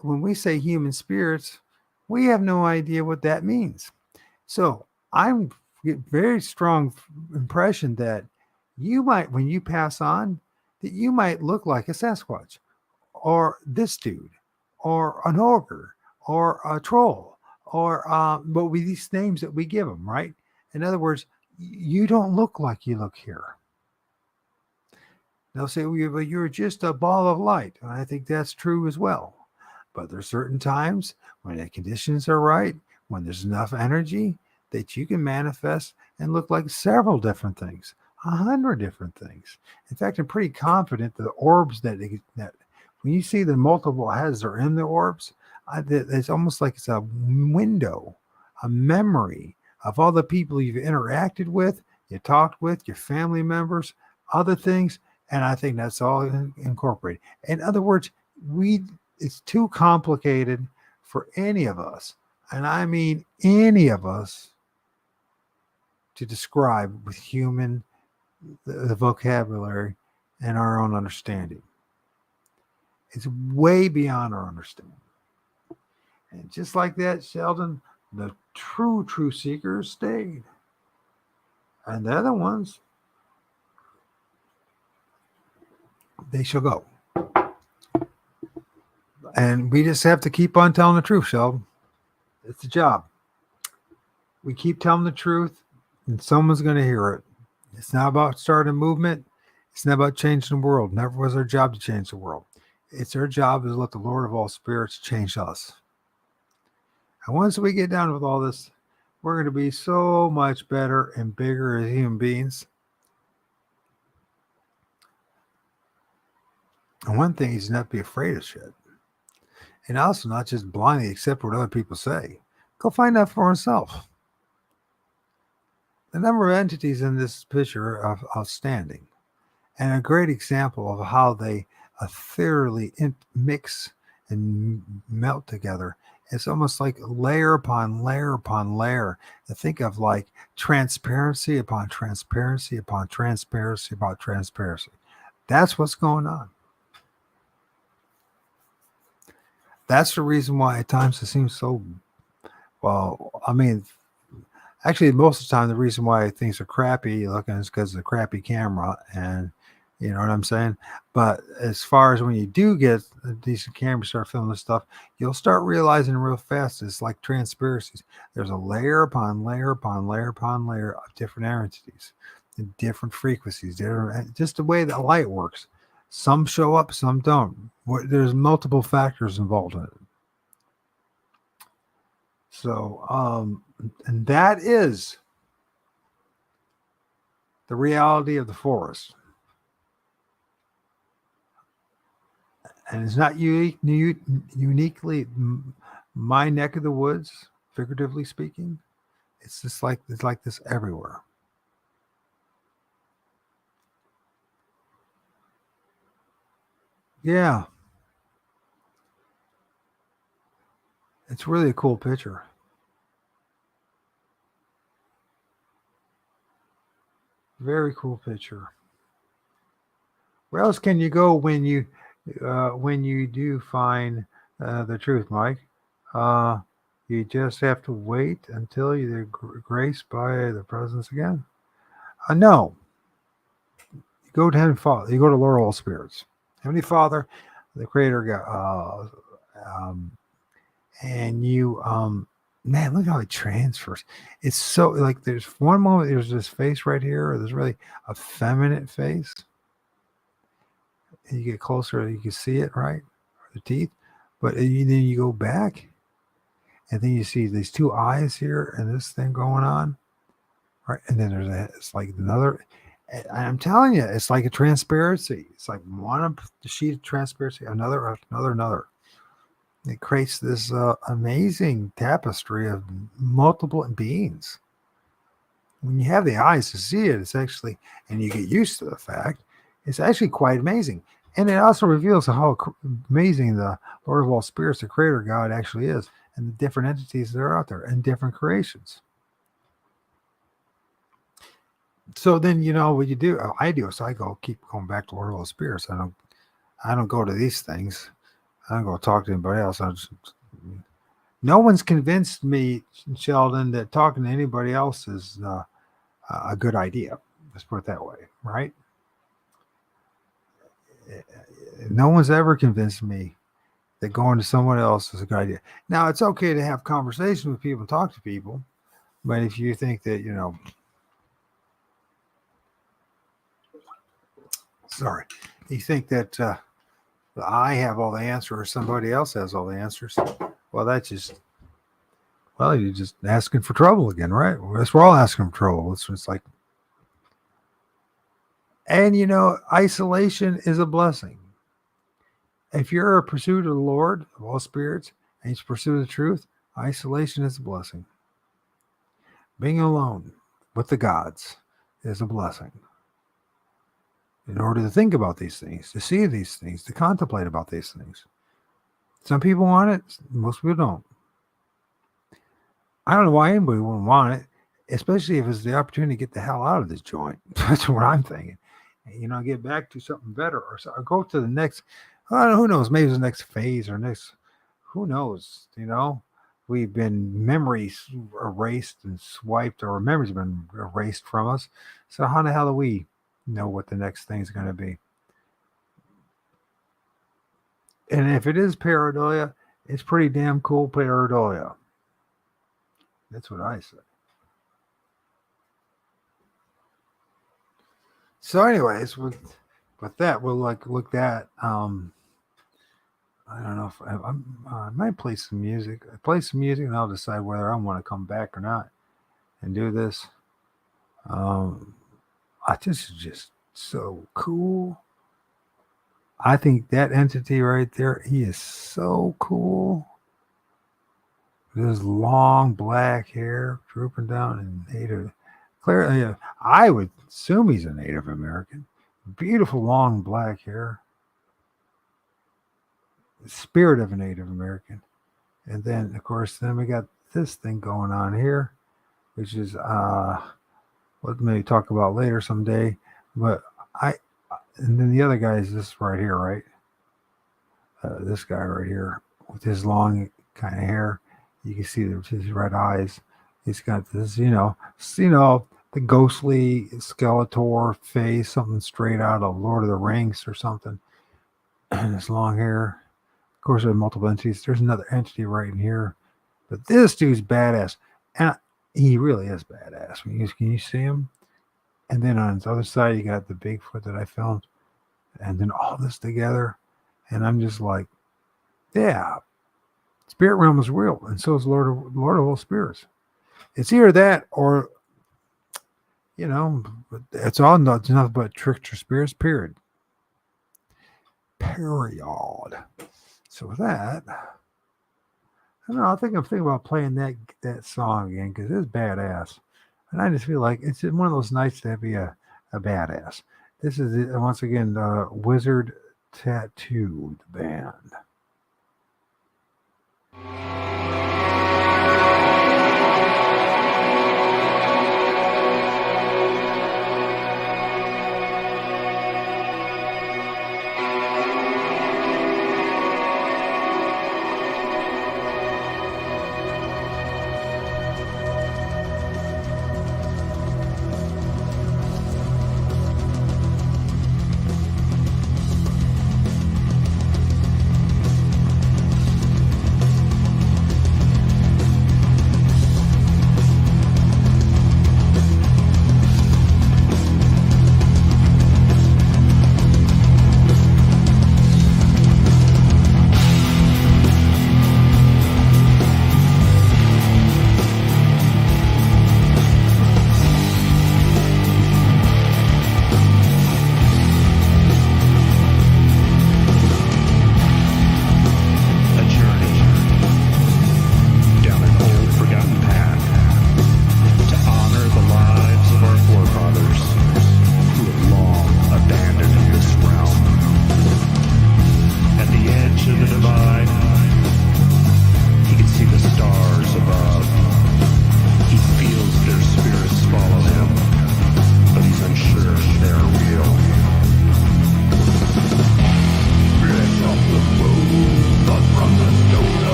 when we say human spirits, we have no idea what that means. So I'm get very strong impression that you might, when you pass on, that you might look like a Sasquatch, or this dude, or an ogre, or a troll, or but with these names that we give them, right? In other words, you don't look like you look here. They'll say, well, you're just a ball of light. And I think that's true as well. But there's certain times when the conditions are right, when there's enough energy that you can manifest and look like several different things, 100 different things. In fact, I'm pretty confident that the orbs that when you see the multiple heads are in the orbs, it's almost like it's a window, a memory of all the people you've interacted with, you talked with, your family members, other things, and I think that's all incorporated. In other words, it's too complicated for any of us, and I mean any of us, to describe with the vocabulary and our own understanding. It's way beyond our understanding. And just like that, Sheldon, the true seekers stayed. And the other ones, they shall go. And we just have to keep on telling the truth, Sheldon. It's a job. We keep telling the truth, and someone's going to hear it. It's not about starting a movement. It's not about changing the world. Never was our job to change the world. It's our job to let the Lord of all spirits change us. And once we get done with all this, we're going to be so much better and bigger as human beings. And one thing is not be afraid of shit. And also not just blindly accept what other people say. Go find out for yourself. The number of entities in this picture are outstanding, and a great example of how they thoroughly mix and melt together. It's almost like layer upon layer upon layer. To think of like transparency upon transparency upon transparency upon transparency. That's what's going on. That's the reason why at times it seems so, well, I mean, actually, most of the time, the reason why things are crappy looking is because of the crappy camera, and you know what I'm saying. But as far as when you do get a decent camera, start filming this stuff, you'll start realizing real fast it's like transparencies. There's a layer upon layer upon layer upon layer of different entities, and different frequencies. Just the way that light works. Some show up, some don't. There's multiple factors involved in it. So, and that is the reality of the forest. And it's not uniquely my neck of the woods, figuratively speaking. It's like this everywhere. Yeah, it's really a cool picture. Very cool picture. Where else can you go when you do find the truth, Mike? Uh, you just have to wait until you're graced by the presence again. No, you go to Heavenly Father. You go to Lord of all spirits, Heavenly Father, the Creator God, and you man, look how it transfers. It's so like there's one moment there's this face right here, or there's really a feminine face. And you get closer, you can see it, right? The teeth. But then you go back, and then you see these two eyes here and this thing going on, right? And then it's like another. I'm telling you, it's like a transparency. It's like one sheet of transparency, another. It creates this amazing tapestry of multiple beings. When you have the eyes to see it, it's actually, and you get used to the fact, it's actually quite amazing. And it also reveals how amazing the Lord of all spirits, the Creator God, actually is, and the different entities that are out there and different creations. So then, what you do, I do, so I keep going back to Lord of all spirits. I don't go to these things. I don't go talk to anybody else. No one's convinced me, Sheldon, that talking to anybody else is a good idea. Let's put it that way, right? No one's ever convinced me that going to someone else is a good idea. Now, it's okay to have conversations with people and talk to people, but if you think that, you think that I have all the answers or somebody else has all the answers, well, you're just asking for trouble again, right? We're all asking for trouble. It's like, and isolation is a blessing. If you're a pursuit of the Lord of all spirits and you pursue the truth, isolation is a blessing. Being alone with the gods is a blessing. In order to think about these things, to see these things, to contemplate about these things. Some people want it, most people don't. I don't know why anybody wouldn't want it, especially if it's the opportunity to get the hell out of this joint. That's what I'm thinking. Get back to something better or go to the next, who knows, maybe it's the next phase or who knows, we've been memories erased and swiped, or memories have been erased from us. So how the hell do we know what the next thing is going to be? And if it is pareidolia, it's pretty damn cool pareidolia. That's what I say. So anyways, with that, we'll look at, I don't know if I might play some music. I play some music and I'll decide whether I want to come back or not and do this. This is just so cool. I think that entity right there, he is so cool. This long black hair drooping down in Native. Clearly, I would assume he's a Native American. Beautiful long black hair. The spirit of a Native American. And then, of course, we got this thing going on here, which is we'll maybe talk about later someday. But and then the other guy is this right here, right? This guy right here with his long kind of hair. You can see his red eyes. He's got this, the ghostly Skeletor face, something straight out of Lord of the Rings or something. And his long hair. Of course, there are multiple entities. There's another entity right in here. But this dude's badass. And he really is badass. Can you see him? And then on the other side, you got the Bigfoot that I filmed. And then all this together. And I'm just like, yeah, spirit realm is real. And so is Lord of all spirits. It's either that or, it's nothing but trickster spirits, period. So with that, I don't know, I think I'm thinking about playing that song again because it's badass. And I just feel like it's one of those nights to be a badass. This is, once again, Wizard Tattooed Band.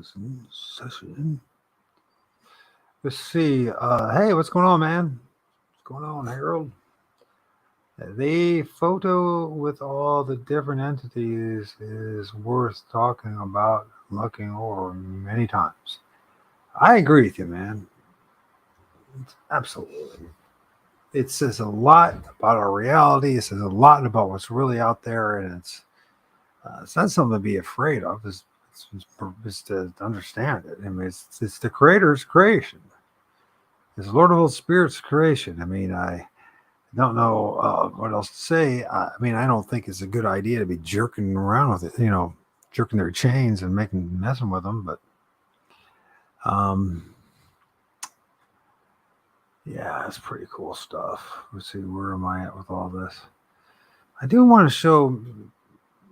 session. Let's see. Hey, what's going on, man? What's going on, Harold? The photo with all the different entities is worth talking about, looking over many times. I agree with you, man. Absolutely. It says a lot about our reality. It says a lot about what's really out there, and it's not something to be afraid of. It's to understand it. I mean, it's the Creator's creation. It's Lord of all spirits' creation. I mean, I don't know what else to say. I mean, I don't think it's a good idea to be jerking around with it. Jerking their chains and messing with them. But yeah, it's pretty cool stuff. Let's see, where am I at with all this? I do want to show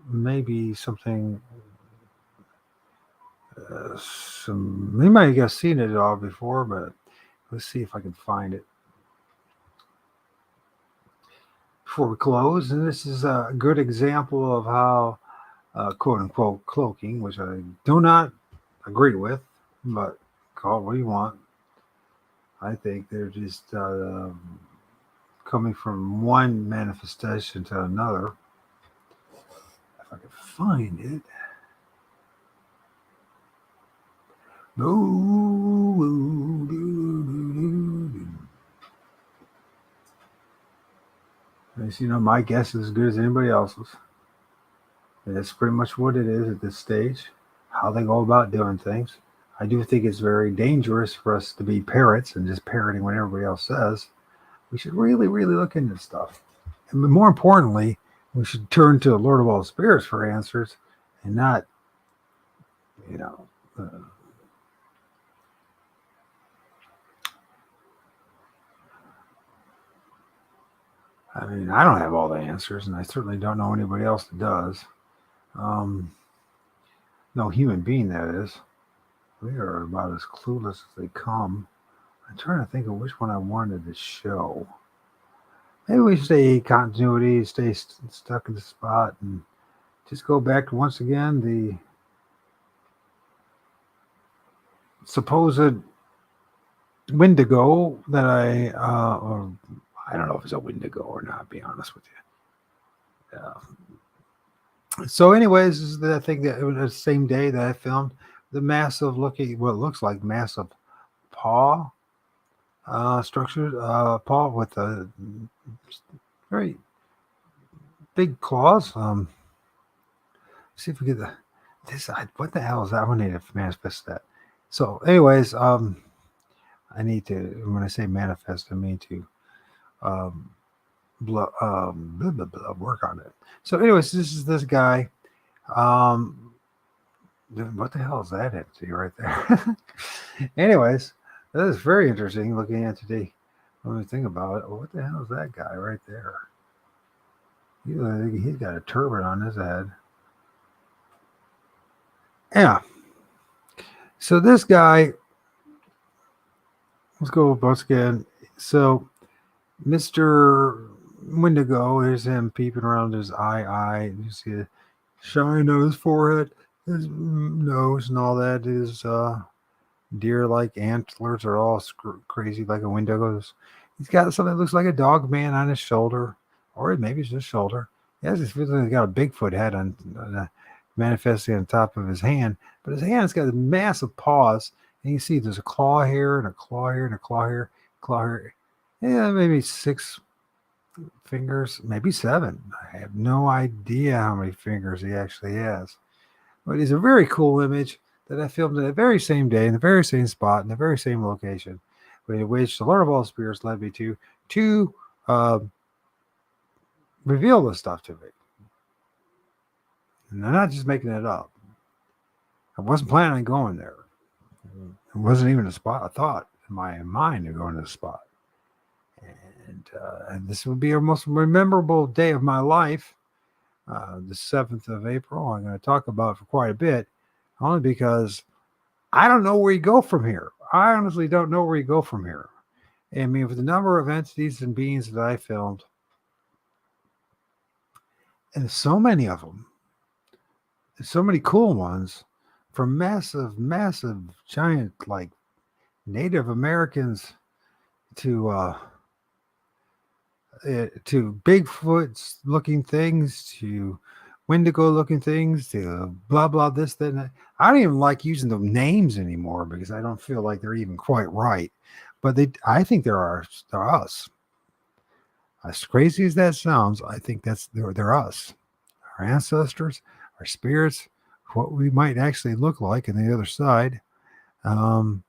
maybe something. You might have seen it all before, but let's see if I can find it before we close. And this is a good example of how, quote unquote, cloaking, which I do not agree with, but call it what you want. I think they're just coming from one manifestation to another. If I can find it. My guess is as good as anybody else's. And that's pretty much what it is at this stage, how they go about doing things. I do think it's very dangerous for us to be parrots and just parroting what everybody else says. We should really, really look into stuff. And more importantly, we should turn to the Lord of all spirits for answers and not, I mean, I don't have all the answers, and I certainly don't know anybody else that does. No human being, that is. We are about as clueless as they come. I'm trying to think of which one I wanted to show. Maybe we stay continuity, stay stuck in the spot, and just go back to once again the supposed Wendigo that or I don't know if it's a Wendigo or not, to be honest with you. So, anyways, this is I think that it was the same day that I filmed the massive looking, what looks like massive paw structured paw with a very big claws. See if we get this. What the hell is that? I need to manifest that. So, anyways, I need to. When I say manifest, I mean to blah, blah, blah, blah, work on it. So, anyways, this is this guy. What the hell is that entity right there? Anyways, that is very interesting looking entity. When we think about it, what the hell is that guy right there? He's got a turban on his head. Yeah. So this guy, let's go once again. So Mr. Wendigo, there's him peeping around his eye. You see a shine on his forehead, his nose, and all that. His deer-like antlers are all crazy like a Wendigo's. He's got something that looks like a dog man on his shoulder, or maybe it's just shoulder. He has this feeling he's got a Bigfoot head on manifesting on top of his hand, but his hand's got massive paws, and you see there's a claw here and a claw here and a claw here, yeah, maybe 6 fingers, maybe 7. I have no idea how many fingers he actually has, but it's a very cool image that I filmed the very same day in the very same spot in the very same location, which the Lord of all spirits led me to reveal this stuff to me. And I'm not just making it up. I wasn't planning on going there. It wasn't even a spot I thought in my mind to go into the spot. And this would be our most memorable day of my life, the 7th of April. I'm going to talk about for quite a bit, only because I don't know where you go from here. I honestly don't know where you go from here. I mean, with the number of entities and beings that I filmed, and so many of them, so many cool ones, from massive, giant, like Native Americans to to Bigfoot's looking things, to Wendigo looking things, to blah blah this that. And that. I don't even like using the names anymore because I don't feel like they're even quite right. But I think they're us. As crazy as that sounds, I think they're us, our ancestors, our spirits, what we might actually look like on the other side. Um,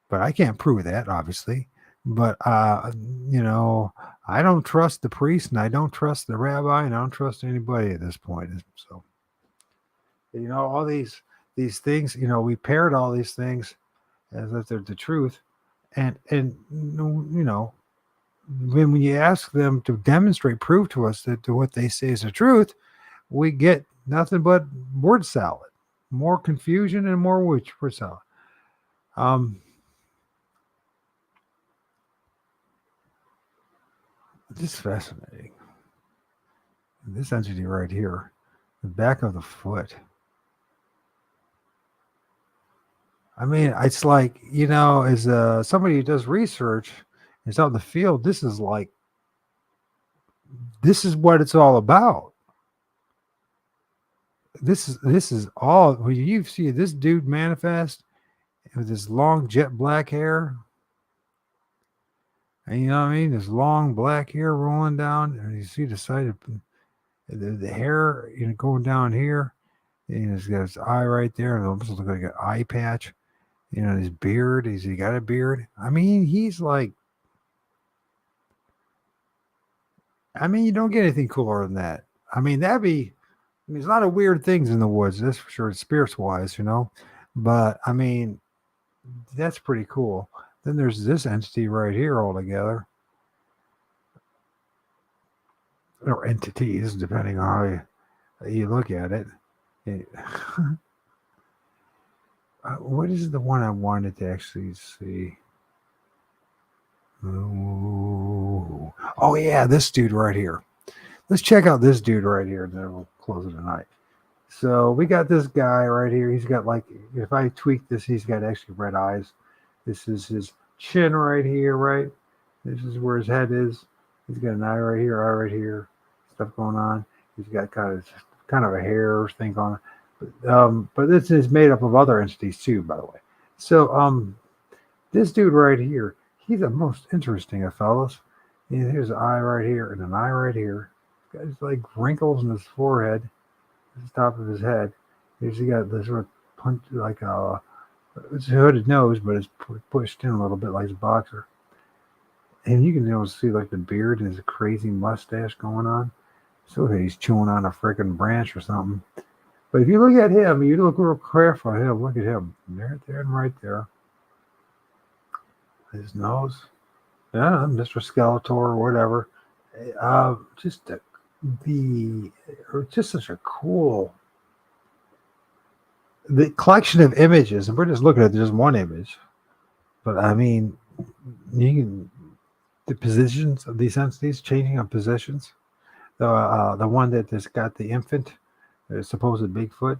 but I can't prove that, obviously. But you know, I don't trust the priest, and I don't trust the rabbi, and I don't trust anybody at this point. So, you know, all these things, you know, we parrot all these things as if they're the truth, and you know, when you ask them to demonstrate, prove to us that what they say is the truth, we get nothing but word salad, more confusion and more word salad. Um, this is fascinating. This entity right here, the back of the foot. I mean, it's like, you know, as somebody who does research, is out in the field. This is what it's all about. This is all. When you see this dude manifest with this long jet black hair, and you know what I mean, this long black hair rolling down, and you see the side of the hair, you know, going down here. And he's got his eye right there, and it almost looks like an eye patch. You know, his beard. He got a beard? I mean, he's like. I mean, you don't get anything cooler than that. I mean, that'd be. I mean, there's a lot of weird things in the woods. That's for sure, spirits wise, you know. But I mean, that's pretty cool. Then there's this entity right here altogether, or entities, depending on how you look at it. What is the one I wanted to actually see? Ooh. Oh yeah, this dude right here. Let's check out this dude right here, and then we'll close it tonight. So we got this guy right here. He's got like, if I tweak this, he's got actually red eyes. This is his chin right here, right? This is where his head is. He's got an eye right here, stuff going on. He's got kind of a hair thing on it. But this is made up of other entities too, by the way. So this dude right here, he's the most interesting of fellas. Here's an eye right here and an eye right here. He's got like wrinkles in his forehead, the top of his head. He's got this sort of punch, like it's a hooded nose, but it's pushed in a little bit like his boxer. And you can see like the beard and his crazy mustache going on. So he's chewing on a freaking branch or something. But if you look at him, you look real careful at him. Look at him, there, and right there. His nose, yeah, Mr. Skeletor or whatever. Just such a cool. The collection of images, and we're just looking at just one image, but I mean, the positions of these entities changing of positions. The one that has got the infant, the supposed Bigfoot,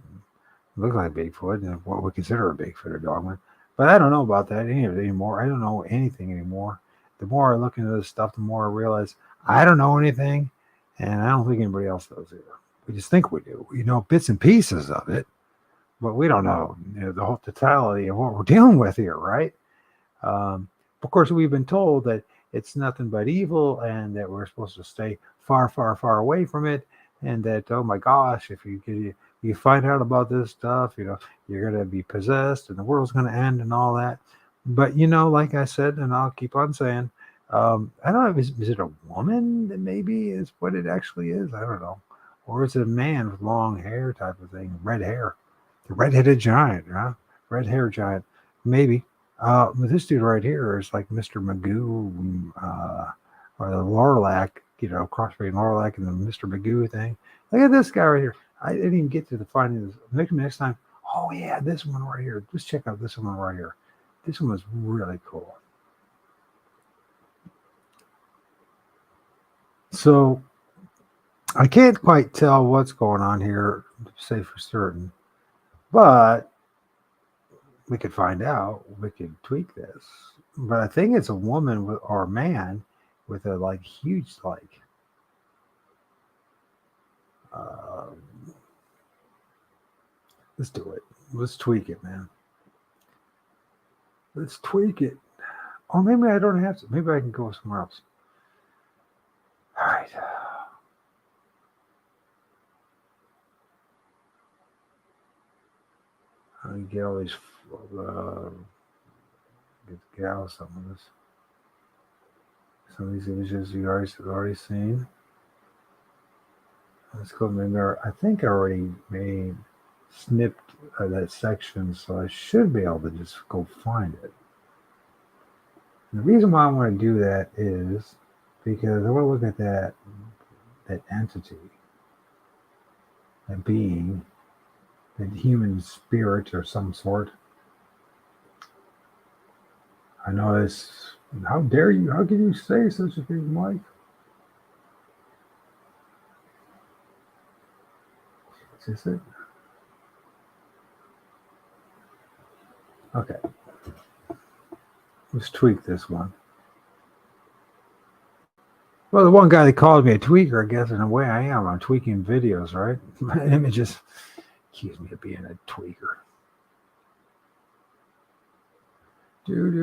looks like Bigfoot, and what we consider a Bigfoot or Dogman. But I don't know about that anymore. I don't know anything anymore. The more I look into this stuff, the more I realize I don't know anything, and I don't think anybody else does either. We just think we do. We know bits and pieces of it, but we don't know, the whole totality of what we're dealing with here, right? Of course, we've been told that it's nothing but evil, and that we're supposed to stay far, far, far away from it, and that, oh my gosh, if you find out about this stuff, you're going to be possessed and the world's going to end and all that. But, like I said, and I'll keep on saying, I don't know, is it a woman that maybe is what it actually is? I don't know. Or is it a man with long hair type of thing, red hair? The red-headed giant, huh? Red hair giant, maybe. But this dude right here is like Mr. Magoo, or the Lorlac, cross between Lorlac and the Mr. Magoo thing. Look at this guy right here. I didn't even get to the finding this. Maybe next time. Oh yeah, this one right here. Just check out this one right here. This one was really cool. So I can't quite tell what's going on here to say for certain, But we could find out. We could tweak this. But I think it's a woman or a man with a like huge like. Uh, let's do it. Let's tweak it, man. Let's tweak it. Or maybe I don't have to. Maybe I can go somewhere else. All right. I get all these. Uh, get out of some of this. Some of these images you already seen. Let's go. Maybe I think I already made snipped that section, so I should be able to just go find it. And the reason why I want to do that is because I want to look at that entity, that being, that human spirit or some sort. I know this. How dare you? How can you say such a thing, Mike? Is this it? Okay. Let's tweak this one. Well, the one guy that called me a tweaker, I guess in a way I am. I'm tweaking videos, right? My images accuse me of being a tweaker. I don't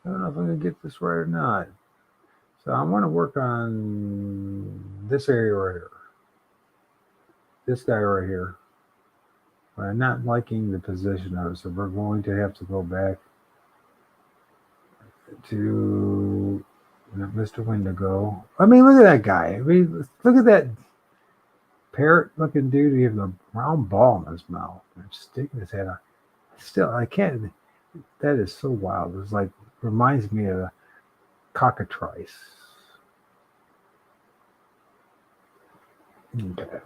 know if I'm going to get this right or not. So I want to work on this area right here. This guy right here. But I'm not liking the position of it, so we're going to have to go back to Mr. Wendigo. I mean, look at that guy. I mean, look at that parrot-looking dude. He has a round ball in his mouth. And sticking his head out. Still, I can't. That is so wild. It's like reminds me of a cockatrice. Okay.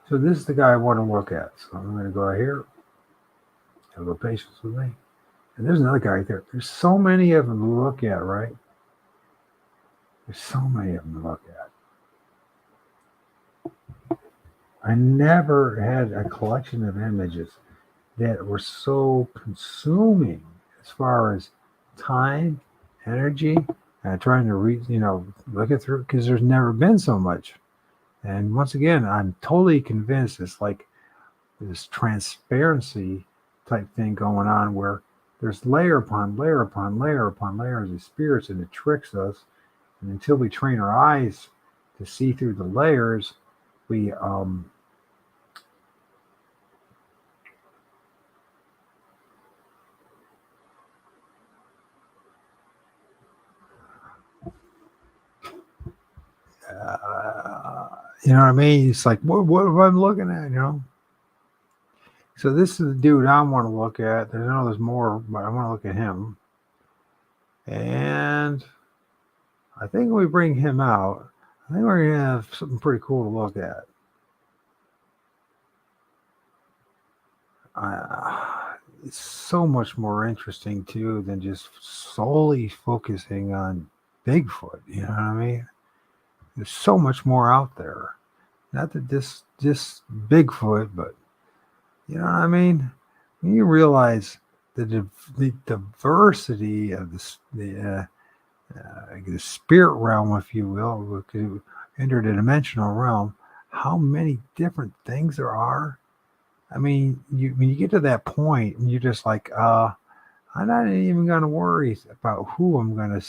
So this is the guy I want to look at. So I'm going to go right here. Have a little patience with me. And there's another guy right there. There's so many of them to look at, right? There's so many of them to look at. I never had a collection of images that were so consuming as far as time, energy, and trying to read, look it through, because there's never been so much. And once again, I'm totally convinced it's like this transparency type thing going on where there's layer upon layer upon layer upon layers of spirits, and it tricks us. And until we train our eyes to see through the layers, we you know what I mean? It's like, what am I looking at, So this is the dude I want to look at. There's more, but I want to look at him. And I think when we bring him out, I think we're going to have something pretty cool to look at. It's so much more interesting, too, than just solely focusing on Bigfoot. You know what I mean? There's so much more out there. Not that this Bigfoot, but you know what I mean? When you realize the diversity of the spirit realm, if you will, interdimensional realm, how many different things there are. I mean, when you get to that point, and you're just like, I'm not even going to worry about who I'm going to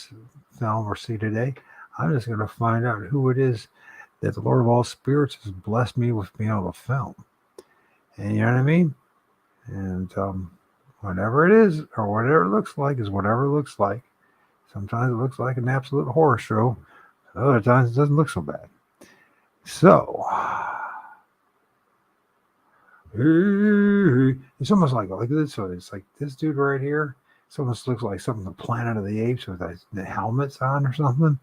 film or see today. I'm just going to find out who it is that the Lord of all spirits has blessed me with being able to film. And you know what I mean? And whatever it is, or whatever it looks like, is whatever it looks like. Sometimes it looks like an absolute horror show. Other times it doesn't look so bad. So, it's almost like this. So it's like this dude right here. It almost looks like something the Planet of the Apes with the helmets on or something.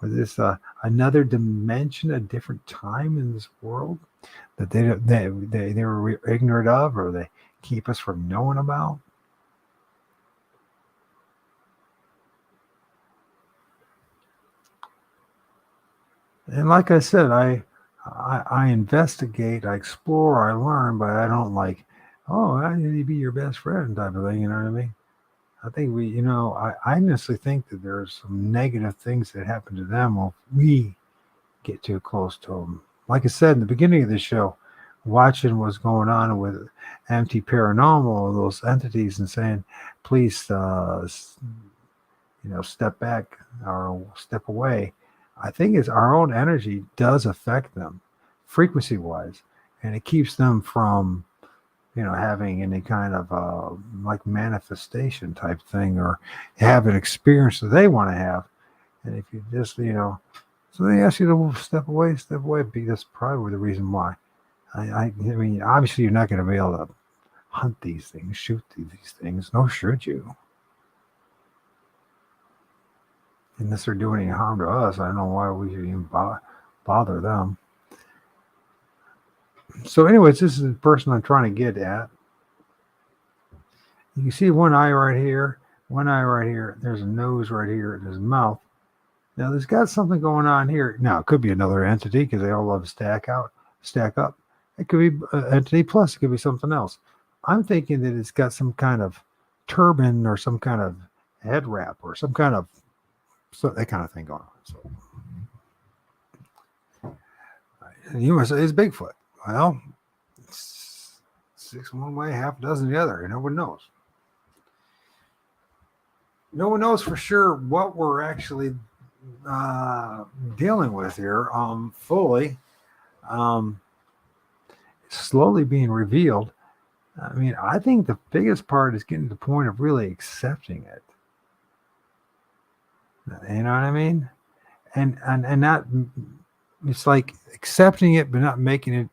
With this another dimension, a different time in this world that they were ignorant of, or they keep us from knowing about. And like I said, I investigate, I explore, I learn, but I don't like, oh, I need to be your best friend type of thing. You know what I mean? I think I honestly think that there's some negative things that happen to them if we get too close to them. Like I said in the beginning of the show, watching what's going on with MT Paranormal, those entities, and saying, please, step back or step away. I think it's our own energy does affect them frequency wise, and it keeps them from having any kind of like manifestation type thing or have an experience that they want to have. And if you just, so they ask you to step away. That's probably the reason why. I mean, obviously you're not going to be able to hunt these things, shoot these things, nor should you. Unless they're doing any harm to us, I don't know why we should even bother them. So, anyways, this is the person I'm trying to get at. You can see one eye right here, one eye right here. There's a nose right here. There's a mouth. Now, there's got something going on here. Now, it could be another entity because they all love to stack up. It could be an entity plus. It could be something else. I'm thinking that it's got some kind of turban or some kind of head wrap or some kind of that kind of thing going on. So, you must say it's Bigfoot. Well, it's 6 one way, half a dozen the other. No one knows. No one knows for sure what we're actually dealing with here fully. Slowly being revealed. I mean, I think the biggest part is getting to the point of really accepting it. You know what I mean? And not, it's like accepting it, but not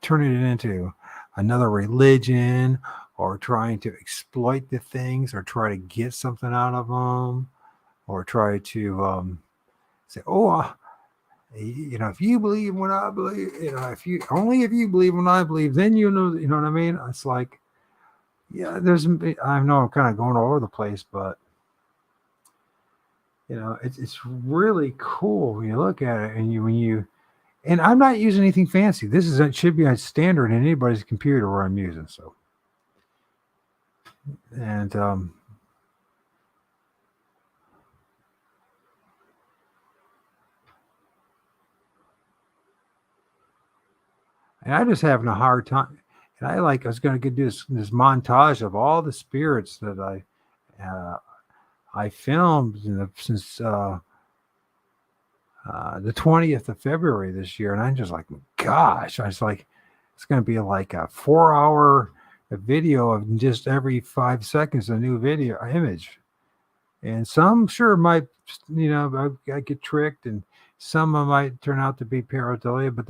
turning it into another religion or trying to exploit the things or try to get something out of them or try to say, oh, if you believe what I believe, if you believe what I believe, then you know what I mean? It's like, yeah, I know I'm kind of going all over the place, but it's really cool when you look at it and I'm not using anything fancy. It should be a standard in anybody's computer where I'm using. So, and I'm just having a hard time. And I was going to do this montage of all the spirits that I filmed since the 20th of February this year, and I'm just like, gosh, I was like, it's going to be like a 4-hour video of just every 5 seconds a new video image, and some sure might, I get tricked, and some might turn out to be pareidolia, but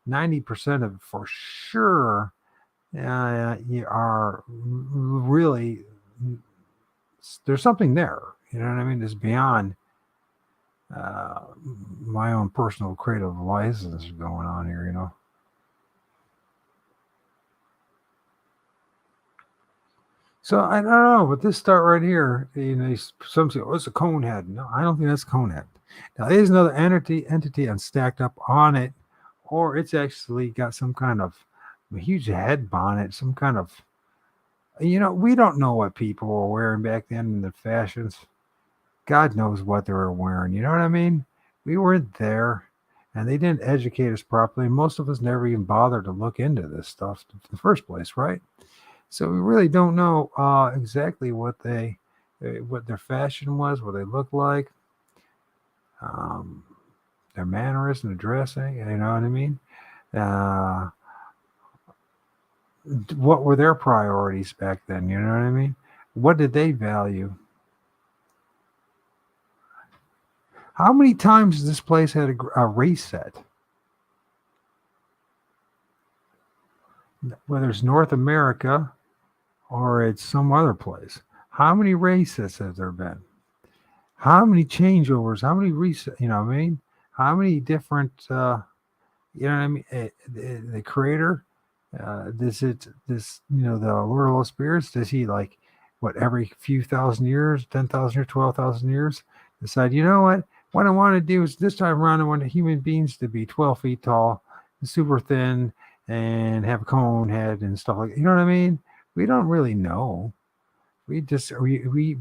90% of it for sure you are really, there's something there, you know what I mean? It's beyond my own personal creative license going on here, So I don't know, but this start right here, some say, oh, it's a cone head. No, I don't think that's a cone head. Now there's another entity and stacked up on it, or it's actually got some kind of huge head bonnet, some kind of, we don't know what people were wearing back then in the fashions. God knows what they were wearing. You know what I mean? We weren't there, and they didn't educate us properly. Most of us never even bothered to look into this stuff in the first place, right? So we really don't know exactly what their fashion was, what they looked like, their mannerisms, their dressing. You know what I mean? What were their priorities back then? You know what I mean? What did they value? How many times has this place had a race set? Whether it's North America or it's some other place. How many race sets have there been? How many changeovers? How many resets? You know what I mean? How many different, you know what I mean? The creator, the Lord of all spirits, does he every few thousand years, 10,000 years, 12,000 years, decide, you know what? What I want to do is this time around, I want human beings to be 12 feet tall, super thin, and have a cone head and stuff like that. You know what I mean? We don't really know. We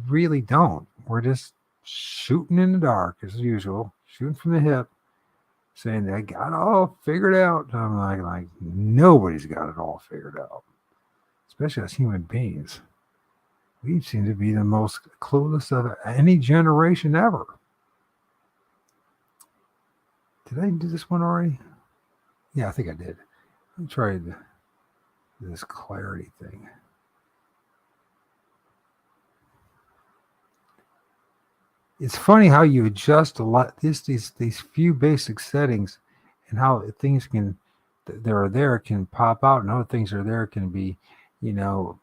really don't. We're just shooting in the dark as usual, shooting from the hip, saying they got it all figured out. I'm like nobody's got it all figured out, especially as human beings. We seem to be the most clueless of any generation ever. Did I do this one already? Yeah, I think I did. I tried this clarity thing. It's funny how you adjust a lot these few basic settings, and how things can that are there can pop out, and other things are there can be, you know,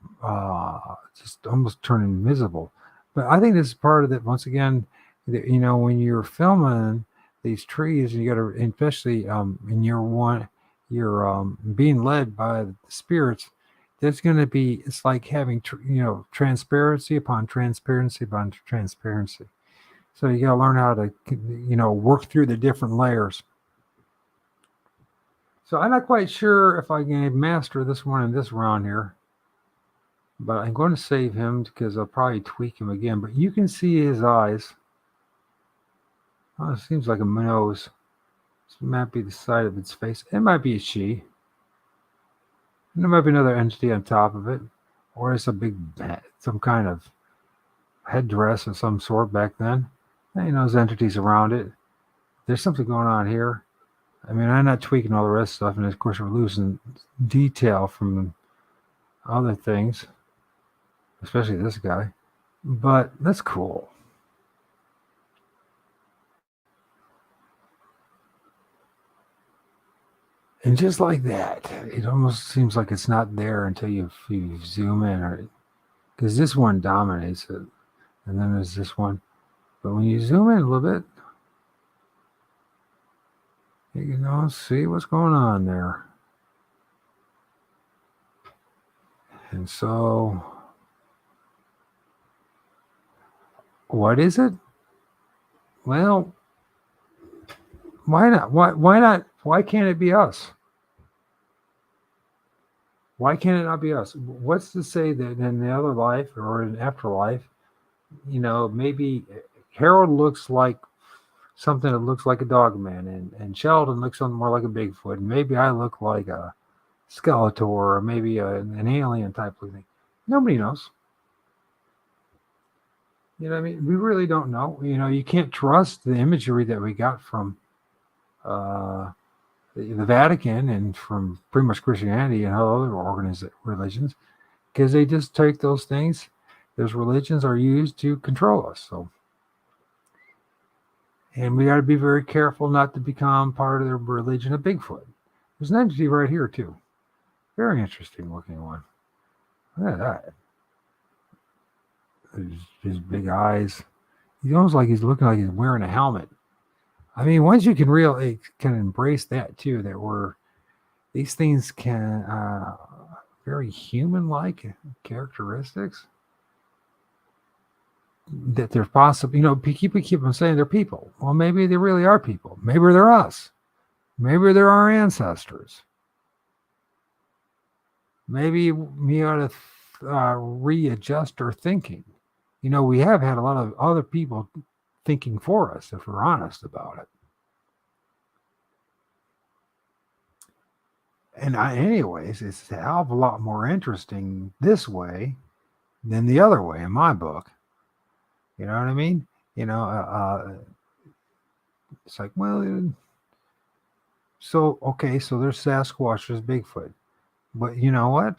just almost turn invisible. But I think this is part of it. Once again, when you're filming these trees, you got to, especially in year one, you're being led by the spirits. There's going to be, it's like having transparency upon transparency upon transparency. So you got to learn how to, work through the different layers. So I'm not quite sure if I can master this one in this round here, but I'm going to save him because I'll probably tweak him again. But you can see his eyes. Oh, it seems like a nose. This might be the side of its face. It might be a she. And there might be another entity on top of it, or it's a big, some kind of headdress of some sort back then. There's entities around it. There's something going on here. I mean, I'm not tweaking all the rest of stuff, and of course we're losing detail from other things, especially this guy. But that's cool. And just like that, it almost seems like it's not there until you zoom in, or because this one dominates it, and then there's this one. But when you zoom in a little bit, you can see what's going on there. And so, what is it? Well, why not? Why not? Why can't it be us? Why can't it not be us? What's to say that in the other life or in afterlife, maybe Harold looks like something that looks like a dog man, and Sheldon looks something more like a Bigfoot, and maybe I look like a Skeletor, or maybe an alien type of thing. Nobody knows. You know what I mean? We really don't know. You can't trust the imagery that we got from the Vatican and from pretty much Christianity and other religions, because they just take those things. Those religions are used to control us. So, and we got to be very careful not to become part of the religion of Bigfoot. There's an entity right here too. Very interesting looking one. Look at that. His big eyes. He's almost like he's looking like he's wearing a helmet. I mean, once you can really can embrace that too, that these things can very human-like characteristics. That they're possible, people keep on saying they're people. Well, maybe they really are people. Maybe they're us. Maybe they're our ancestors. Maybe we ought to readjust our thinking. We have had a lot of other people thinking for us, if we're honest about it. And anyways, it's a hell of a lot more interesting this way than the other way in my book. You know what I mean? It's like, well, so there's Sasquatch, there's Bigfoot. But you know what?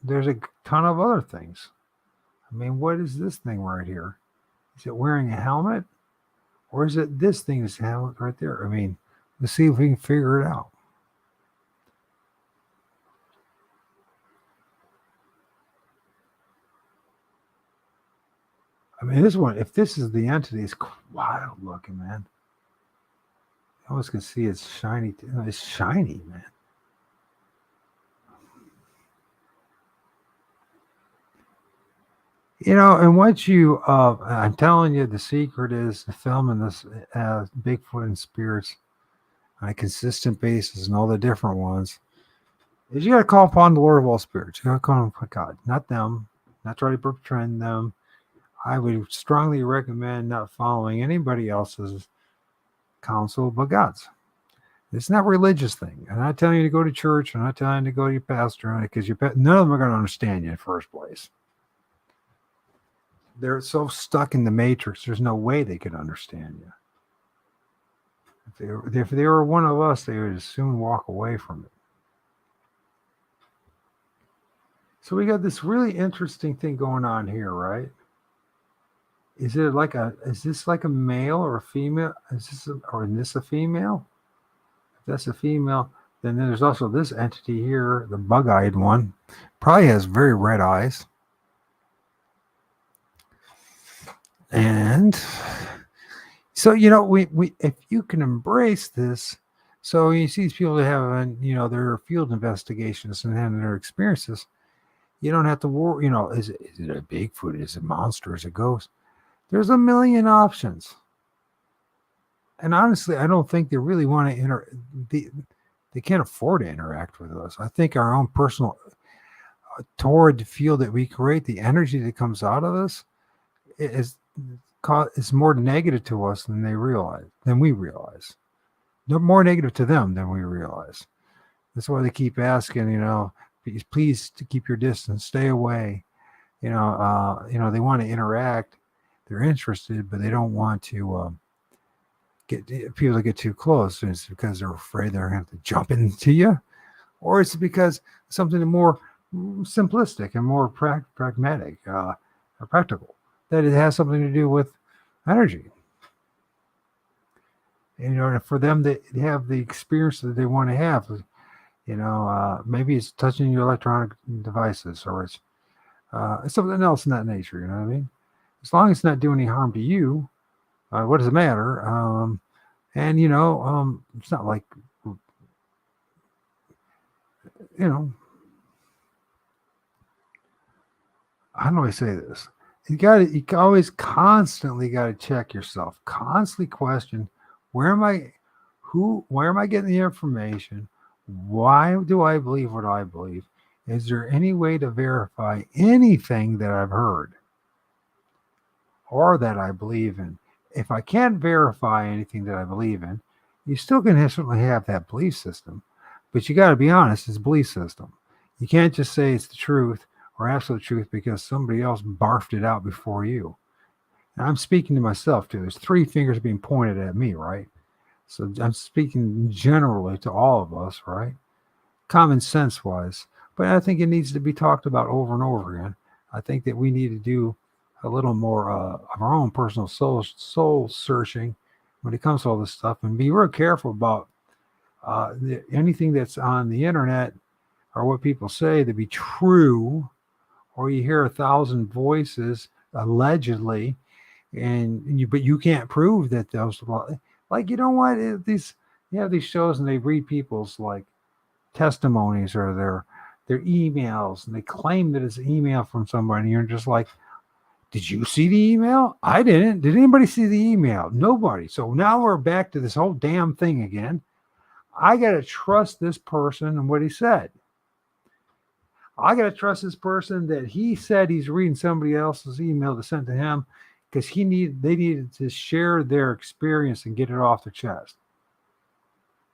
There's a ton of other things. I mean, what is this thing right here? Is it wearing a helmet? Or is it this thing that's helmet right there? I mean, let's see if we can figure it out. I mean, this one, if this is the entity, it's wild looking, man. I almost can see it's shiny. It's shiny, man. And once I'm telling you, the secret is the filming this Bigfoot and spirits on a consistent basis and all the different ones. Is you got to call upon the Lord of all spirits. You got to call upon God, not them, not try to befriend them. I would strongly recommend not following anybody else's counsel but God's. It's not a religious thing. I'm not telling you to go to church. I'm not telling you to go to your pastor because none of them are going to understand you in the first place. They're so stuck in the matrix, there's no way they could understand you. If they were one of us, they would soon walk away from it. So we got this really interesting thing going on here, right? Is this like a male or a female? Is this a female? If that's a female, then there's also this entity here, the bug-eyed one. Probably has very red eyes. And so, we if you can embrace this, so you see these people that have, their field investigations and having their experiences, you don't have to worry, is it a Bigfoot? Is it a monster? Is it a ghost? There's a million options. And honestly, I don't think they really want to they can't afford to interact with us. I think our own personal torrid field that we create, the energy that comes out of us, is more negative to us than we realize. They're more negative to them than we realize. That's why they keep asking, please to keep your distance, stay away. They want to interact. They're interested, but they don't want to get people to get too close. And it's because they're afraid they're going to have to jump into you, or it's because something more simplistic and more pragmatic or practical, that it has something to do with energy. For them to have the experience that they want to have, maybe it's touching your electronic devices, or it's something else in that nature. You know what I mean? As long as it's not doing any harm to you, what does it matter? It's not like, how do I say this? You always constantly got to check yourself, constantly question, where am I getting the information? Why do I believe what I believe? Is there any way to verify anything that I've heard or that I believe in? If I can't verify anything that I believe in, you still can certainly have that belief system, but you got to be honest, it's a belief system. You can't just say it's the truth or absolute truth because somebody else barfed it out before you. And I'm speaking to myself too. There's 3 fingers being pointed at me, right? So I'm speaking generally to all of us, right? Common sense wise. But I think it needs to be talked about over and over again. I think that we need to do a little more of our own personal soul searching when it comes to all this stuff, and be real careful about anything that's on the internet or what people say to be true, or you hear 1,000 voices allegedly, but you can't prove that those, like, you have these shows and they read people's like testimonies or their emails, and they claim that it's an email from somebody, and you're just like, did you see the email? I didn't. Did anybody see the email? Nobody. So now we're back to this whole damn thing again. I got to trust this person and what he said. I got to trust this person that he said he's reading somebody else's email to send to him because they needed to share their experience and get it off their chest.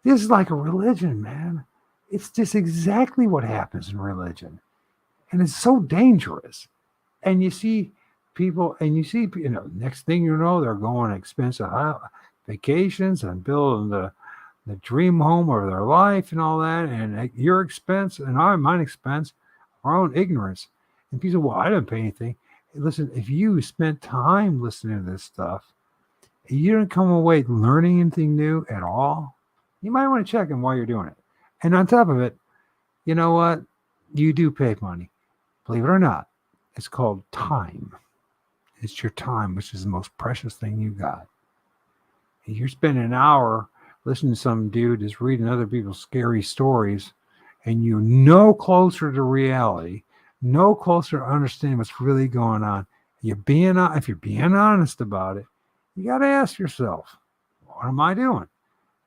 This is like a religion, man. It's just exactly what happens in religion. And it's so dangerous. And you see people, next thing you know, they're going on expensive vacations and building the dream home of their life and all that. And at your expense and my expense, our own ignorance. And people say, well, I didn't pay anything. Listen, if you spent time listening to this stuff, and you didn't come away learning anything new at all, you might want to check in while you're doing it. And on top of it, you know what? You do pay money. Believe it or not, it's called time. It's your time, which is the most precious thing you got. And you're spending an hour listening to some dude that's reading other people's scary stories, and you're no closer to reality, no closer to understanding what's really going on. If you're being honest about it, you got to ask yourself, what am I doing?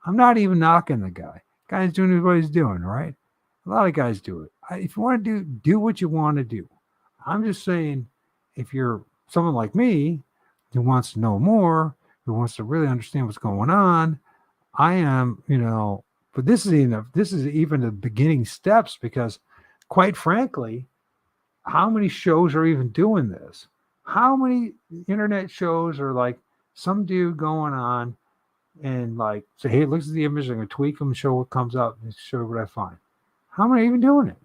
I'm not even knocking the guy. Guy's doing what he's doing, right? A lot of guys do it. If you want to do what you want to do. I'm just saying, if you're someone like me who wants to know more, who wants to really understand what's going on, I am, but this is even the beginning steps because, quite frankly, how many shows are even doing this? How many internet shows are like some dude going on and like say, hey, look at the image, I'm gonna tweak them, show what comes up, and show what I find. How many are even doing it?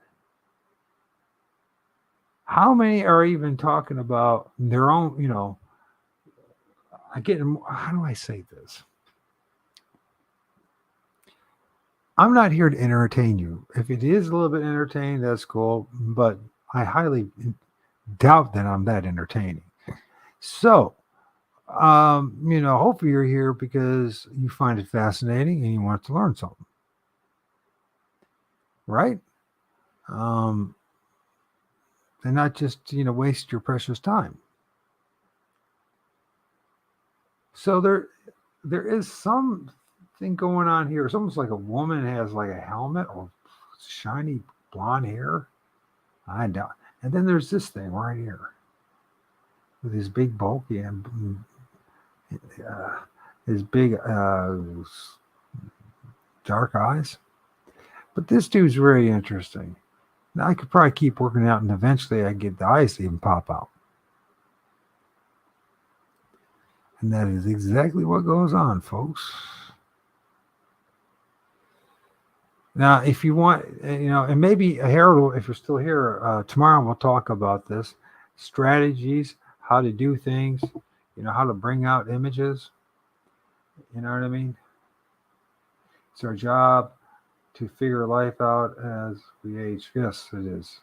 How many are even talking about their own, I get, how do I say this? I'm not here to entertain you. If it is a little bit entertaining, that's cool, but I highly doubt that I'm that entertaining. So, hopefully you're here because you find it fascinating and you want to learn something, right? And not just, waste your precious time. So there is something going on here. It's almost like a woman has like a helmet or shiny blonde hair. I doubt. And then there's this thing right here with his big bulky and his big dark eyes. But this dude's very interesting. Now I could probably keep working out, and eventually I get the eyes to even pop out. And that is exactly what goes on, folks. Now, if you want, and maybe Harold, if you're still here, tomorrow we'll talk about this strategies, how to do things, how to bring out images. You know what I mean? It's our job to figure life out as we age. Yes, it is.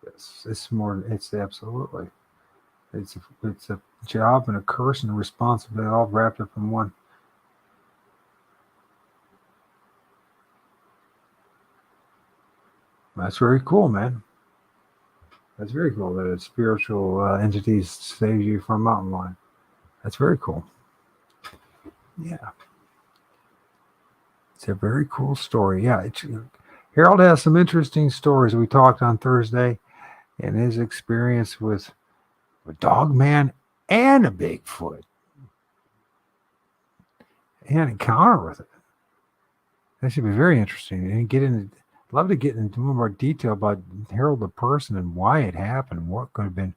Yes, it's absolutely. It's a job and a curse and a responsibility all wrapped up in one. That's very cool, man. That's very cool that a spiritual entities save you from mountain lion. That's very cool. Yeah. It's a very cool story. Yeah. Harold has some interesting stories. We talked on Thursday and his experience with a dog man and a Bigfoot. And encounter with it. That should be very interesting. And love to get into more detail about Harold the person and why it happened and what could have been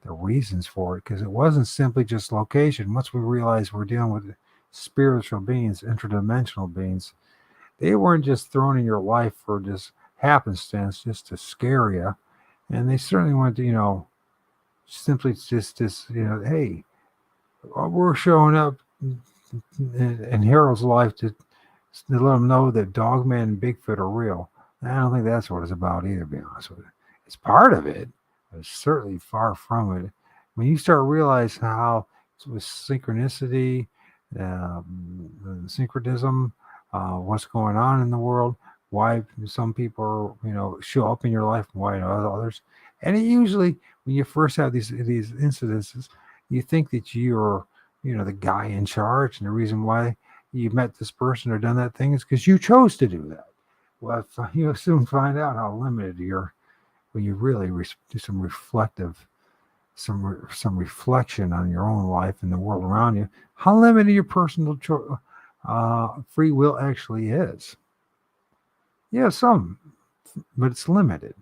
the reasons for it. Because it wasn't simply just location. Once we realized we're dealing with spiritual beings, interdimensional beings, they weren't just thrown in your life for just happenstance, just to scare you. And they certainly wanted to, simply just, hey, we're showing up in Harold's life to let them know that Dogman and Bigfoot are real. I don't think that's what it's about either, to be honest with you. It's part of it, but it's certainly far from it. When you start realizing how with synchronicity, synchronism, what's going on in the world, why some people show up in your life and why others. And it usually, when you first have these incidences, you think that you're, the guy in charge, and the reason why you met this person or done that thing is because you chose to do that. Well, you'll soon find out how limited you're when you really do some reflection on your own life and the world around you. How limited your personal free will actually is. Yeah, some, but it's limited.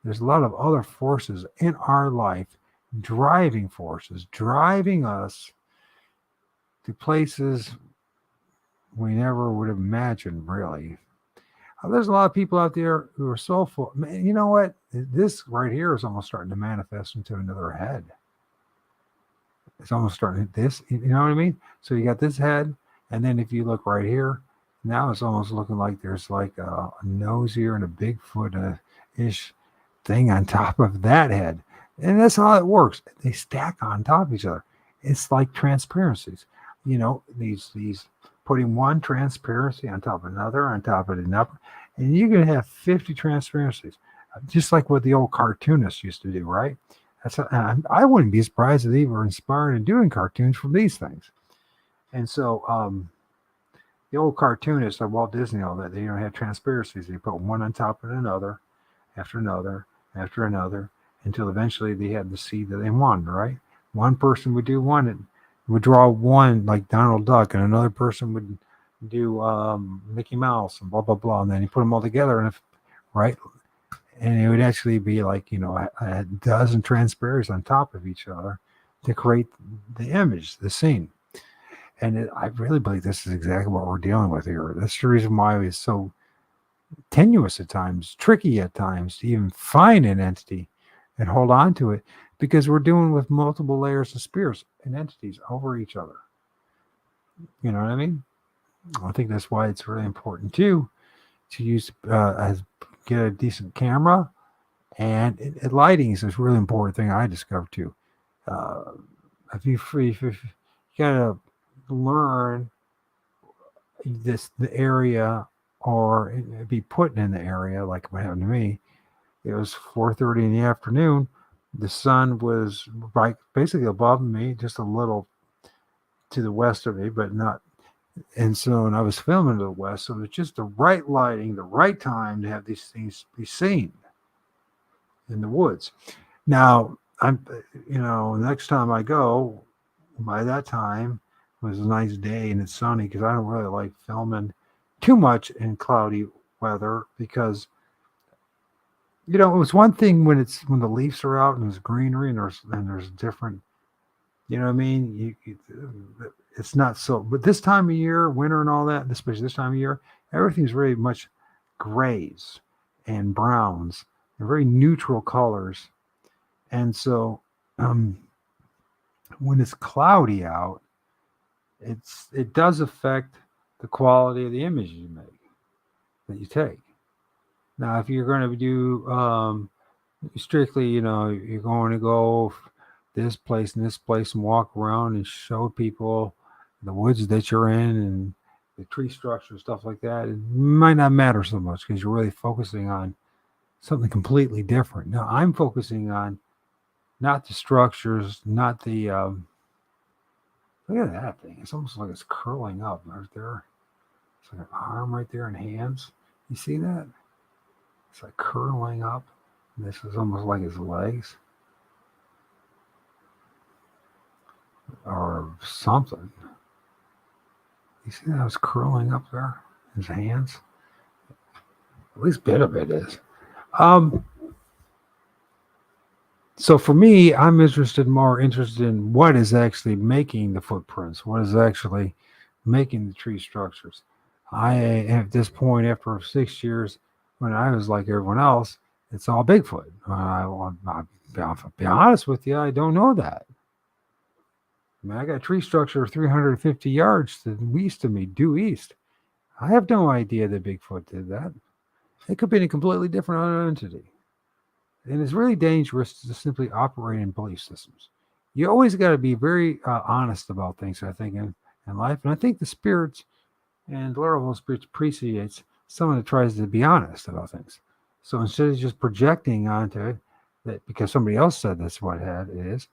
There's a lot of other forces in our life, driving forces, driving us to places we never would have imagined, really. There's a lot of people out there who are so full. Man, you know what? This right here is almost starting to manifest into another head. It's almost starting this, you know what I mean? So you got this head, and then if you look right here, now it's almost looking like there's like a nose here and a Bigfoot-ish thing on top of that head. And that's how it works. They stack on top of each other. It's like transparencies. These putting one transparency on top of another, on top of another, and you're going to have 50 transparencies, just like what the old cartoonists used to do, right? I wouldn't be surprised if they were inspired in doing cartoons from these things. And so the old cartoonists like Walt Disney, all that, they don't have transparencies. They put one on top of another, after another, after another, until eventually they had the seed that they wanted, right? One person would do one and would draw one like Donald Duck, and another person would do Mickey Mouse and blah blah blah, and then you put them all together, and right, and it would actually be like a dozen transparencies on top of each other to create the image, the scene. And I really believe this is exactly what we're dealing with here. That's the reason why it's so tenuous at times, tricky at times to even find an entity and hold on to it, because we're dealing with multiple layers of spirits and entities over each other. You know what I mean? I think that's why it's really important too to use get a decent camera, and lighting is a really important thing I discovered too. If you gotta learn the area, or be put in the area, like what happened to me. It was 4:30 in the afternoon. The sun was right basically above me, just a little to the west of me, but not. And I was filming to the west, so it's just the right lighting, the right time to have these things be seen in the woods. Now, next time I go, by that time it was a nice day and it's sunny, because I don't really like filming too much in cloudy weather, because it was one thing when the leaves are out and there's greenery and there's different, you know what I mean? It's not so, but this time of year, winter and all that, especially this time of year, everything's very much grays and browns. They're very neutral colors. And so when it's cloudy out, it does affect the quality of the image you make, that you take. Now, if you're going to do strictly, you're going to go this place and this place and walk around and show people the woods that you're in and the tree structure, stuff like that, it might not matter so much, because you're really focusing on something completely different. Now, I'm focusing on not the structures, not the look at that thing. It's almost like it's curling up right there. It's like an arm right there and hands. You see that? It's like curling up. And this is almost like his legs or something. You see that it's curling up there? His hands? At least a bit of it is. So for me, I'm more interested in what is actually making the footprints, what is actually making the tree structures. At this point, after 6 years, when I was like everyone else, it's all Bigfoot. I'll be honest with you, I don't know that. I mean, I got a tree structure 350 yards to the east of me, due east. I have no idea that Bigfoot did that. It could be a completely different entity. And it's really dangerous to simply operate in belief systems. You always got to be very honest about things, I think, in life. And I think the spirits and the level of spirits appreciates someone that tries to be honest about things. So instead of just projecting onto it that because somebody else said that's what it is,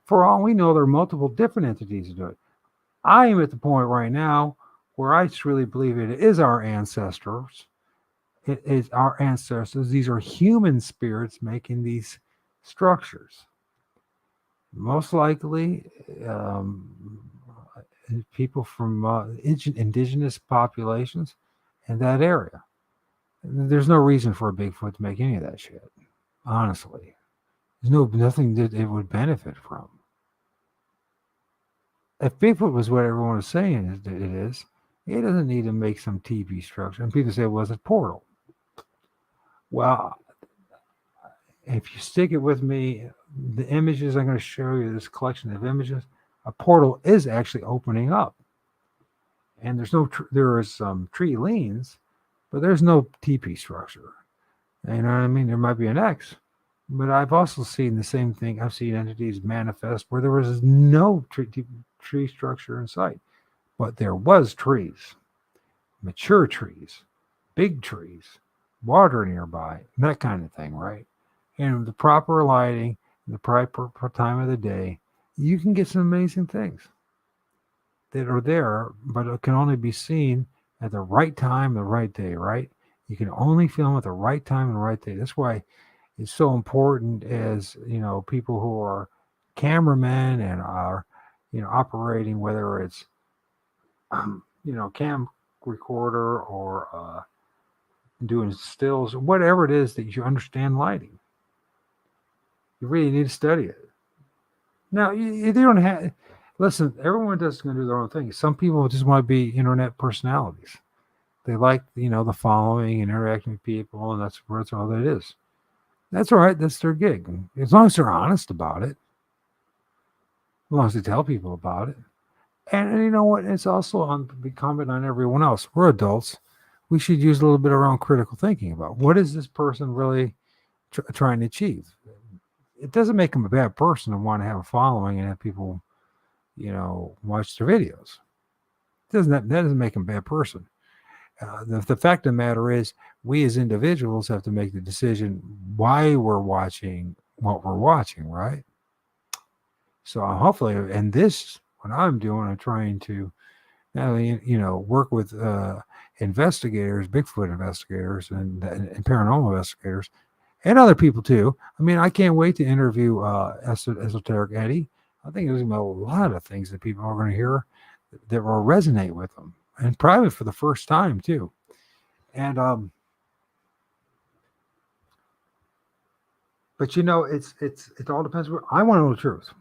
for all we know, there are multiple different entities that do it. I am at the point right now where I really believe it is our ancestors. It is our ancestors. These are human spirits making these structures. Most likely, people from indigenous populations in that area. There's no reason for a Bigfoot to make any of that shit. Honestly, there's nothing that it would benefit from. If Bigfoot was what everyone is saying it is, it doesn't need to make some TV structure. And people say, well, it's a portal. Well, if you stick it with me, the images I'm going to show you, this collection of images, a portal is actually opening up. And there is some tree leans, but there's no TP structure. You know what I mean? There might be an X, but I've also seen the same thing. I've seen entities manifest where there was no tree structure in sight, but there was trees, mature trees, big trees, water nearby, that kind of thing, right? And the proper lighting the proper time of the day, you can get some amazing things that are there, but it can only be seen at the right time, the right day, right? You can only film at the right time and the right day. That's why it's so important as, people who are cameramen and are, operating, whether it's, cam recorder or doing stills, whatever it is that you understand lighting. You really need to study it. Now, you don't have, listen, everyone does going to do their own thing. Some people just want to be internet personalities. They like, the following and interacting with people, and that's all that it is. That's all right. That's their gig. As long as they're honest about it, as long as they tell people about it. And you know what? It's also incumbent on everyone else. We're adults. We should use a little bit of our own critical thinking about what is this person really trying to achieve. It doesn't make them a bad person to want to have a following and have people, watch their videos. That doesn't make them a bad person. The fact of the matter is, we as individuals have to make the decision why we're watching what we're watching, right? So hopefully, and this, what I'm doing, I'm trying to not only, work with investigators, Bigfoot investigators, and paranormal investigators, and other people too. I mean, I can't wait to interview Esoteric Eddie. I think there's going to be a lot of things that people are going to hear that will resonate with them, and probably for the first time too. And but it all depends. I want to know the truth.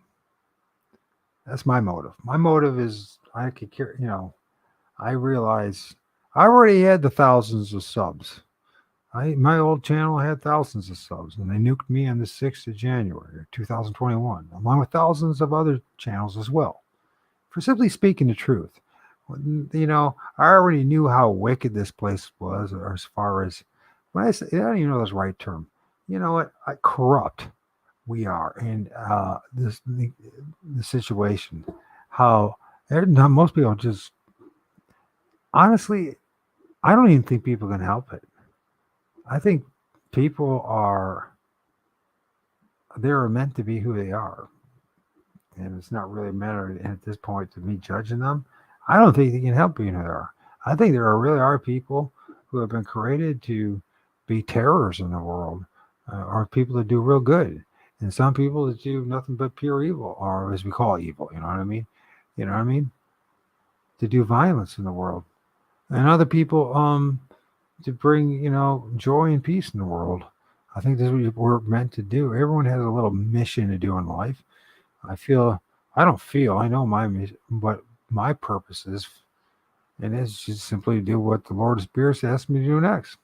That's my motive. My motive is I could care. I realize I already had the thousands of subs. My old channel had thousands of subs, and they nuked me on the 6th of January, 2021, along with thousands of other channels as well, for simply speaking the truth. I already knew how wicked this place was, or as far as, when I say, I don't even know that's the right term. You know what? Corrupt we are in the situation. How most people just, honestly, I don't even think people can help it. I think people they're meant to be who they are. And it's not really a matter at this point to me judging them. I don't think they can help being who they are. I think really are people who have been created to be terrors in the world, or people that do real good. And some people that do nothing but pure evil, or as we call evil, you know what I mean? You know what I mean? To do violence in the world. And other people, to bring, joy and peace in the world. I think this is what we're meant to do. Everyone has a little mission to do in life. I know my mission, what my purpose is, and it's just simply to do what the Lord of Spirits asked me to do next.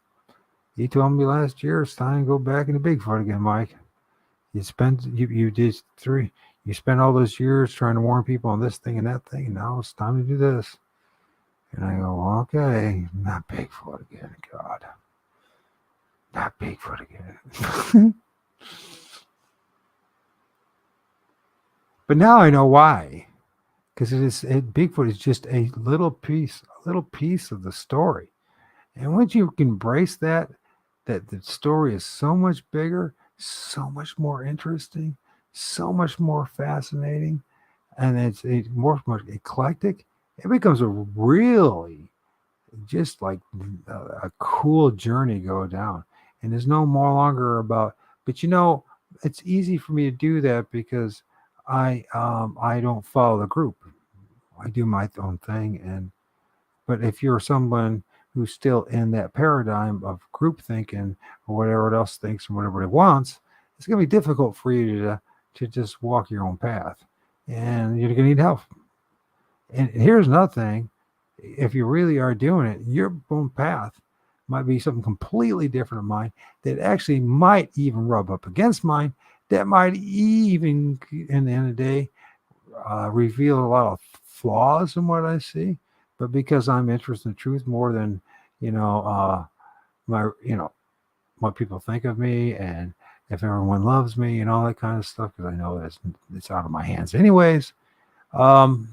He told me last year it's time to go back into Bigfoot again, Mike. You spent all those years trying to warn people on this thing and that thing, and now it's time to do this. And I go, okay, not Bigfoot again, God. Not Bigfoot again. But now I know why. Because Bigfoot is just a little piece of the story. And once you can embrace that the story is so much bigger, so much more interesting, so much more fascinating, and it's more eclectic, it becomes a really just like a cool journey go down. And there's no more longer about, but it's easy for me to do that because I don't follow the group. I do my own thing. But if you're someone who's still in that paradigm of group thinking or whatever it else thinks and whatever it wants, it's going to be difficult for you to just walk your own path, and you're going to need help. And here's another thing: if you really are doing it, your own path might be something completely different of mine that actually might even rub up against mine. That might even, in the end of the day, reveal a lot of flaws in what I see. But because I'm interested in truth more than my what people think of me, and if everyone loves me and all that kind of stuff, because I know it's out of my hands anyways. I'm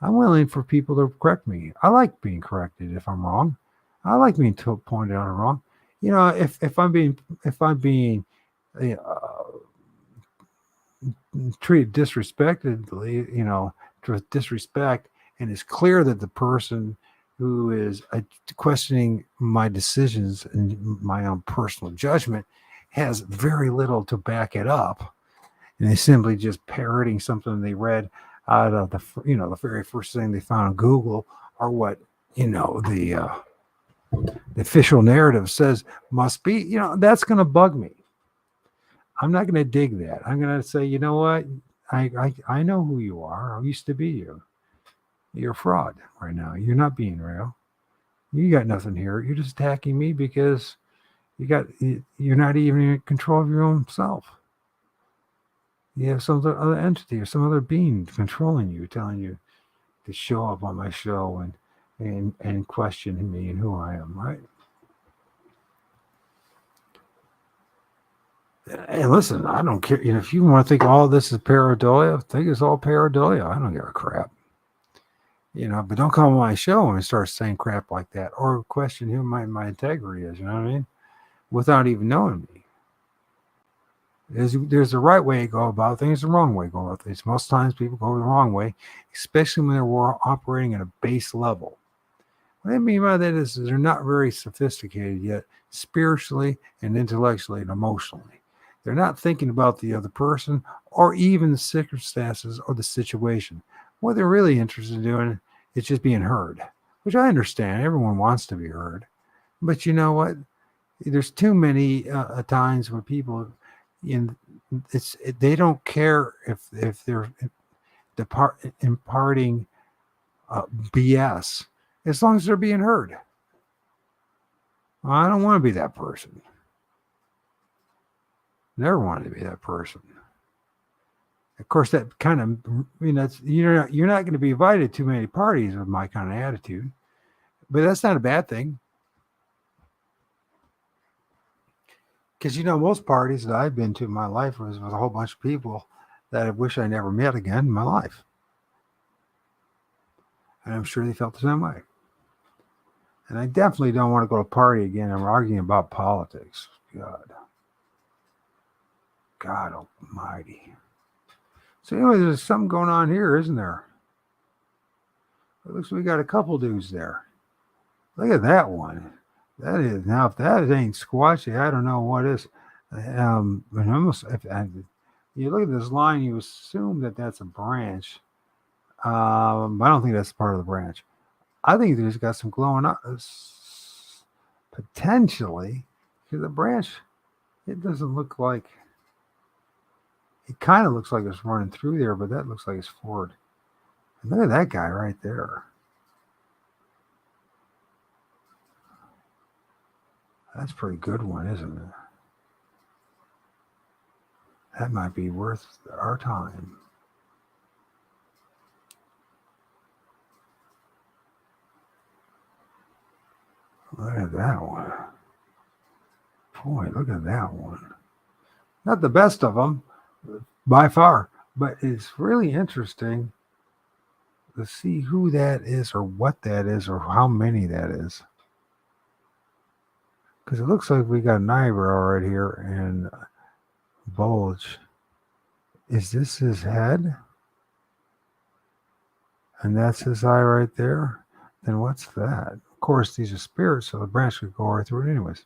willing for people to correct me. I like being corrected if I'm wrong. I like being pointed out wrong. If I'm being treated disrespectfully, with disrespect, and it's clear that the person who is questioning my decisions and my own personal judgment has very little to back it up, and they simply just parroting something they read out of the very first thing they found on Google, or what the official narrative says must be. That's going to bug me. I'm not going to dig that. I'm going to say, you know what? I know who you are. I used to be you. You're a fraud right now. You're not being real. You got nothing here. You're just attacking me because you're not even in control of your own self. You have some other entity or some other being controlling you, telling you to show up on my show and question me and who I am, right? And listen, I don't care. If you want to think all this is pareidolia, think it's all pareidolia. I don't give a crap. But don't come on my show and start saying crap like that, or question who my integrity is. You know what I mean? Without even knowing me. There's a right way to go about things, the wrong way to go about things. Most times people go the wrong way, especially when they're operating at a base level. What I mean by that is they're not very sophisticated yet, spiritually and intellectually and emotionally. They're not thinking about the other person or even the circumstances or the situation. What they're really interested in doing is just being heard, which I understand. Everyone wants to be heard. But you know what? There's too many times when people, they don't care if they're imparting BS, as long as they're being heard. Well, I don't want to be that person. Never wanted to be that person. Of course, that kind of, you're not going to be invited to many parties with my kind of attitude, but that's not a bad thing. Because, most parties that I've been to in my life was with a whole bunch of people that I wish I never met again in my life. And I'm sure they felt the same way. And I definitely don't want to go to a party again and arguing about politics. God almighty. So anyway, there's something going on here, isn't there? It looks like we got a couple dudes there. Look at that one. That is, now if that ain't squatchy, I don't know what is. You look at this line, you assume that that's a branch. I don't think that's part of the branch. I think there's got some glowing up, potentially, because the branch, it doesn't look like, it kind of looks like it's running through there, but that looks like it's forward. And look at that guy right there. That's a pretty good one, isn't it? That might be worth our time. Look at that one. Boy, look at that one. Not the best of them, by far, but it's really interesting to see who that is or what that is or how many that is. Because it looks like we got an eyebrow right here and bulge. Is this his head? And that's his eye right there? Then what's that? Of course, these are spirits, so the branch could go right through it anyways.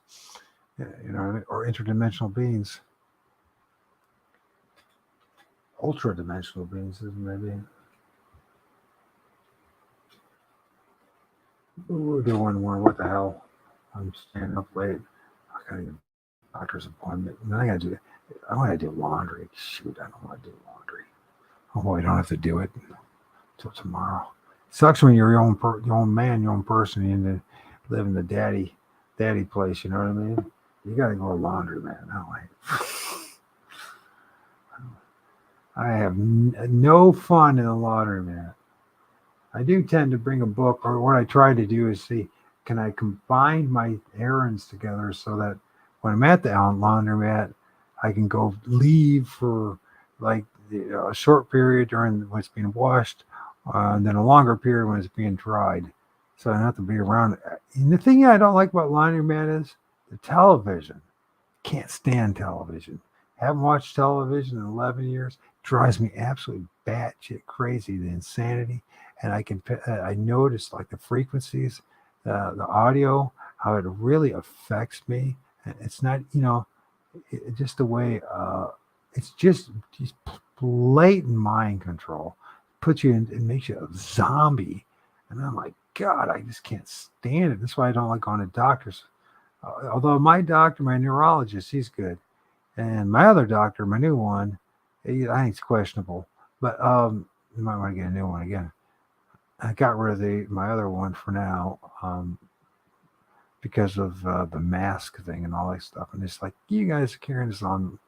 Or interdimensional beings. Ultra-dimensional beings, maybe. We're doing one. What the hell? I'm staying up late. I gotta get a doctor's appointment. And then I want to do laundry. Shoot, I don't want to do laundry. Oh boy, I don't have to do it until tomorrow. It sucks when you're your own man, your own person, and live in the daddy place. You know what I mean? You got to go to laundry, man. I have no fun in the laundry, man. I do tend to bring a book, or what I try to do is see, can I combine my errands together so that when I'm at the laundromat, I can go leave for like a short period during when it's being washed, and then a longer period when it's being dried, so I don't have to be around. And the thing I don't like about laundromat is the television. Can't stand television. Haven't watched television in 11 years. drives me absolutely batshit crazy, the insanity. And I notice like the frequencies, the audio, how it really affects me. And it's not, just the way, it's just blatant mind control. Puts you in, it makes you a zombie. And I'm like, God, I just can't stand it. That's why I don't like going to doctors. Although my doctor, my neurologist, he's good. And my other doctor, my new one, I think it's questionable. But you might want to get a new one again. I got rid of my other one for now because of the mask thing and all that stuff. And it's like, you guys are carrying this on.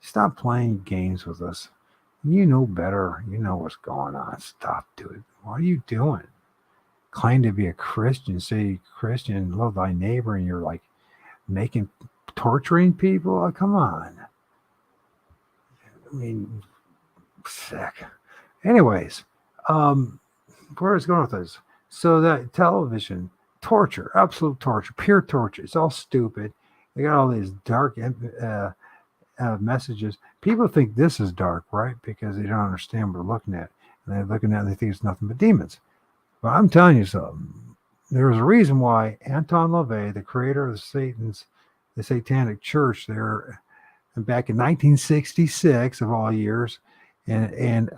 Stop playing games with us. You know better. You know what's going on. Stop doing it. What are you doing? Claim to be a Christian, say Christian, love thy neighbor, and you're like torturing people? Oh, come on. I mean, sick. Anyways, where is going with this? So that television, torture, absolute torture, pure torture. It's all stupid. They got all these dark messages. People think this is dark, right? Because they don't understand what we're looking at. And they're looking at it and they think it's nothing but demons. But I'm telling you something. There's a reason why Anton LaVey, the creator of the Satanic Church, there back in 1966 of all years, and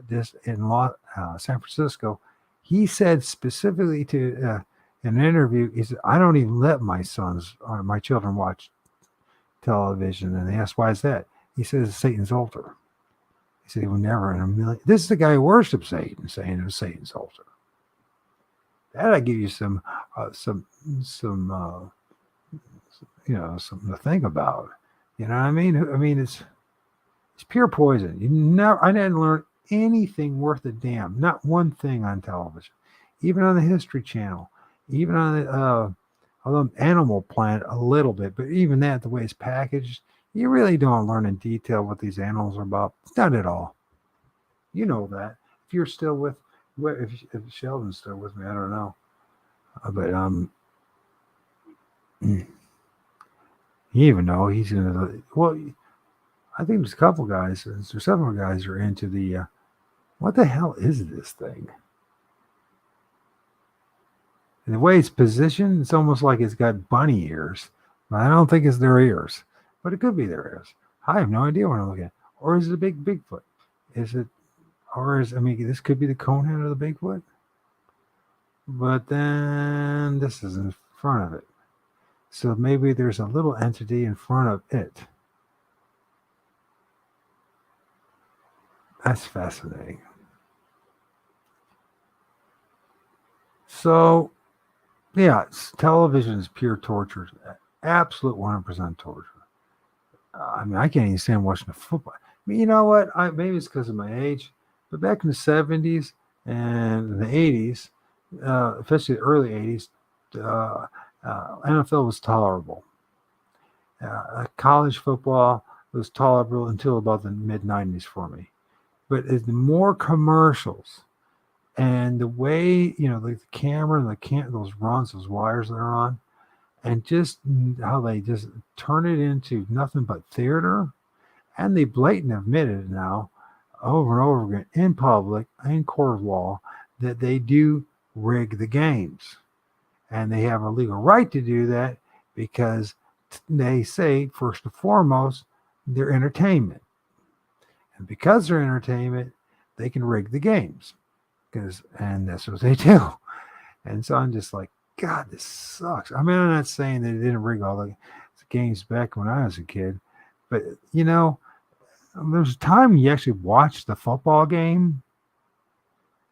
this in San Francisco, he said specifically to in an interview, he said, "I don't even let my sons or my children watch television." And they asked, "Why is that?" He says, "It's Satan's altar." He said he would never in a million. This is the guy who worships Satan, saying it was Satan's altar. That I give you some something to think about. You know what I mean? I mean, it's pure poison. I didn't learn anything worth a damn. Not one thing on television, even on the History Channel, even on the Animal Planet a little bit. But even that, the way it's packaged, you really don't learn in detail what these animals are about. Not at all. You know that. If you're still with, if Sheldon's still with me, I don't know. But you even know he's gonna. Well, I think there's a couple guys. There's several guys are into the. What the hell is this thing? And the way it's positioned, it's almost like it's got bunny ears. But I don't think it's their ears, but it could be their ears. I have no idea what I'm looking at. Or is it a big Bigfoot? Is it? Or is, I mean, this could be the cone head of the Bigfoot. But then this is in front of it. So maybe there's a little entity in front of it. That's fascinating. So, yeah, television is pure torture. Absolute 100% torture. I mean, I can't even stand watching the football. I mean, you know what? Maybe it's because of my age, but back in the 70s and the 80s, especially the early 80s, NFL was tolerable. College football was tolerable until about the mid 90s for me. But the more commercials and the way, like the camera and those runs, those wires that are on, and just how they just turn it into nothing but theater, and they blatantly admit it now over and over again in public, in court of law, that they do rig the games. And they have a legal right to do that because they say, first and foremost, they're entertainment. And because they're entertainment, they can rig the games. And that's what they do. And so I'm just like, God, this sucks. I mean, I'm not saying they didn't rig all the games back when I was a kid, but there's a time you actually watch the football game.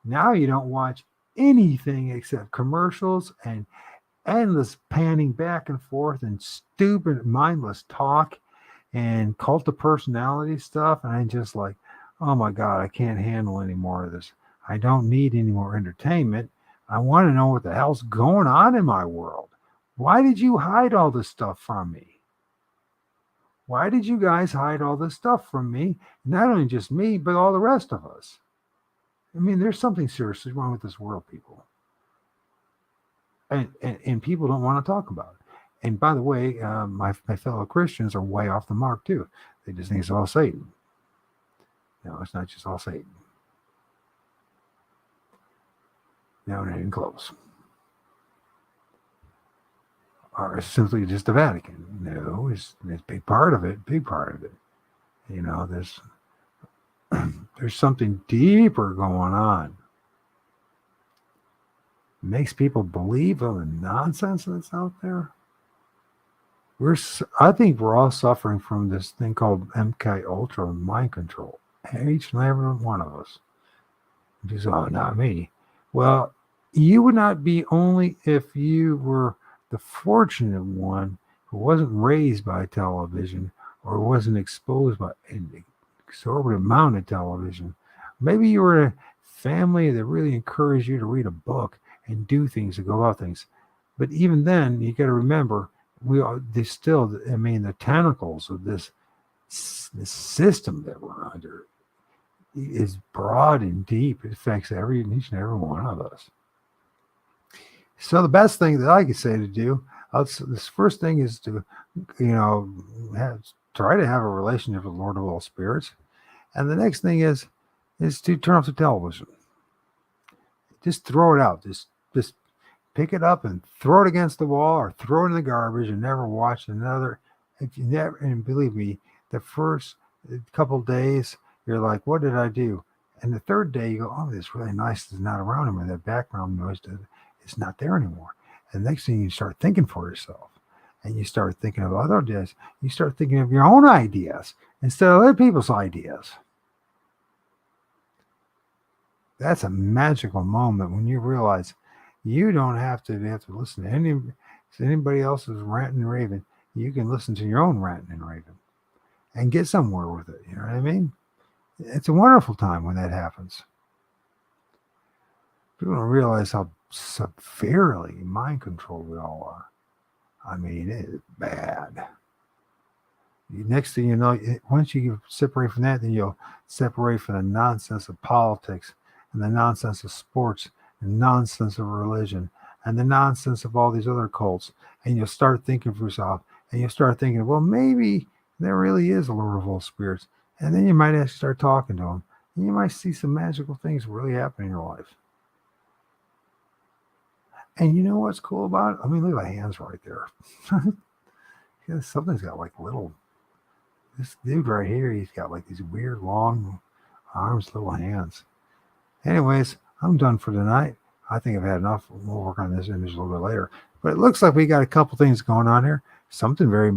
Now you don't watch anything except commercials and endless panning back and forth and stupid, mindless talk and cult of personality stuff. And I'm just like, oh my God, I can't handle any more of this. I don't need any more entertainment. I want to know what the hell's going on in my world. Why did you hide all this stuff from me? Why did you guys hide all this stuff from me? Not only just me, but all the rest of us. I mean, there's something seriously wrong with this world, people. And people don't want to talk about it. And by the way, my fellow Christians are way off the mark too. They just think it's all Satan. It's not just all Satan. No, not even close. Or simply just the Vatican. No, it's a big part of it. Big part of it. There's there's something deeper going on. It makes people believe all the nonsense that's out there. I think we're all suffering from this thing called MK Ultra mind control. Each and every one of us. Just, oh, not me. Well, you would not be only if you were the fortunate one who wasn't raised by television or wasn't exposed by an exorbitant amount of television. Maybe you were a family that really encouraged you to read a book and do things and go about things. But even then, you got to remember, the tentacles of this system that we're under is broad and deep. It affects each and every one of us. So the best thing that I could say to do, this first thing is to, try to have a relationship with the Lord of all spirits. And the next thing is to turn off the television. Just throw it out. Just pick it up and throw it against the wall or throw it in the garbage and never watch another. And believe me, the first couple days, you're like, what did I do? And the third day, you go, oh, this really nice is not around anymore. That background noise is not there anymore. And the next thing, you start thinking for yourself. And you start thinking of other ideas. You start thinking of your own ideas instead of other people's ideas. That's a magical moment when you realize you don't have to listen to anybody else's ranting and raving. You can listen to your own ranting and raving and get somewhere with it. You know what I mean? It's a wonderful time when that happens. People don't realize how severely mind controlled we all are. I mean, it is bad. Next thing you know, once you separate from that, then you'll separate from the nonsense of politics and the nonsense of sports and nonsense of religion and the nonsense of all these other cults. And you'll start thinking for yourself, and you'll start thinking, well, maybe there really is a Lord of all spirits. And then you might actually start talking to them. And you might see some magical things really happen in your life. And you know what's cool about it? I mean, look at the hands right there. Something's got like this dude right here, he's got like these weird long arms, little hands. Anyways, I'm done for tonight. I think I've had enough. We'll work on this image a little bit later. But it looks like we got a couple things going on here. Something very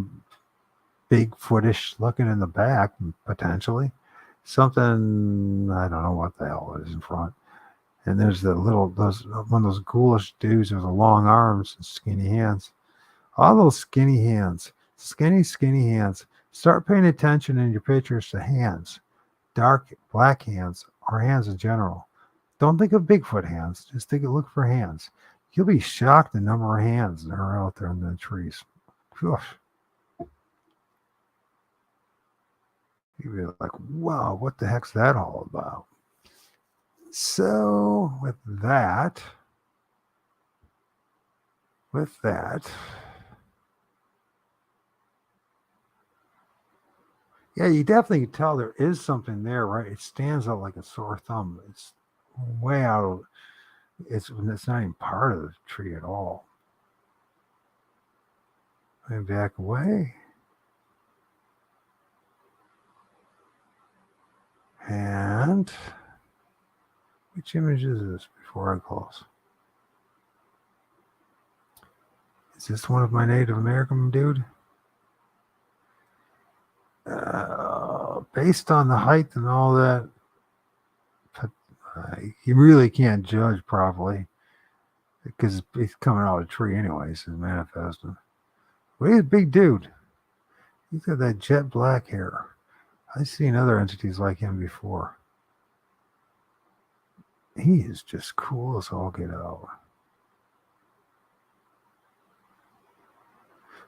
Bigfootish looking in the back, potentially. Something, I don't know what the hell it is in front. And there's one of those ghoulish dudes with the long arms and skinny hands. All those skinny hands. Skinny hands. Start paying attention in your pictures to hands. Dark black hands or hands in general. Don't think of Bigfoot hands. Just look for hands. You'll be shocked the number of hands that are out there in the trees. Oof. You'll be like, wow, what the heck's that all about? So with that, yeah, you definitely can tell there is something there, right? It stands out like a sore thumb. It's way out of, it's not even part of the tree at all. And back away. And which image is this before I close? Is this one of my Native American dude? Based on the height and all that, you really can't judge properly because he's coming out of the tree anyways, he's manifesting. But he's a big dude. He's got that jet black hair. I've seen other entities like him before. He is just cool as all get out.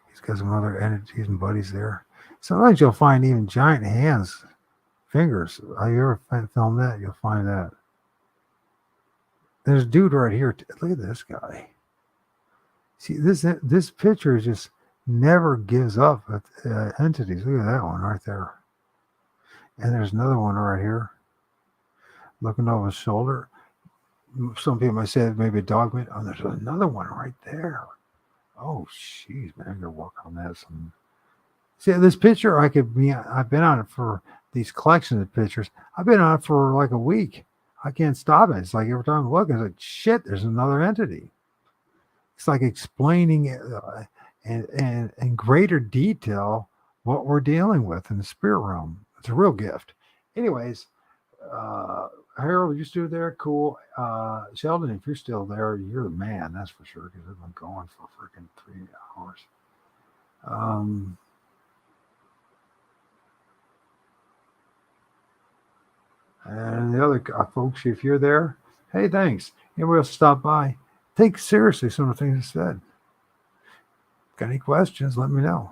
He's got some other entities and buddies there. Sometimes you'll find even giant hands, fingers. Have you ever filmed that? You'll find that. There's a dude right here. Look at this guy. See, this picture just never gives up entities. Look at that one right there. And there's another one right here, looking over his shoulder. Some people might say maybe a dog. Oh, there's another one right there. Oh, jeez, man, I gotta work on that. See, this picture, I've been on it for these collections of pictures. I've been on it for like a week. I can't stop it. It's like every time I look, it's like, shit, there's another entity. It's like explaining in greater detail what we're dealing with in the spirit realm. It's a real gift. Anyways, uh, Harold, you still there? Cool. Sheldon, if you're still there, you're the man, that's for sure, because I've been going for freaking 3 hours. Um, and the other folks, if you're there, hey, thanks. Anybody else stop by? Take seriously some of the things I said. Got any questions? Let me know.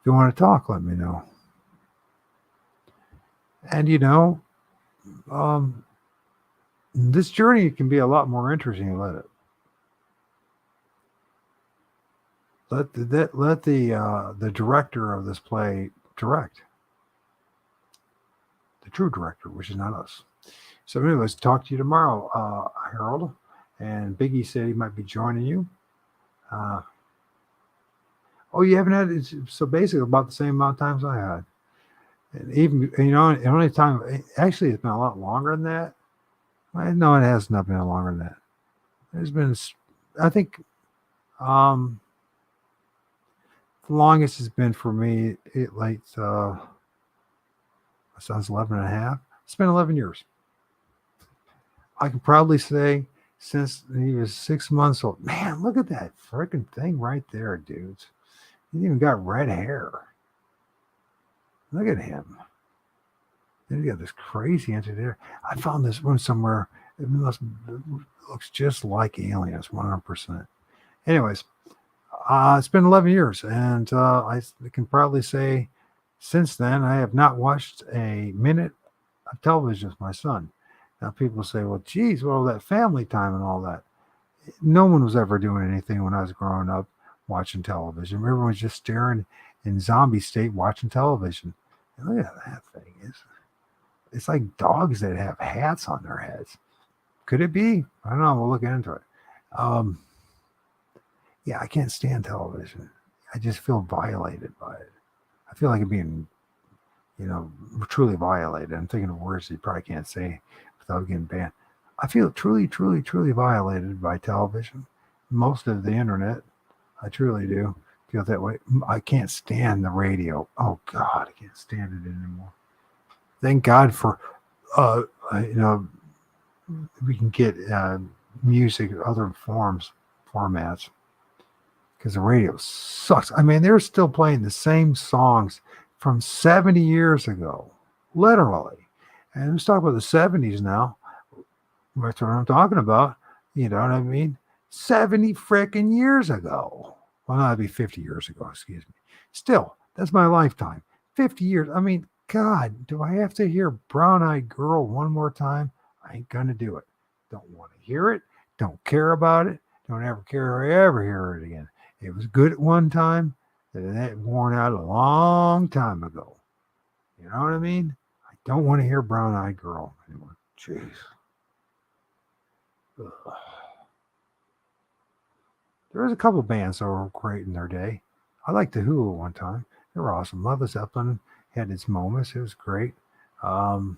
If you want to talk, let me know. And this journey can be a lot more interesting. Let it. Let the director of this play direct. The true director, which is not us. So anyways, talk to you tomorrow, Harold. And Biggie said he might be joining you. Oh, you haven't had it? So basically about the same amount of times I had. And even, the only time, actually it's been a lot longer than that. No, it has not been longer than that. There's been, I think, the longest has been for me, sounds 11 and a half. It's been 11 years. I can probably say since he was 6 months old. Man, look at that freaking thing right there, dudes. He even got red hair. Look at him. Then you got this crazy entity there. I found this one somewhere. It looks just like aliens, 100%. Anyways, it's been 11 years, and I can probably say since then I have not watched a minute of television with my son. Now people say, well, geez, well, that family time and all that. No one was ever doing anything when I was growing up watching television. Everyone was just staring in zombie state watching television. And look at that thing. It's like dogs that have hats on their heads. Could it be? I don't know. We'll look into it. Yeah, I can't stand television. I just feel violated by it. I feel like I'm being, truly violated. I'm thinking of words you probably can't say without getting banned. I feel truly, truly, truly violated by television. Most of the internet. I truly do feel that way. I can't stand the radio. Oh, God, I can't stand it anymore. Thank God for, we can get music, other formats, because the radio sucks. I mean, they're still playing the same songs from 70 years ago, literally. And let's talk about the 70s now. That's what I'm talking about. You know what I mean? 70 freaking years ago. Well, that'd be 50 years ago, excuse me. Still, that's my lifetime. 50 years. I mean, God, do I have to hear Brown Eyed Girl one more time? I ain't going to do it. Don't want to hear it. Don't care about it. Don't ever care to ever hear it again. It was good at one time, and that worn out a long time ago. You know what I mean? I don't want to hear Brown Eyed Girl anymore. Jeez. Ugh. There was a couple bands that were great in their day. I liked the Who at one time. They were awesome. Led Zeppelin had its moments. It was great. Who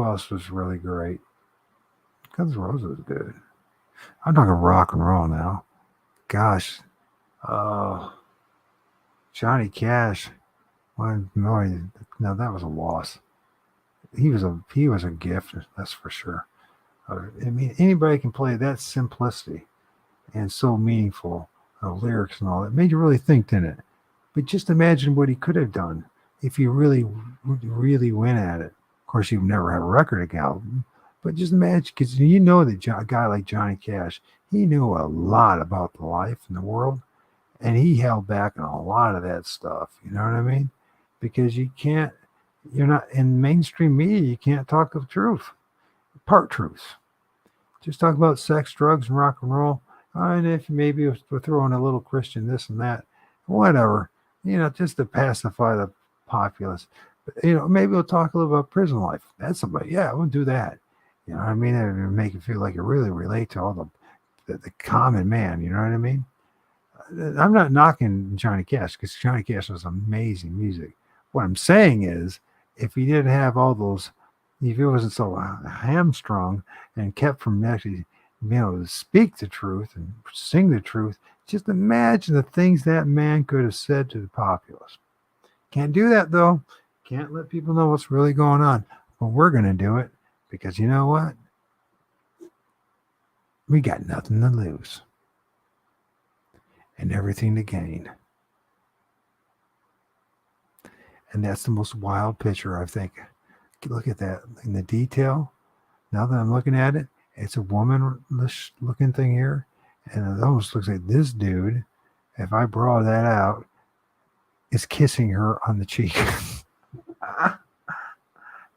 else was really great? Guns N' Roses was good. I'm talking rock and roll now. Gosh. Johnny Cash. Now that was a loss. He was a gift, that's for sure. I mean, anybody can play that simplicity and so meaningful lyrics and all that. It made you really think, didn't it? But just imagine what he could have done if he really, really went at it. Of course, he would never have a record album, but just imagine, because that a guy like Johnny Cash, he knew a lot about the life and the world, and he held back on a lot of that stuff. You know what I mean? Because you're not in mainstream media, you can't talk of truth, part truths. Just talk about sex, drugs, and rock and roll. And if maybe we're throwing a little Christian this and that, whatever. just to pacify the populace. But, maybe we'll talk a little about prison life. That's somebody. Yeah, we'll do that. You know what I mean? It would make it feel like you really relate to all the common man. You know what I mean? I'm not knocking Johnny Cash because Johnny Cash was amazing music. What I'm saying is, if he didn't have all those, if he wasn't so hamstrung and kept from actually being able to speak the truth and sing the truth, just imagine the things that man could have said to the populace. Can't do that though. Can't let people know what's really going on. But we're going to do it because you know what? We got nothing to lose and everything to gain. And that's the most wild picture, I think. Look at that in the detail. Now that I'm looking at it, it's a woman-ish looking thing here. And it almost looks like this dude, if I brought that out, is kissing her on the cheek.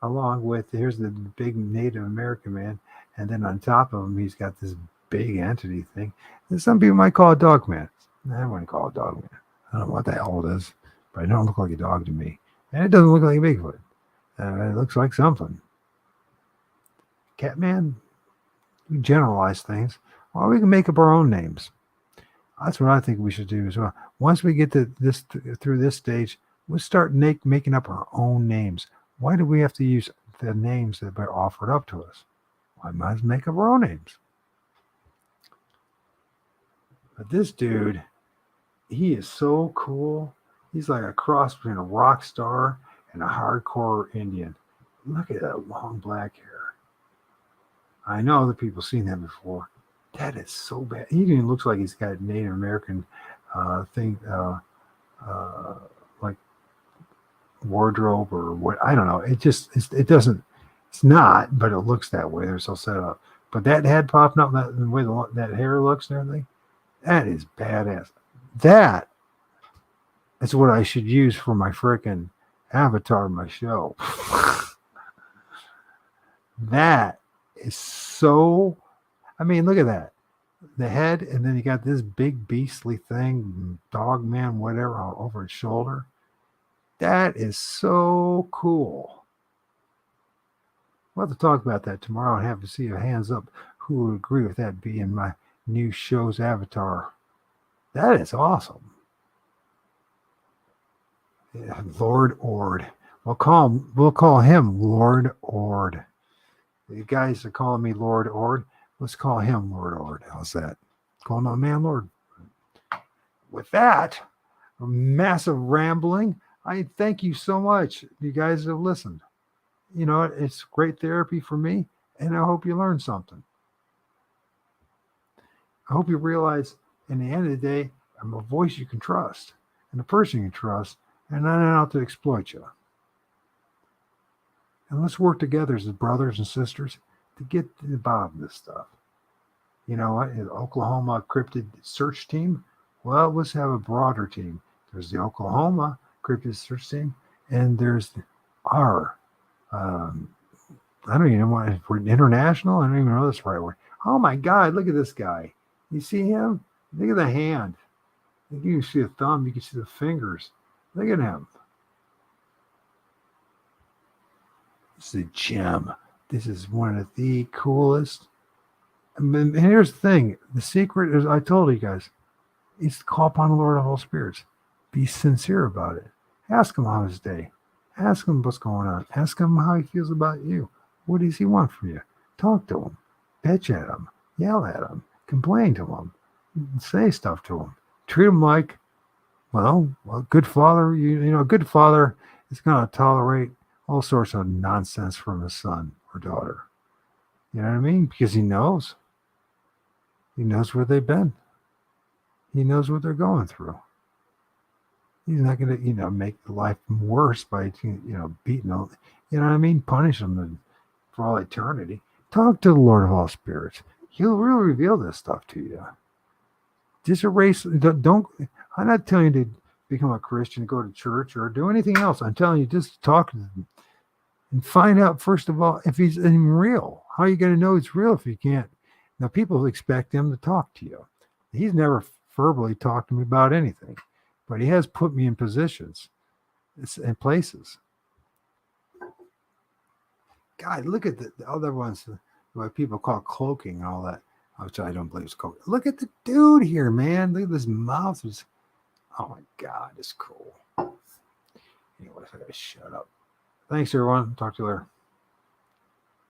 Along with, here's the big Native American man. And then on top of him, he's got this big entity thing. And some people might call it dog man. I wouldn't call it dog man. I don't know what the hell it is, but it don't look like a dog to me. And it doesn't look like a Bigfoot. It looks like something. Catman, we generalize things. Well, we can make up our own names. That's what I think we should do as well. Once we get to this through this stage, we'll start making up our own names. Why do we have to use the names that are offered up to us? Why might as well make up our own names? But this dude, he is so cool. He's like a cross between a rock star and a hardcore Indian. Look at that long black hair. I know other people seen that before. That is so bad. He even looks like he's got Native American thing, like wardrobe or what. I don't know. It doesn't. It's not, but it looks that way. They're so set up. But that head popping up, the way that hair looks and everything, that is badass. That is what I should use for my freaking avatar, my show. That is so. I mean, look at that. The head, and then you got this big beastly thing, dog man, whatever, over his shoulder. That is so cool. We'll have to talk about that tomorrow and have to see a hands up who would agree with that being my new show's avatar. That is awesome. Yeah, Lord Ord. We'll call him Lord Ord. The guys are calling me Lord Ord. Let's call him Lord Ord. How's that? Call my man Lord. With that, a massive rambling. I thank you so much. You guys have listened. You know, it's great therapy for me, and I hope you learned something. I hope you realize, in the end of the day, I'm a voice you can trust, and a person you can trust, and I'm not out to exploit you. And let's work together as brothers and sisters to get to the bottom of this stuff. You know what? The Oklahoma cryptid search team. Well, let's have a broader team. There's the Oklahoma cryptid search team, and there's our. I don't even know if we're international. I don't even know this right word. Oh my God! Look at this guy. You see him? Look at the hand. You can see the thumb. You can see the fingers. Look at him. It's a gem. This is one of the coolest. And here's the thing. The secret is, I told you guys, is to call upon the Lord of all spirits. Be sincere about it. Ask him how his day. Ask him what's going on. Ask him how he feels about you. What does he want from you? Talk to him. Bitch at him. Yell at him. Complain to him. Say stuff to him. Treat him like, well, a good father. You know, a good father is going to tolerate all sorts of nonsense from his son or daughter. You know what I mean? Because he knows. He knows where they've been. He knows what they're going through. He's not going to, make life worse by, beating them. You know what I mean? Punish them for all eternity. Talk to the Lord of all spirits. He'll really reveal this stuff to you. Just erase. Don't. I'm not telling you to become a Christian, go to church, or do anything else. I'm telling you, just talk to him and find out, first of all, if he's even real. How are you going to know he's real if you can't? Now, people expect him to talk to you. He's never verbally talked to me about anything. but he has put me in positions, in places. God, look at the other ones, what people call cloaking and all that, which I don't believe is cloaking. Look at the dude here, man. Look at this mouth. Oh my God, it's cool. Anyways, I gotta shut up. Thanks, everyone. Talk to you later.